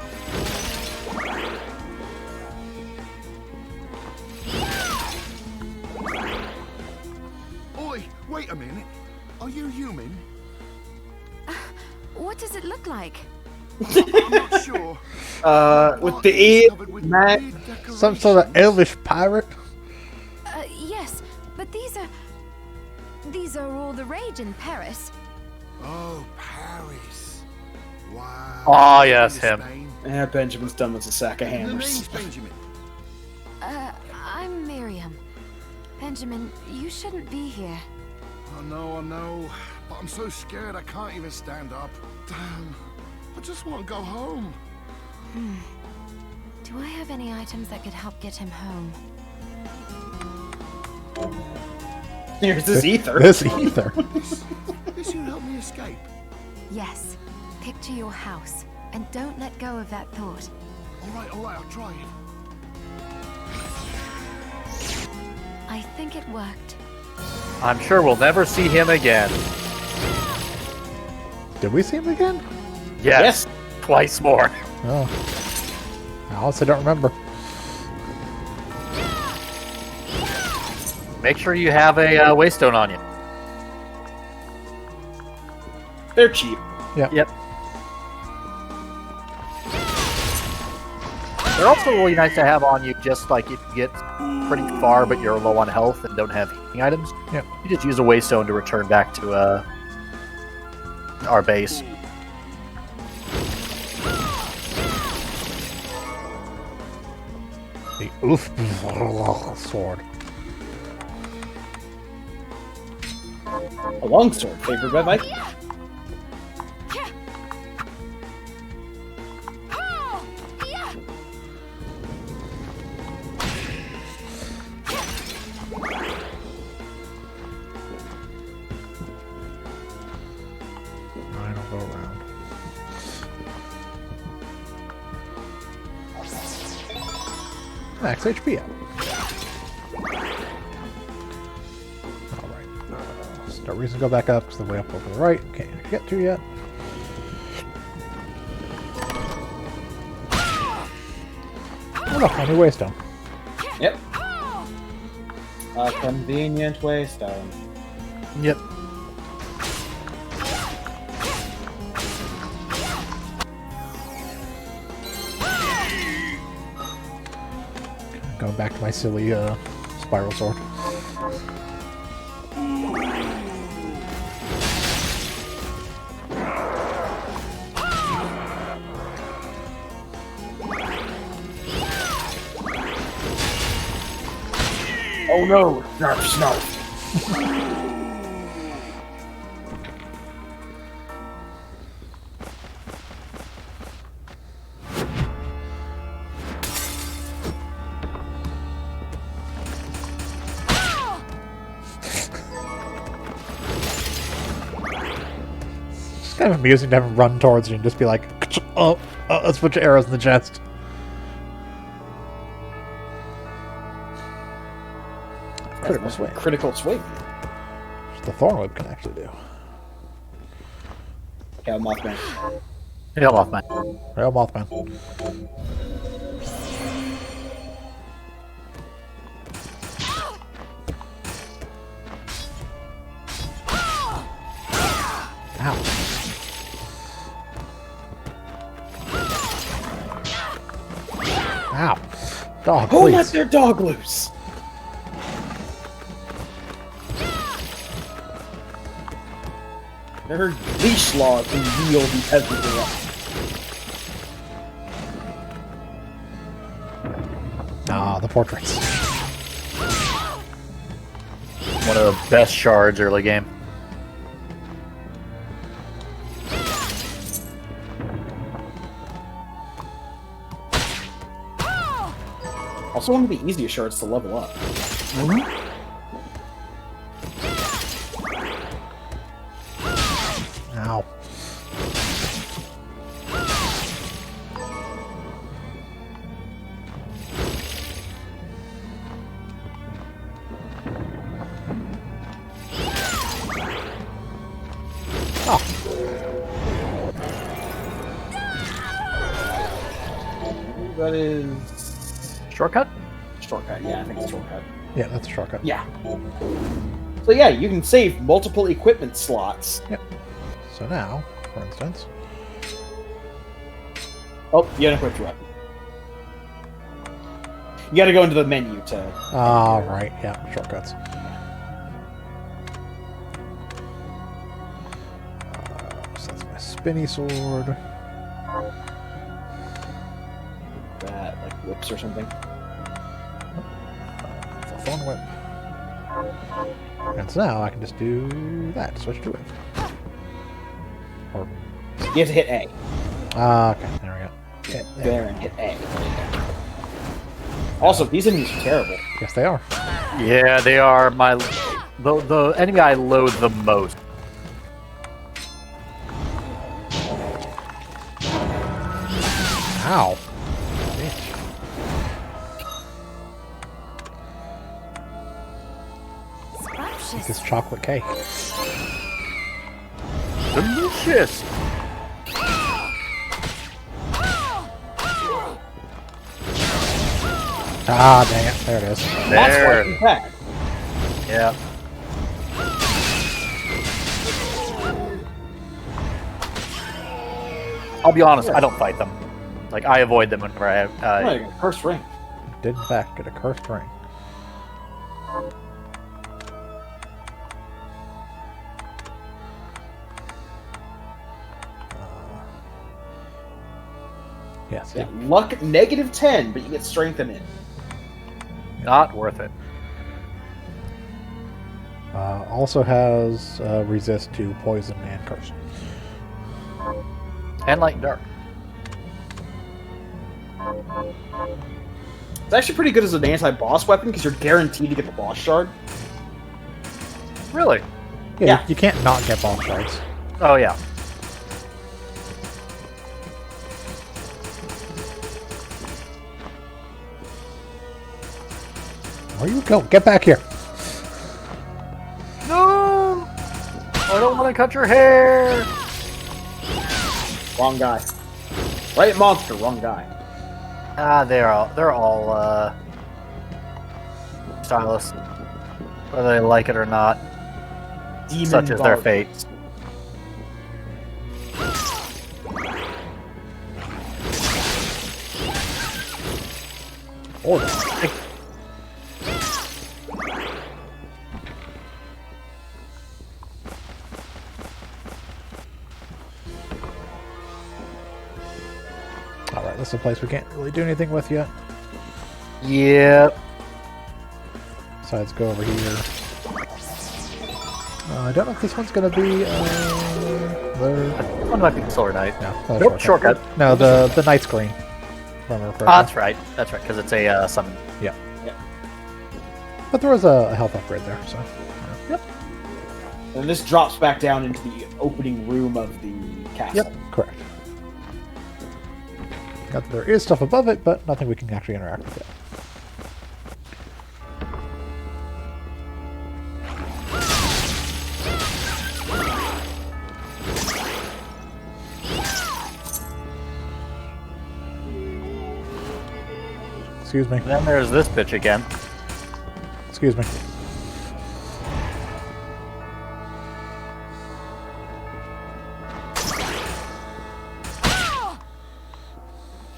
K: Oi, wait a minute. Are you human?
E: What does it look like?
K: I'm not sure.
C: With the E, Matt.
A: Some sort of elvish pirate.
E: Yes, but these are all the rage in Paris.
K: Oh, Paris. Wow.
L: Ah, yes, him.
C: Yeah, Benjamin's done with a sack of
K: The
C: hammers.
K: name's Benjamin.
E: I'm Miriam. Benjamin, you shouldn't be here.
K: I know. But I'm so scared I can't even stand up. Damn. I just want to go home.
E: Do I have any items that could help get him home?
C: Here's his ether.
A: This ether.
K: This will help me escape.
E: Yes. Picture your house, and don't let go of that thought.
K: All right, I'll try it.
E: I think it worked.
L: I'm sure we'll never see him again.
A: Did we see him again?
L: Yes. Twice more.
A: Oh. I honestly don't remember.
L: Make sure you have a waystone on you.
C: They're cheap.
A: Yep.
L: Yep. They're also really nice to have on you, just like if you get pretty far but you're low on health and don't have healing items.
A: Yep.
L: You just use a waystone to return back to our base.
A: The oof sword.
C: A longsword favored by Vikings.
A: I'll go around. Max HP up. Alright. There's no reason to go back up because the way up over the right. Can't get to yet. Oh no, only waystone.
C: Yep. A convenient waystone.
A: Yep. Going back to my silly spiral sword.
C: Oh no! Snarf, snarf.
A: It's kind of amusing to have him run towards you and just be like, oh, let's put your arrows in the chest. Critical swing.
C: Critical swing.
A: Which the Thorn Whip can actually do.
C: Hail Mothman.
L: Hail Mothman.
A: Hail Mothman. Ow. Ow. Dog,
C: Who
A: please.
C: let their dog loose? Their leash law can yield the peasantry up.
A: Ah, the portraits.
L: One of the best shards early game.
C: Also one of the easiest shards to level up.
A: Ow.
C: That is
L: Shortcut?
C: shortcut. Yeah, I think it's a shortcut.
A: Yeah, that's a shortcut.
C: Yeah. So yeah, you can save multiple equipment slots.
A: Yep. So now, for instance,
C: Oh, you unequipped your weapon. You gotta go into the menu to...
A: right, yeah, shortcuts. So that's my spinny sword.
C: That, like, whips or something.
A: That's a Thorn Whip. And so now I can just do that, switch to it. Or,
C: You have to hit A.
A: okay, there we go.
C: Hit there and hit A. Also, these enemies are terrible.
A: Yes, they are.
L: Yeah, they are the enemy I loathe the most.
A: Ow.
E: Scrumptious.
A: This chocolate cake.
L: Delicious.
A: Ah, dang it. There it is.
C: That's
L: There.
C: fucking bad.
L: Yeah. I'll be honest, I don't fight them. Like, I avoid them whenever I have...
C: Oh, you got a cursed ring.
A: Did in fact get a cursed ring. Yes.
C: Yeah, luck -10, but you get strength in it.
L: Not worth it.
A: Also has resist to poison and curse.
L: And light and dark.
C: It's actually pretty good as an anti-boss weapon because you're guaranteed to get the boss shard.
L: Really?
A: Yeah. You can't not get boss shards.
L: Oh, yeah.
A: Where you go? Get back here.
L: No! I don't want to cut your hair!
C: Wrong guy. Right monster, wrong guy.
L: Ah, they're all stylists. Whether they like it or not.
C: Demon
L: Such is their
C: Barb.
L: fate.
A: Alright, this is a place we can't really do anything with yet.
L: Yep.
A: Besides, go over here. I don't know if this one's going to be
L: One might be the Solar Knight.
A: No,
L: Nope, shortcut.
A: No, the Knight's Green. If I remember correctly.
L: Ah, that's right. That's right, because it's a summon.
A: Yeah. But there was a health upgrade there, so.
L: Yep.
C: And this drops back down into the opening room of the castle.
A: Yep, correct. Got that there is stuff above it, but nothing we can actually interact with yet. Excuse me.
L: Then there's this bitch again.
A: Excuse me.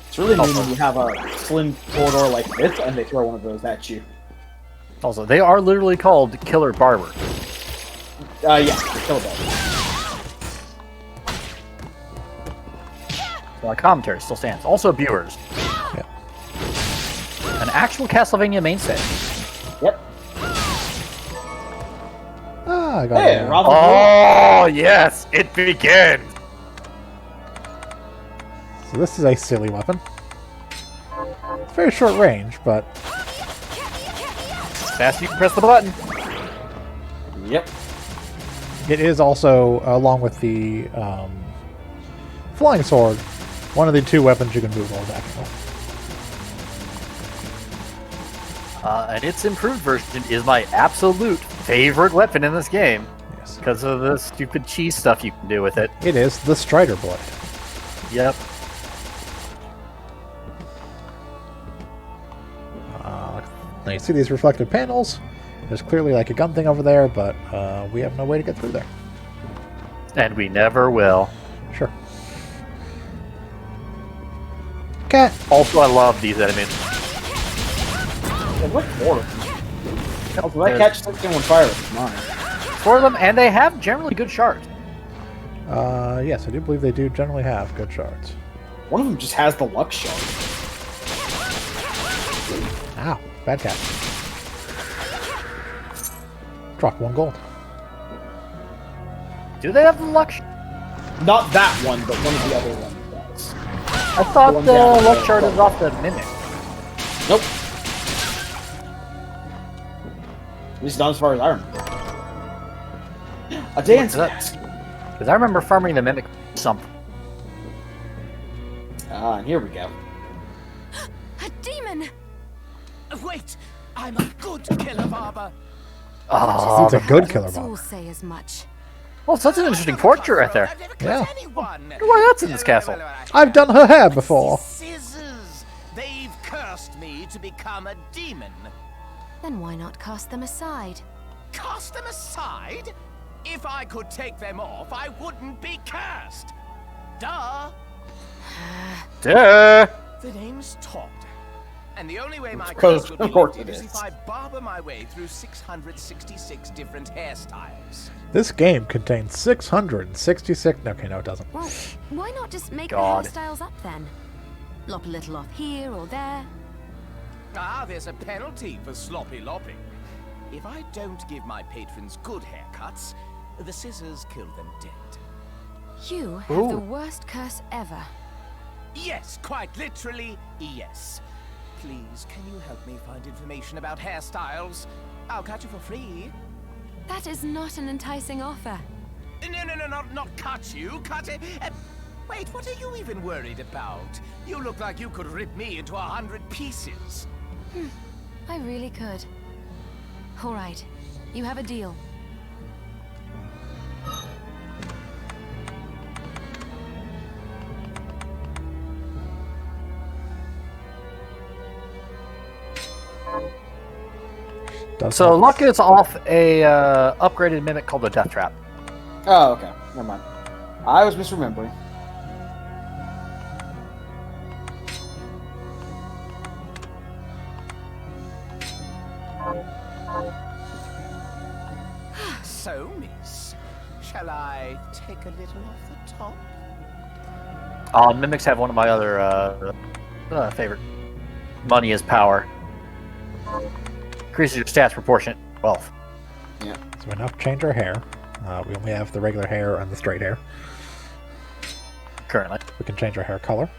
C: It's really mean when you have a slim corridor like this and they throw one of those at you.
L: Also, they are literally called Killer Barbers.
C: Yeah, kill them.
L: So our commentary still stands. Also, viewers.
A: Yeah.
L: An actual Castlevania mainstay.
C: Yep.
A: Ah, I got
C: Hey,
A: it.
C: Robin.
L: Oh, yes! It begins!
A: So this is a silly weapon. It's very short range, but
L: Fast you can press the button.
C: Yep.
A: it is also, along with the flying sword, one of the two weapons you can move all back.
L: And its improved version is my absolute favorite weapon in this game.
A: Yes.
L: Because of the stupid cheese stuff you can do with it.
A: It is the Strider Blade.
L: Yep.
A: Now you see these reflective panels. There's clearly like a gun thing over there, but we have no way to get through there.
L: And we never will.
A: Sure. Cat.
L: Also, I love these enemies.
C: Yeah, what for? Also, that catch something on fire with mine.
L: For them, and they have generally good shards.
A: Yes, I do believe they do generally have good shards.
C: One of them just has the luck shard.
A: Ow, bad cat. Drop 1 gold.
L: Do they have the luck?
C: Not that one, but one of the other ones does.
L: I thought
C: one
L: the
C: down
L: luck
C: there.
L: shard is off the mimic.
C: Nope. At least not as far as I remember. A dance mask.
L: Because I remember farming the mimic something.
C: Ah, and here we go.
E: A demon!
M: Wait! I'm a good killer barber.
L: Oh,
A: It's a good killer
E: Let's all
A: bomb.
E: say as much.
L: well, that's an interesting portrait right there.
A: Yeah.
L: Why that's in this castle?
A: I've done her hair before.
M: Scissors! They've cursed me to become a demon.
E: Then why not cast them aside?
M: Cast them aside? If I could take them off, I wouldn't be cursed. Duh!
L: Duh!
M: The name's Todd. And the only way my
C: Because
M: curse will be
C: of course
M: lifted
C: it
M: is
C: is.
M: if I barber my way through 666 different hairstyles.
A: This game contains 666. Okay, no, it doesn't.
E: Well, why not just make
L: God.
E: the hairstyles up then? Lop a little off here or there.
M: Ah, there's a penalty for sloppy lopping. If I don't give my patrons good haircuts, the scissors kill them dead.
E: You have the worst curse ever.
M: Yes, quite literally, yes. Please, can you help me find information about hairstyles? I'll cut you for free.
E: That is not an enticing offer.
M: No, not cut you, cut it. Wait, what are you even worried about? You look like you could rip me into 100 pieces.
E: I really could. All right, you have a deal.
L: So Luck is off a upgraded mimic called the Death Trap.
C: Oh, okay. Never mind. I was misremembering.
M: So, miss, shall I take a little off the top?
L: Mimics have one of my other favorite. Money is power. Increases your stats proportionate wealth.
C: Yeah.
A: So we now change our hair. We only have the regular hair and the straight hair.
L: Currently.
A: We can change our hair color.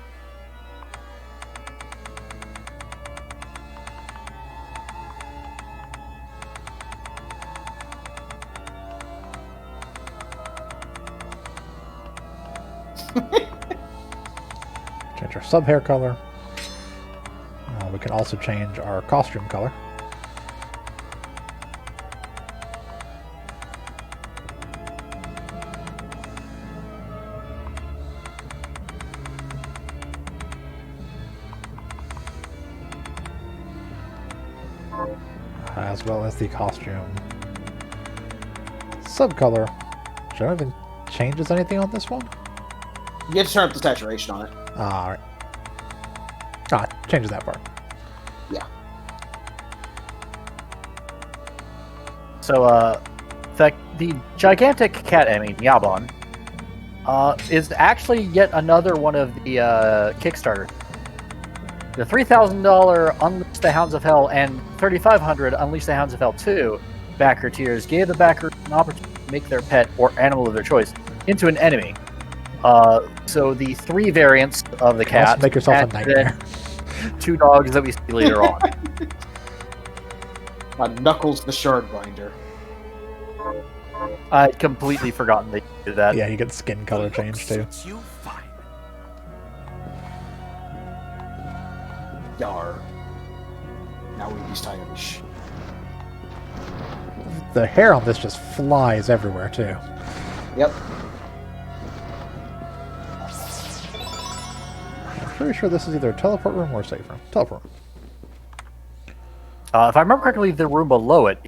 A: Change our sub hair color. We can also change our costume color. As well as the costume subcolor. Should I even changes anything on this one?
C: You have to turn up the saturation on it.
A: Alright. Ah, changes that part.
C: Yeah.
L: So, the gigantic cat enemy, Nyabon, is actually yet another one of the Kickstarter. The $3,000 Unleash the Hounds of Hell and $3,500 Unleash the Hounds of Hell 2 backer tiers gave the backer an opportunity to make their pet or animal of their choice into an enemy. So the 3 variants of the cat,
A: make yourself a nightmare.
L: 2 dogs that we see later on.
C: Knuckles the Shardbinder.
L: I'd completely forgotten they did that.
A: Yeah, you get skin color change too.
M: You fine.
C: Yar. Now we be stylish.
A: The hair on this just flies everywhere too.
C: Yep.
A: I'm pretty sure this is either a teleport room or a safe room. Teleport room.
L: If I remember correctly, the room below it.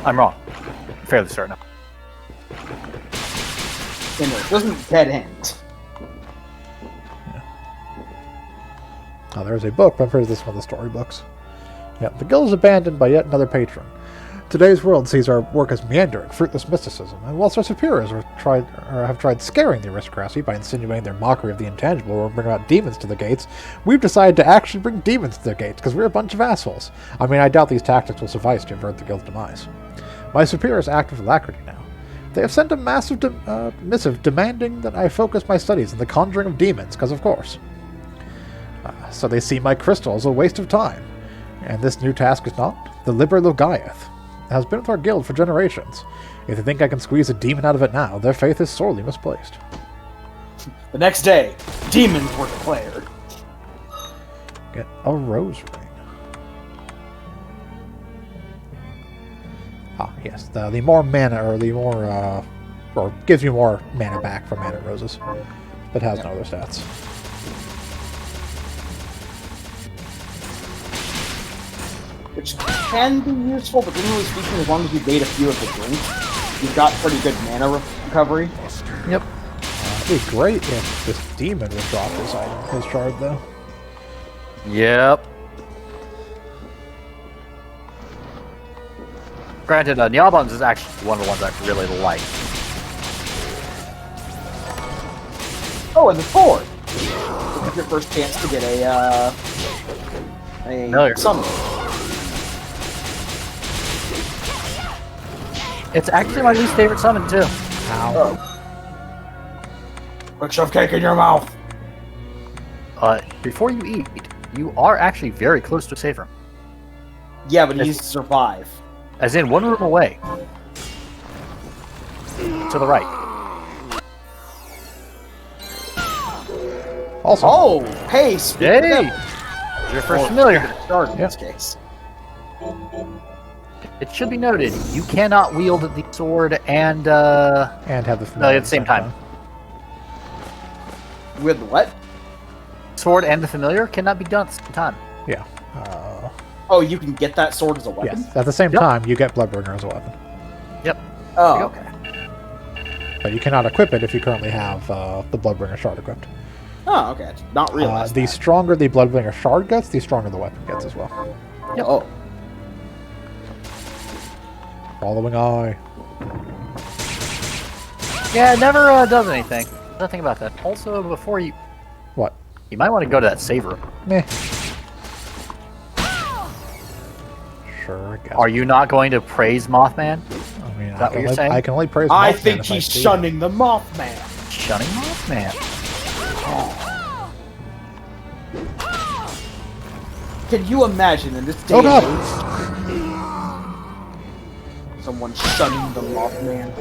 L: I'm wrong. Fairly certain.
C: It doesn't dead end.
A: Oh, there's a book, but I'm pretty sure this is one of the storybooks. Yeah, the guild is abandoned by yet another patron. Today's world sees our work as meandering, fruitless mysticism, and whilst our superiors have tried scaring the aristocracy by insinuating their mockery of the intangible or bring out demons to the gates, we've decided to actually bring demons to their gates because we're a bunch of assholes. I mean, I doubt these tactics will suffice to avert the guild's demise. My superiors act with alacrity now. They have sent a massive missive demanding that I focus my studies on the conjuring of demons, because of course. So they see my crystal as a waste of time. And this new task is not. The Liberal of Gaiath has been with our guild for generations. If they think I can squeeze a demon out of it now, their faith is sorely misplaced.
C: The next day, demons were declared.
A: Get a rose ring. Ah, yes. The more mana, or the more, or gives you more mana back from mana roses, but has no other stats.
C: Which can be useful, but generally speaking, as long as you bait a few of the drinks, you've got pretty good mana recovery.
A: Yep. It'd be great if this demon would drop his item, his shard, though.
L: Yep. Granted, Nyabon's is actually one of the ones I really like.
C: Oh, and the sword! your first chance to get
L: Familiar.
C: summon.
L: It's actually my least favorite summon, too.
A: Ow.
C: Quick shove cake in your mouth.
L: Before you eat, you are actually very close to a save room.
C: Yeah, but he needs to survive.
L: As in, one room away. To the right.
A: Also,
C: Oh, hey, speak of
L: Yay!
C: them.
L: Your first
C: Or
L: familiar.
C: start in this case.
L: It should be noted, you cannot wield the sword and
A: have the familiar
L: at the same time.
C: With what?
L: Sword and the familiar cannot be done at the same time.
A: Yeah.
C: Oh, you can get that sword as a weapon?
A: Yes. At the same time, you get Bloodbringer as a weapon.
L: Yep.
C: Oh, okay.
A: But you cannot equip it if you currently have the Bloodbringer shard equipped.
C: Oh, okay. Not realized.
A: The stronger the Bloodbringer shard gets, the stronger the weapon gets as well.
C: Yep. Oh.
A: Following eye.
L: Yeah, it never does anything. Nothing about that. Also, before you...
A: What?
L: You might want to go to that save room.
A: Meh. Sure, I guess.
L: Are you not going to praise Mothman?
A: I mean,
L: Is that what you're saying?
A: I can only praise
C: I
A: Mothman
C: think
A: if
C: he's
A: see
C: shunning the Mothman.
L: Shunning Mothman.
C: Can you imagine in this day
A: Oh, God.
C: and age, someone shunning the Mothman?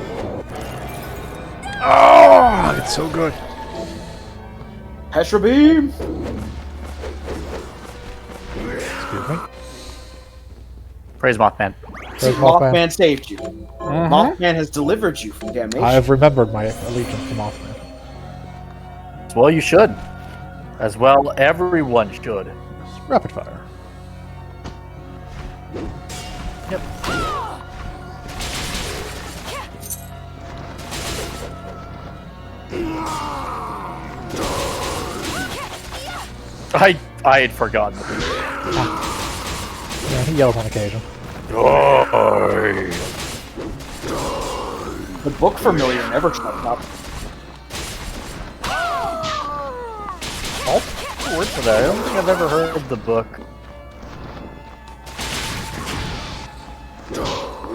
A: Oh, it's so good.
C: Petra Beam!
A: Excuse me.
L: Praise Mothman.
A: Praise
C: Mothman saved you. Mothman has delivered you from damnation.
A: I have remembered my allegiance to Mothman.
L: Well, you should. As well, everyone should.
A: Rapid fire.
L: Yep. I had forgotten.
A: Yeah, he yells on occasion.
L: Die.
C: The book familiar never shuts up.
L: I'll take your word for that. I don't think I've ever heard of the book.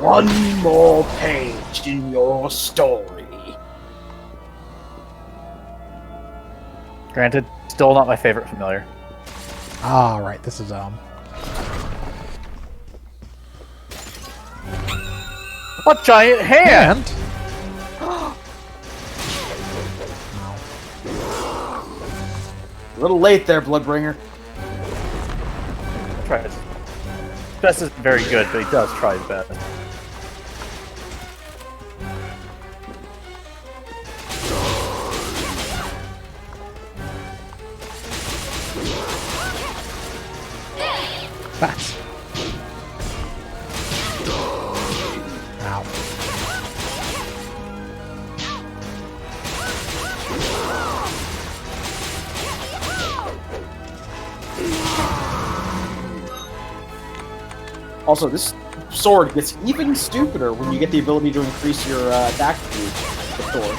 C: One more page in your story.
L: Granted, still not my favorite familiar.
A: Ah, right. This is
L: A giant hand!
C: A little late there, Bloodbringer.
L: Tries. Best isn't very good, but he does try his best.
A: Bats. Ow.
C: Also, this sword gets even stupider when you get the ability to increase your attack speed with sword.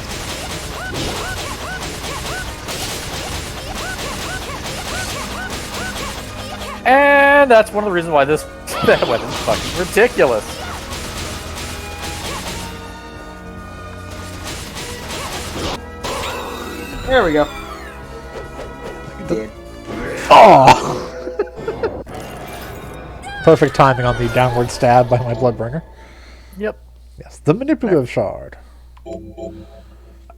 L: And that's one of the reasons why this that weapon's fucking ridiculous.
C: There we go.
A: Oh! Perfect timing on the downward stab by my Bloodbringer.
L: Yep.
A: Yes, the manipulative shard.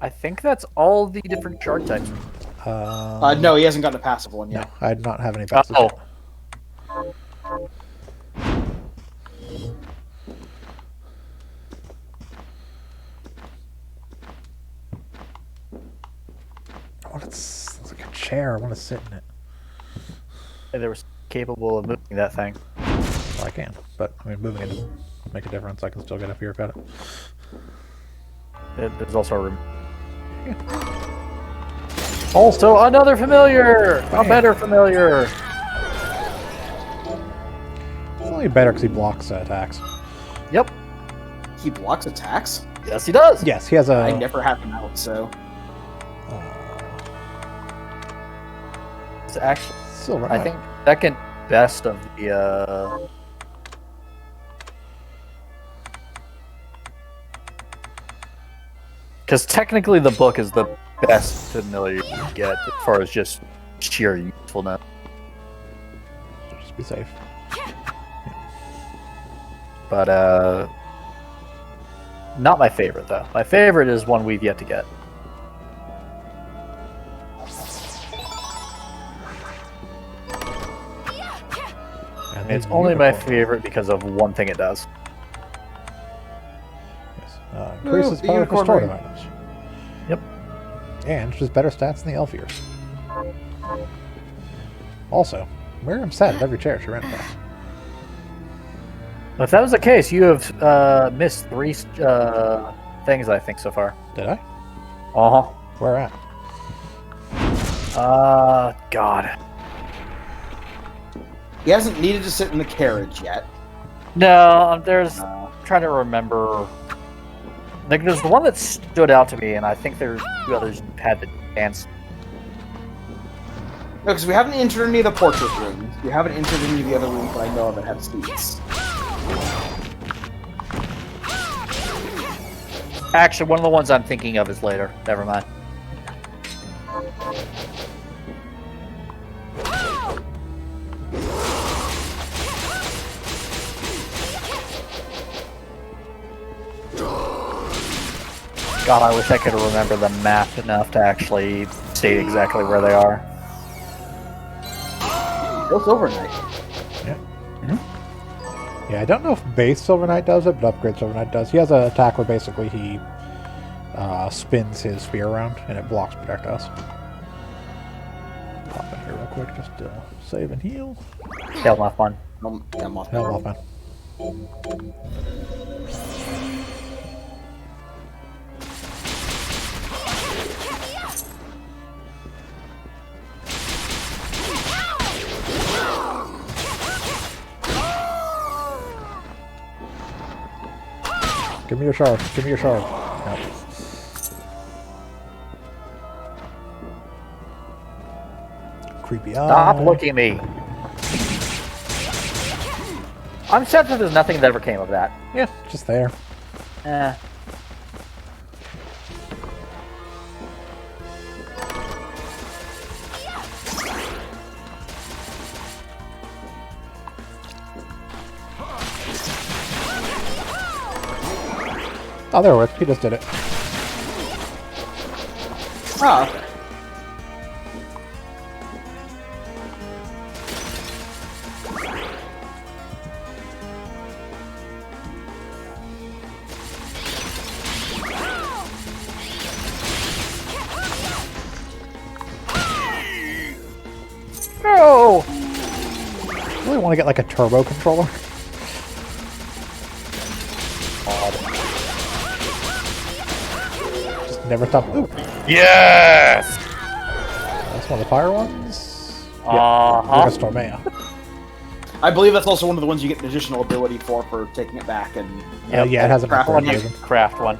L: I think that's all the different shard types.
C: No, he hasn't gotten a passive one yet.
A: No, I did not have any passive.
L: Oh.
A: Oh, it's like a chair. I want to sit in it.
L: And they were capable of moving that thing.
A: Well, I can, but I mean, moving it doesn't make a difference. I can still get up here, got it.
L: There's also a room. Yeah. Also, another familiar! A better familiar!
A: It's only better because he blocks attacks.
L: Yep.
C: He blocks attacks?
L: Yes, he does!
A: Yes, he has a...
C: I never have him out, so...
L: It's actually,
A: Silver
L: I
A: Knight.
L: think, second best of the. Because technically, the book is the best familiar you can get as far as just sheer usefulness.
A: Just be safe.
L: But not my favorite though. My favorite is one we've yet to get.
A: And
L: It's
A: the
L: only my
A: unicorn.
L: favorite because of one thing it does.
A: Yes. Increases
B: the
A: power
B: unicorn
A: restorative
B: ring.
A: items.
L: Yep.
A: And just better stats than the elf ears. Also, Miriam sat at every chair she ran across.
L: If that was the case, you have missed 3 things, I think, so far.
A: Did I?
L: Uh-huh.
A: Where at?
L: God.
C: He hasn't needed to sit in the carriage yet.
L: No, there's... I'm trying to remember... Like, there's the one that stood out to me, and I think there's 2 others who had the chance.
C: No, because we haven't entered any of the portrait rooms. We haven't entered any of the other rooms that I know of that have seats.
L: Actually, one of the ones I'm thinking of is later. Never mind. God, I wish I could remember the map enough to actually state exactly where they are.
C: What's overnight?
A: Yeah. Yeah, I don't know if base Silver Knight does it, but upgrade Silver Knight does. He has an attack where basically he spins his spear around and it blocks projectiles. Pop in here real quick, just save and heal.
L: Hail Mothman.
C: Yeah, Mothman.
A: Hell, Mothman. Give me your shard. Give me your shard. Yep. Creepy eye.
L: Stop looking at me. I'm sad that there's nothing that ever came of that.
A: Yeah, just there.
L: Eh.
A: Oh, there it was. He just did it.
C: Ah, okay.
L: No!
A: I really want to get like a turbo controller. Just never stop. Ooh,
L: Yes!
A: that's one of the fire ones.
L: Uh-huh.
A: Stormea.
C: I believe that's also one of the ones you get an additional ability for taking it back and
A: Yeah, it has an
C: craft
A: upgrade
C: one.
A: version.
L: Craft one.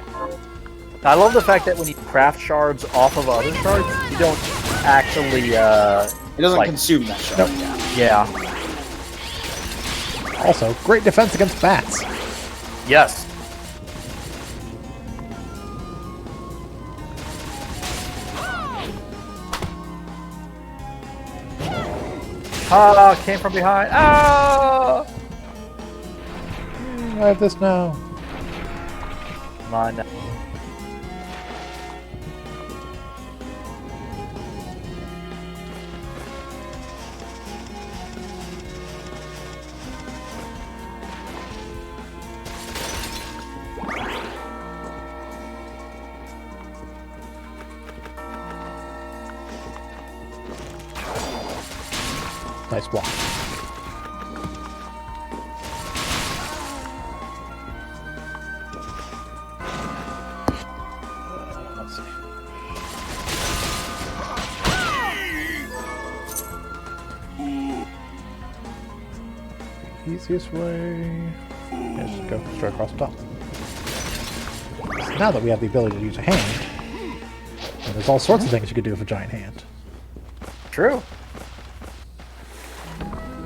L: I love the fact that when you craft shards off of other shards, you don't actually,
C: It doesn't
L: like-
C: consume that shard.
A: Nope.
C: Yeah.
L: yeah.
A: Also, great defense against bats.
L: Yes. Ah, came from behind. Ah!
A: I have this now.
L: Come on.
A: Nice block. Let's see. The easiest way is to go straight across the top. So now that we have the ability to use a hand, and there's all sorts of things you could do with a giant hand.
L: True.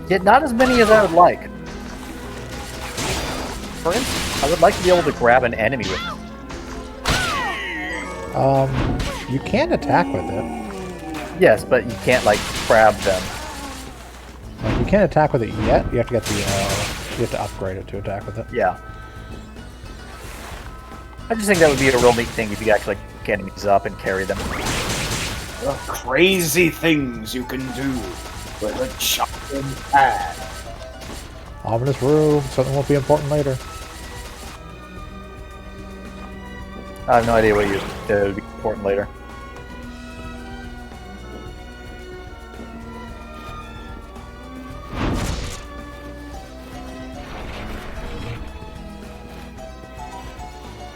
L: Yet not as many as I would like. For instance, I would like to be able to grab an enemy with it.
A: You can attack with it.
L: Yes, but you can't, like, grab them.
A: Like, you can't attack with it yet. You have to get the, you have to upgrade it to attack with it.
L: Yeah. I just think that would be a real neat thing if you could actually pick enemies up and carry them.
C: The crazy things you can do with a chopping pad.
A: Ominous room. Something won't be important later.
L: I have no idea what it would be important later.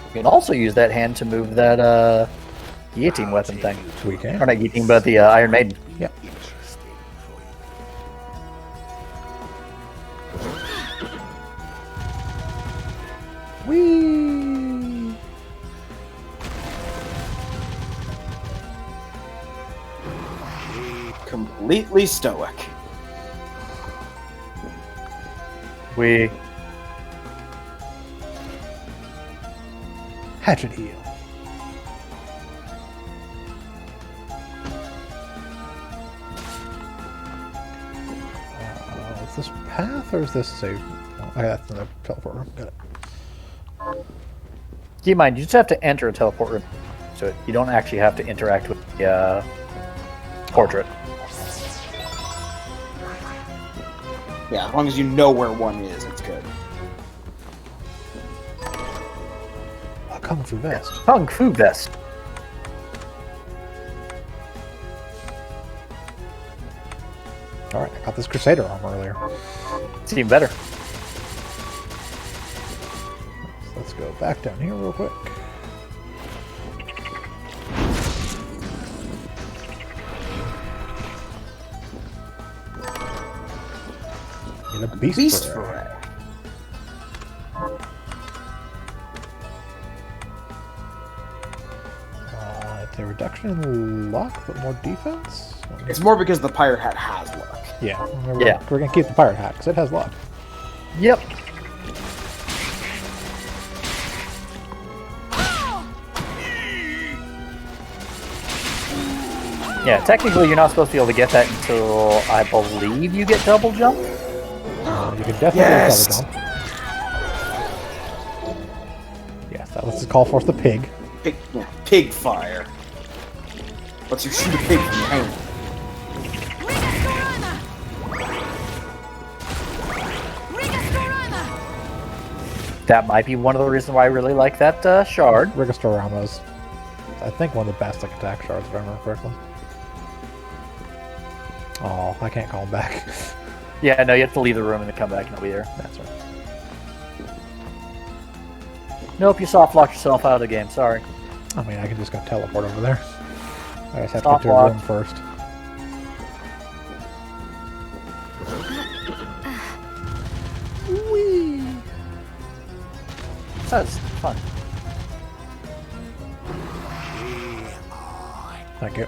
L: You can also use that hand to move that guillotine weapon thing.
A: We can.
L: Or not guillotine, but the Iron Maiden.
A: Yep. Whee!
C: Completely stoic.
L: We
A: Hatchet heal. Is this path or is this safe? Oh, that's another teleport room. Got it.
L: keep in mind, you just have to enter a teleport room, so you don't actually have to interact with the portrait.
C: Yeah, as long as you know where one is, it's good.
A: A Kung Fu vest.
L: Kung Fu vest.
A: Alright, I got this Crusader armor earlier.
L: It's even better.
A: So let's go back down here real quick. Get a beast beret. It's a reduction in luck, but more defense?
C: It's more because the pirate hat has luck.
A: Yeah, we're gonna keep the pirate hat, because it has luck.
L: Yep. Yeah, technically you're not supposed to be able to get that until, I believe, you get double jump.
A: You can definitely get double jump. Yes, that was the call for the pig.
C: Pig fire. Lets you shoot a pig from your hand.
L: That might be one of the reasons why I really like that shard.
A: Rigastorama is, I think, one of the best like attack shards, if I remember correctly. Oh, I can't call him back.
L: Yeah, no, you have to leave the room and then come back and he'll be there.
A: That's right.
L: Nope, you soft locked yourself out of the game. Sorry.
A: I mean, I can just go teleport over there. I just have
L: Soft
A: to get to a
L: lock.
A: room first. Whee!
L: That's fun.
A: Thank you.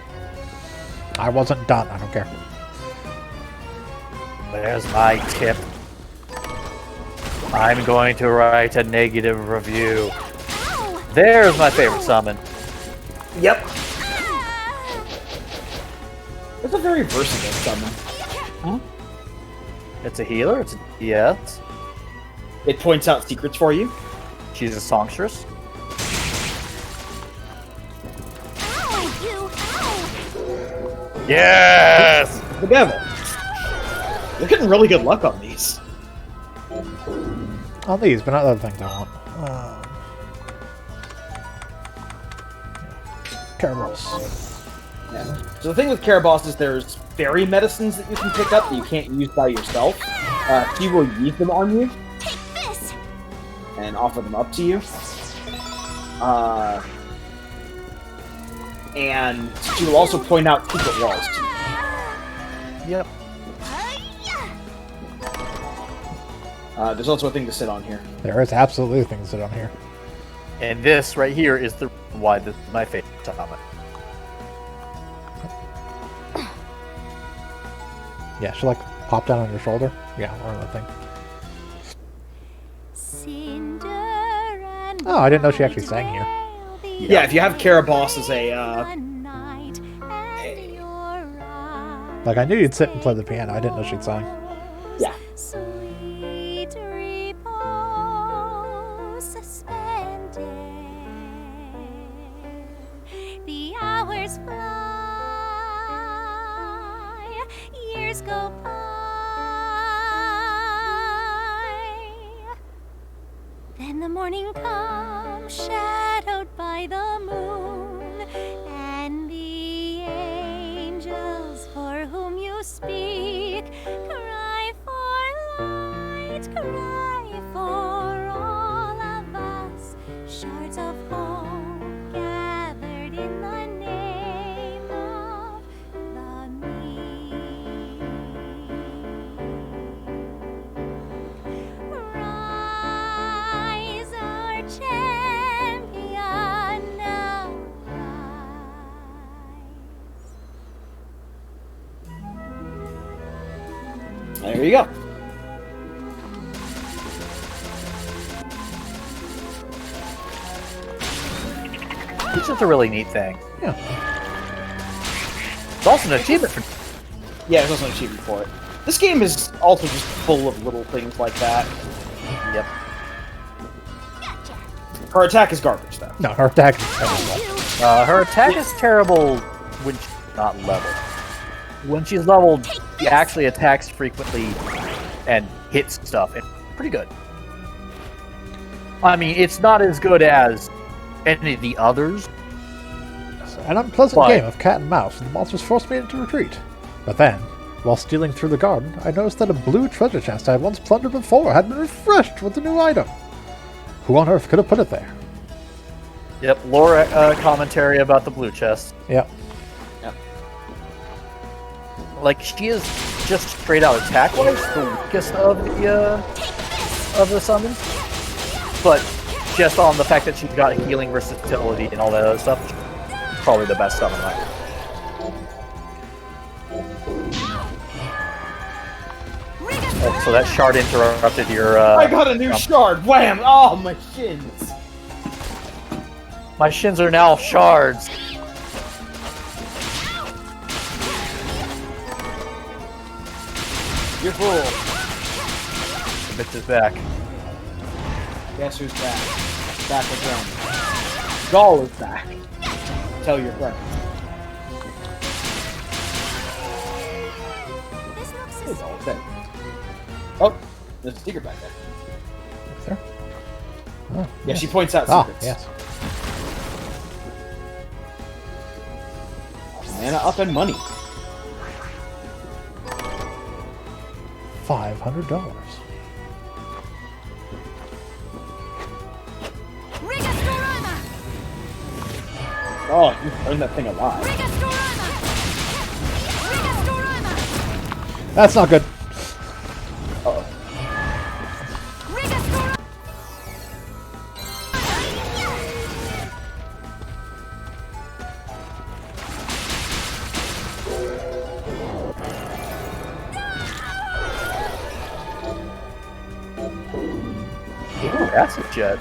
A: I wasn't done. I don't care.
L: There's my tip. I'm going to write a negative review. There's my favorite summon.
C: Yep. It's a very versatile summon.
L: It's a healer. It's a yes.
C: It points out secrets for you.
L: She's a songstress. Yes!
C: The devil. You're getting really good luck on these.
A: On these, but not other things I want. Carables.
C: Yeah. So the thing with Caraboss is there's fairy medicines that you can pick up that you can't use by yourself. He will use them on you. And offer them up to you. And she will also point out secret walls to you.
L: Yep.
C: There's also a thing to sit on here.
A: There is absolutely things that sit on here.
L: And this right here is the reason why this is my favorite summon.
A: Yeah, she like pop down on your shoulder? Yeah, or that thing. Oh, I didn't know she actually sang here.
C: Yeah, if you have Caraboss as a
A: Like, I knew you'd sit and play the piano. I didn't know she'd sing.
C: yeah.
N: Sweet repose suspended. The hours fly, years go by. Then the morning comes, shadowed by the moon, and the angels for whom you speak cry for light, cry for all of us, shards of hope gathered in the name of the meek. Rise, our champion, now rise.
C: There you go.
L: It's just a really neat thing.
A: Yeah.
L: It's also an achievement for.
C: Yeah, there's also an achievement for it. This game is also just full of little things like that.
L: Yep.
C: Her attack is garbage, though.
A: No, her attack is terrible.
L: Her attack is terrible when she's not leveled. When she's leveled, she actually attacks frequently and hits stuff. It's pretty good. I mean, it's not as good as any of the others.
A: An unpleasant game of cat and mouse, and the monsters forced me into retreat. But then, while stealing through the garden, I noticed that a blue treasure chest I had once plundered before had been refreshed with a new item. Who on earth could have put it there?
L: Yep, lore commentary about the blue chest.
A: Yep.
L: Like, she is just straight out attack-wise the weakest of the summons. But just on the fact that she's got healing versatility and all that other stuff, probably the best summon right. Oh, so that shard interrupted your
C: I got a new shard! Wham! Oh, my shins!
L: My shins are now shards.
C: You're fool.
L: The bitch is back.
C: Guess who's back? Back again. Gaul is back. Tell your friends. It's all dead. Oh, there's a secret back there.
A: Is there? Oh,
C: yeah, she points out secrets.
A: Yes.
C: Mana up and money.
A: $500.
C: Oh, you burned that thing alive.
A: That's not good.
C: Uh-oh.
L: Ooh, acid jet.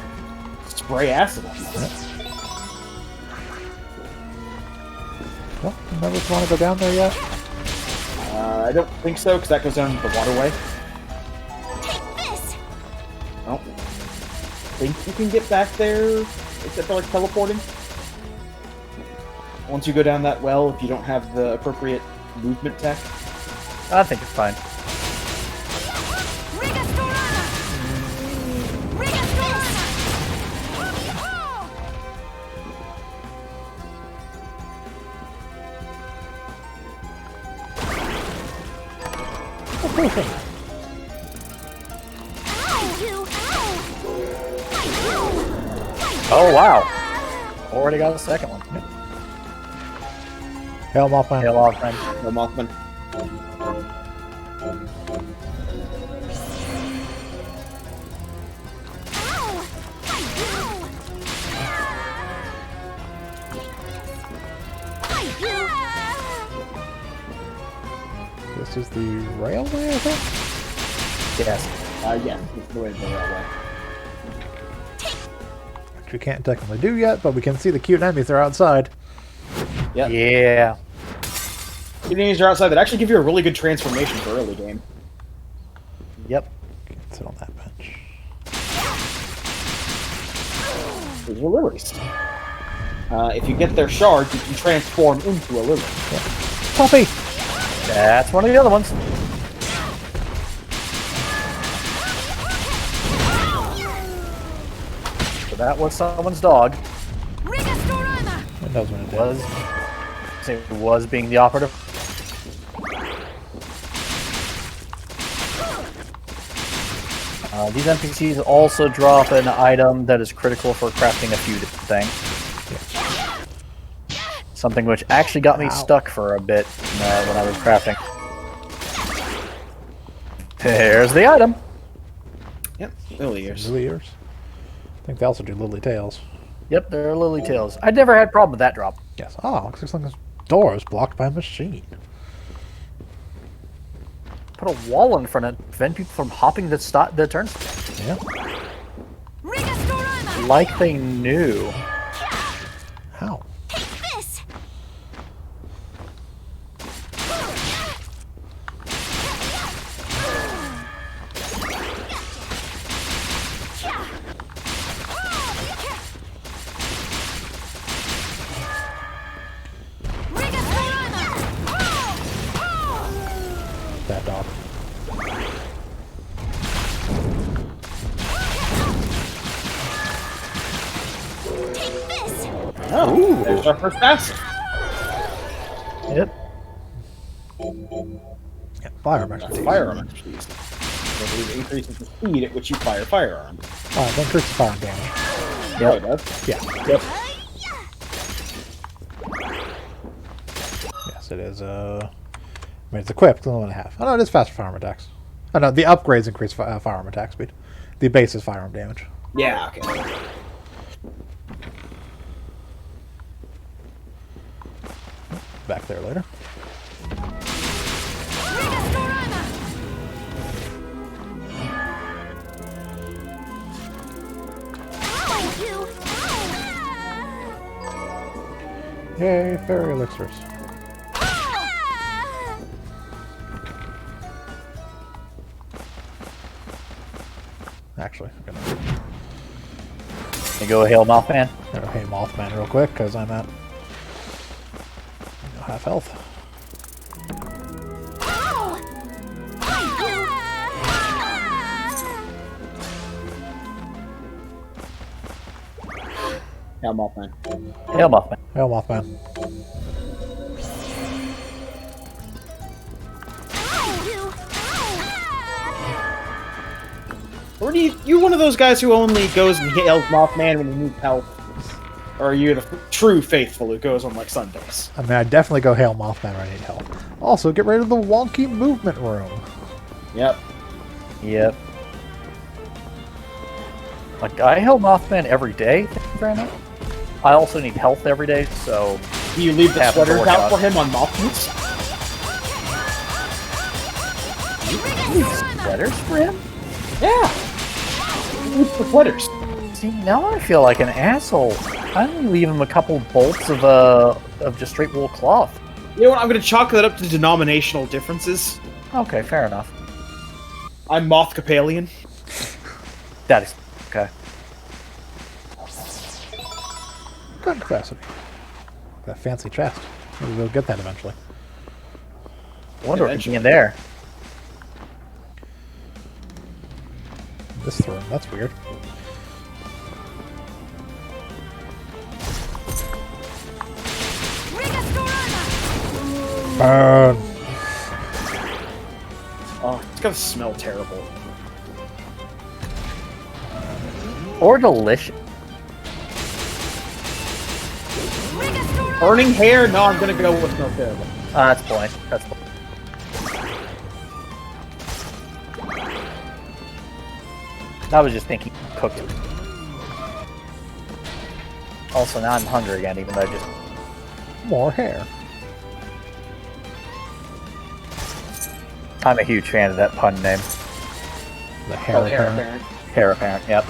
C: Spray acid on it.
A: Well, you never want to go down there yet?
C: I don't think so, because that goes down the waterway. Oh. Think you can get back there, except for like teleporting? Once you go down that well, if you don't have the appropriate movement tech?
L: I think it's fine. Oh wow! Already got the second one.
A: Hail Mothman.
L: Hail Mothman.
C: Hail Mothman.
A: This is the railway, I think?
L: Yes.
C: Yeah, it's the way to the railway.
A: Which we can't technically do yet, but we can see the cute enemies that are outside.
C: Yep.
L: Yeah.
C: Enemies are outside that actually give you a really good transformation for early game.
L: Yep.
A: Can't sit on that bench.
C: These are lilies. If you get their shards, you can transform into a lily.
A: Puppy!
L: That's one of the other ones. So that was someone's dog.
A: It knows when it
L: was. It was being the operative. These NPCs also drop an item that is critical for crafting a few different things. Something which actually got me stuck for a bit when I was crafting. There's the item.
C: Yep, lily ears.
A: Lily ears. I think they also do lily tails.
L: Yep, they're lily tails. I'd never had a problem with that drop.
A: Yes. Oh, looks like this door is blocked by a machine.
L: Put a wall in front of it to prevent people from hopping the turns.
A: Yeah.
L: Like they knew.
A: How? That dog.
C: Oh, there's our first pass.
L: Yep.
A: Yeah, firearm expertise.
C: Firearm expertise. It increases the speed at which you fire firearms.
A: Oh, it increases firearm damage.
C: Yeah, it does.
A: Yeah.
L: Yep.
A: Yes, it is. I mean, it's equipped. 1.5. Oh no, it is faster firearm attacks. Oh no, the upgrades increase firearm attack speed. The base is firearm damage.
C: Yeah. Okay.
A: Back there later. Yay, fairy elixirs. Actually, I'm gonna
L: You go Hail Mothman.
A: hey Mothman real quick because I'm at half health.
C: Yeah, Mothman.
L: Hail Mothman.
A: Hail Mothman.
C: Or do you one of those guys who only goes and hails Mothman when he needs help? Or are you the true faithful who goes on like Sundays?
A: I mean, I definitely go Hail Mothman when I need help. Also, get rid of the wonky movement room.
C: Yep.
L: Yep. Like, I Hail Mothman every day, granted. I also need health every day, so...
C: Do you leave the
L: have to
C: sweaters
L: work
C: out for him on Mothboots?
L: You leave sweaters for him?
C: Yeah. Leave the sweaters.
L: See, now I feel like an asshole. I only leave him a couple bolts of just straight wool cloth.
C: You know what? I'm going to chalk that up to denominational differences.
L: Okay, fair enough.
C: I'm Moth Capalian.
L: That is... okay.
A: Gun capacity. That fancy chest. Maybe we'll get that eventually.
L: I wonder if it's in there.
A: This throne, that's weird. Burn!
C: Oh, it's going to smell terrible.
L: Or delicious.
C: Burning hair? No, I'm going to go with no terrible.
L: That's point. That's point. I was just thinking cooked. Also, now I'm hungry again, even though I just...
A: More hair.
L: I'm a huge fan of that pun name.
A: The Hair Apparent.
C: Apparent.
L: Hair Apparent, yep.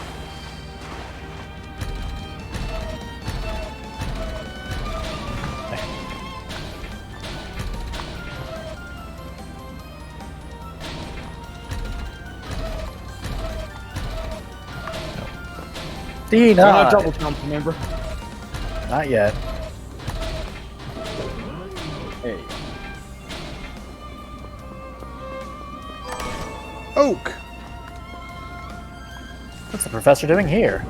C: You're not
L: D9!
C: double jump, remember?
L: Not yet.
C: Hey.
A: Oak!
L: What's the professor doing here?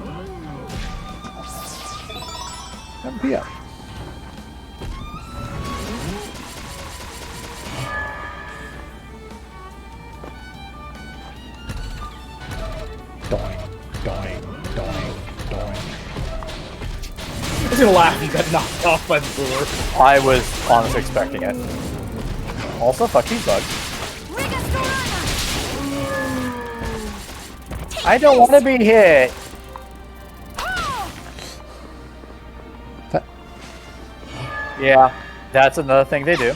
A: MPF. Doing, doing, doing, doing.
C: I was gonna laugh if you got knocked off by the door.
L: I was honestly expecting it. Also, fuck these bugs. I don't want to be hit. Yeah, that's another thing they do.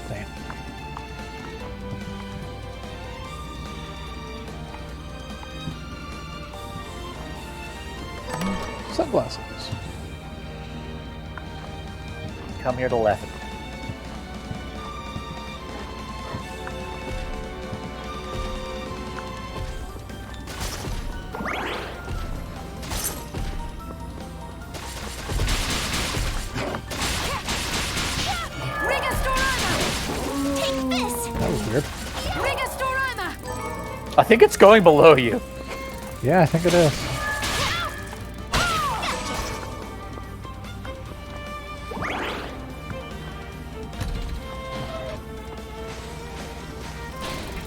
A: Damn. Sunglasses.
L: Come here to laugh at me.
A: That was weird.
L: I think it's going below you.
A: Yeah, I think it is.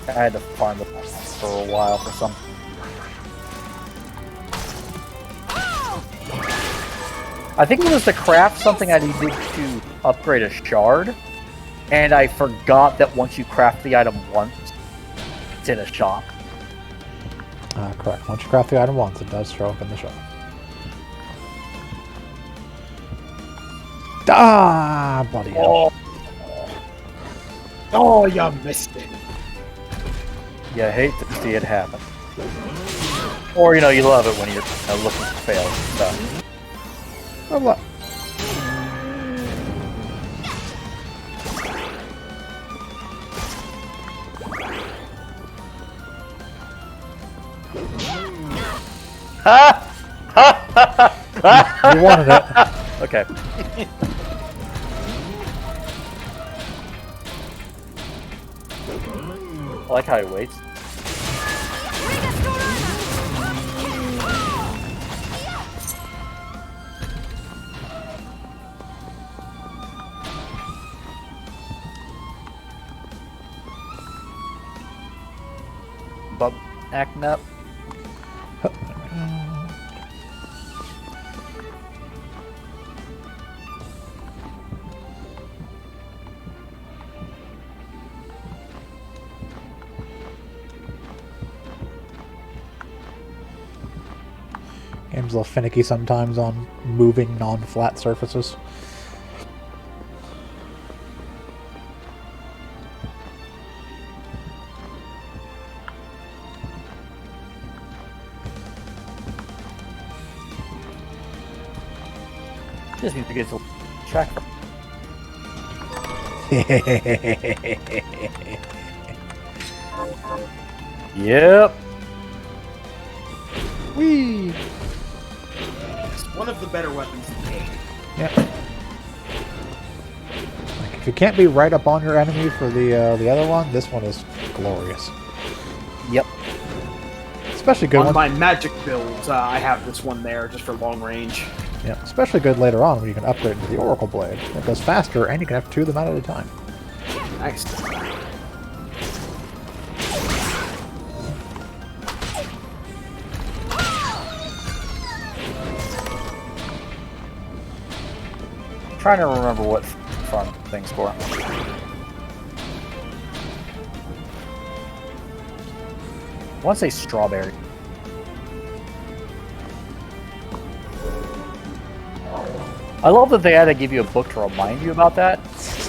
L: I had to farm the for a while for some. I think it was to craft something I needed to upgrade a shard, and I forgot that once you craft the item once, it's in a shop.
A: Correct. Once you craft the item once, it does show up in the shop. Ah, bloody hell.
C: Oh, you missed it.
L: You hate to see it happen. Or, you know, you love it when you're looking for fails and stuff.
A: Oh, look. You wanted it.
L: Okay. I like how he waits. Bub acting up.
A: Game's a little finicky sometimes on moving non-flat surfaces.
L: Just need to get to track. Yep.
A: Whee!
C: It's one of the better weapons in the game.
A: Yeah. Like, if you can't be right up on your enemy for the other one, this one is glorious.
L: Yep.
A: Especially good
C: on
A: when,
C: my magic build. I have this one there just for long range.
A: yeah, especially good later on when you can upgrade to the Oracle Blade. It goes faster, and you can have two of them out at a time.
C: Nice.
L: Trying to remember what farm things for. I want to say strawberry. I love that they had to give you a book to remind you about that.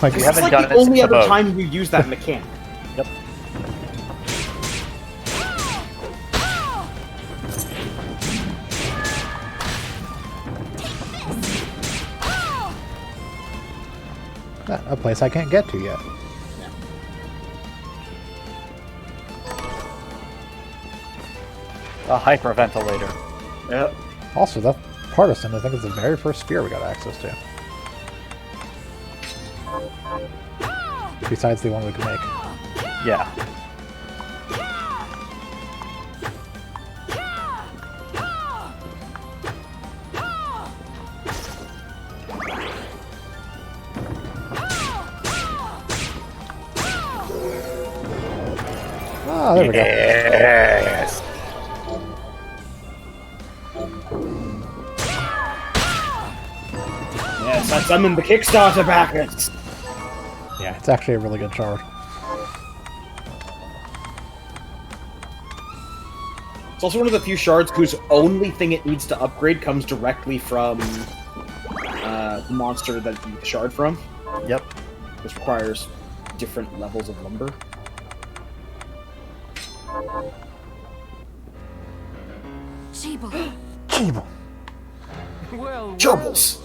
A: Like,
C: It's like the only other time you use that mechanic.
L: Yep.
A: A place I can't get to yet.
L: A hyperventilator.
C: Yep.
A: Also, that partisan, I think, is the very first sphere we got access to. Besides the one we could make.
L: Yeah.
A: Ah, there we go.
L: Yes.
C: Yes, I summoned the Kickstarter backers.
A: Yeah, it's actually a really good shard.
C: It's also one of the few shards whose only thing it needs to upgrade comes directly from the monster that you get the shard from.
L: Yep.
C: This requires different levels of lumber.
E: Cheeble.
A: Cheeble.
F: Well,
C: Gerbils.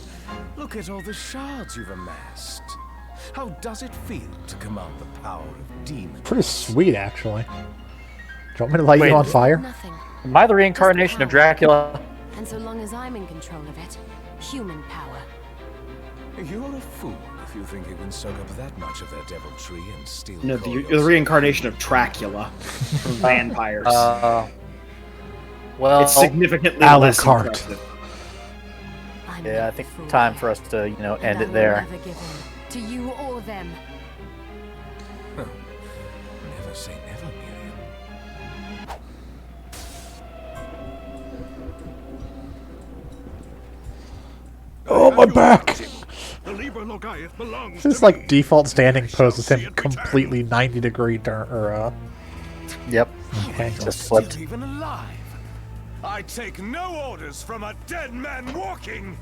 F: Look at all the shards you've amassed. How does it feel to command the power of demons?
A: Pretty sweet, actually. Do you want me to light you on fire?
E: Nothing.
L: Am I the reincarnation of Dracula?
E: And so long as I'm in control of it, human power.
F: You're a fool if you think you can soak up that much of their deviltry and steal.
C: No, you're the reincarnation of Dracula from vampires.
L: Well,
C: it's significantly
A: a la
C: less
A: carte.
C: impressive.
L: Yeah, I think time for us to, end it there.
E: Never give in to you or them.
F: Never say never, Miriam.
A: Oh, my back!
K: The Liber Logaeth belongs
A: His, like, default standing pose is him completely 90-degree turn, or,
L: Yep.
A: Okay,
L: just flipped.
F: Still even alive. I take no orders from a dead man walking.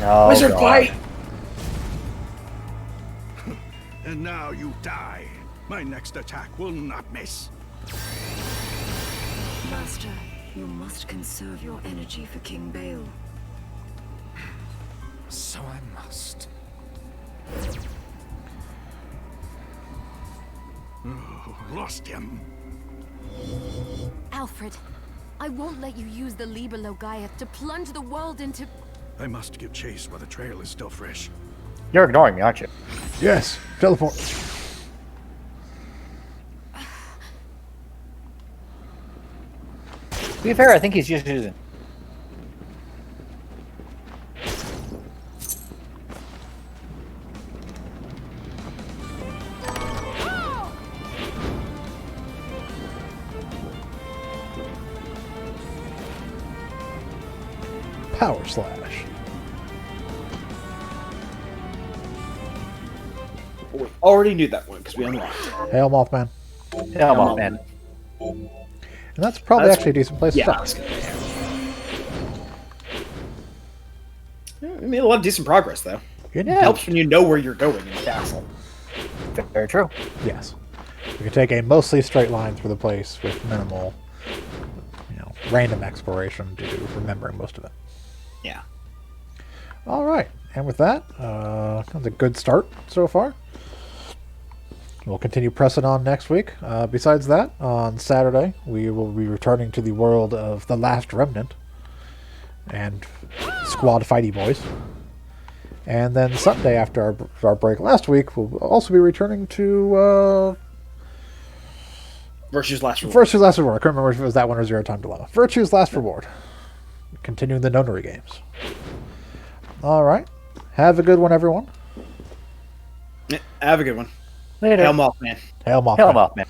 L: Oh,
C: Wizard
L: God.
C: fight!
K: And now you die. My next attack will not miss.
G: Master, you must conserve your energy for King Bale.
F: So I must.
K: Oh, lost him.
E: Alfred, I won't let you use the Liber Logaeth to plunge the world into...
K: I must give chase while the trail is still fresh.
L: You're ignoring me, aren't you?
A: yes, teleport.
L: To be fair, I think he's just using.
A: Power slash.
C: We already knew that one because we unlocked it.
A: Hail Mothman.
L: Yeah, I'm off, man.
A: And that's probably actually a decent place to stop.
C: We made a lot of decent progress, though.
A: Good.
C: It helps when you know where you're going in the castle.
L: Very true.
A: Yes. We can take a mostly straight line through the place with minimal, random exploration due to remembering most of it.
C: Yeah.
A: All right. And with that, that's a good start so far. We'll continue pressing on next week. Besides that, on Saturday, we will be returning to the world of The Last Remnant and Squad Fighty Boys. And then Sunday, after our break last week, we'll also be returning to...
C: Virtue's Last Reward.
A: Virtue's Last Reward. I couldn't remember if it was that one or Zero Time Dilemma. Virtue's Last Reward. Continuing the notary games. All right. Have a good one, everyone.
C: Yeah, have a good one.
L: Later.
C: Hail Mothman.
A: Hail Mothman.
L: Hail Mothman.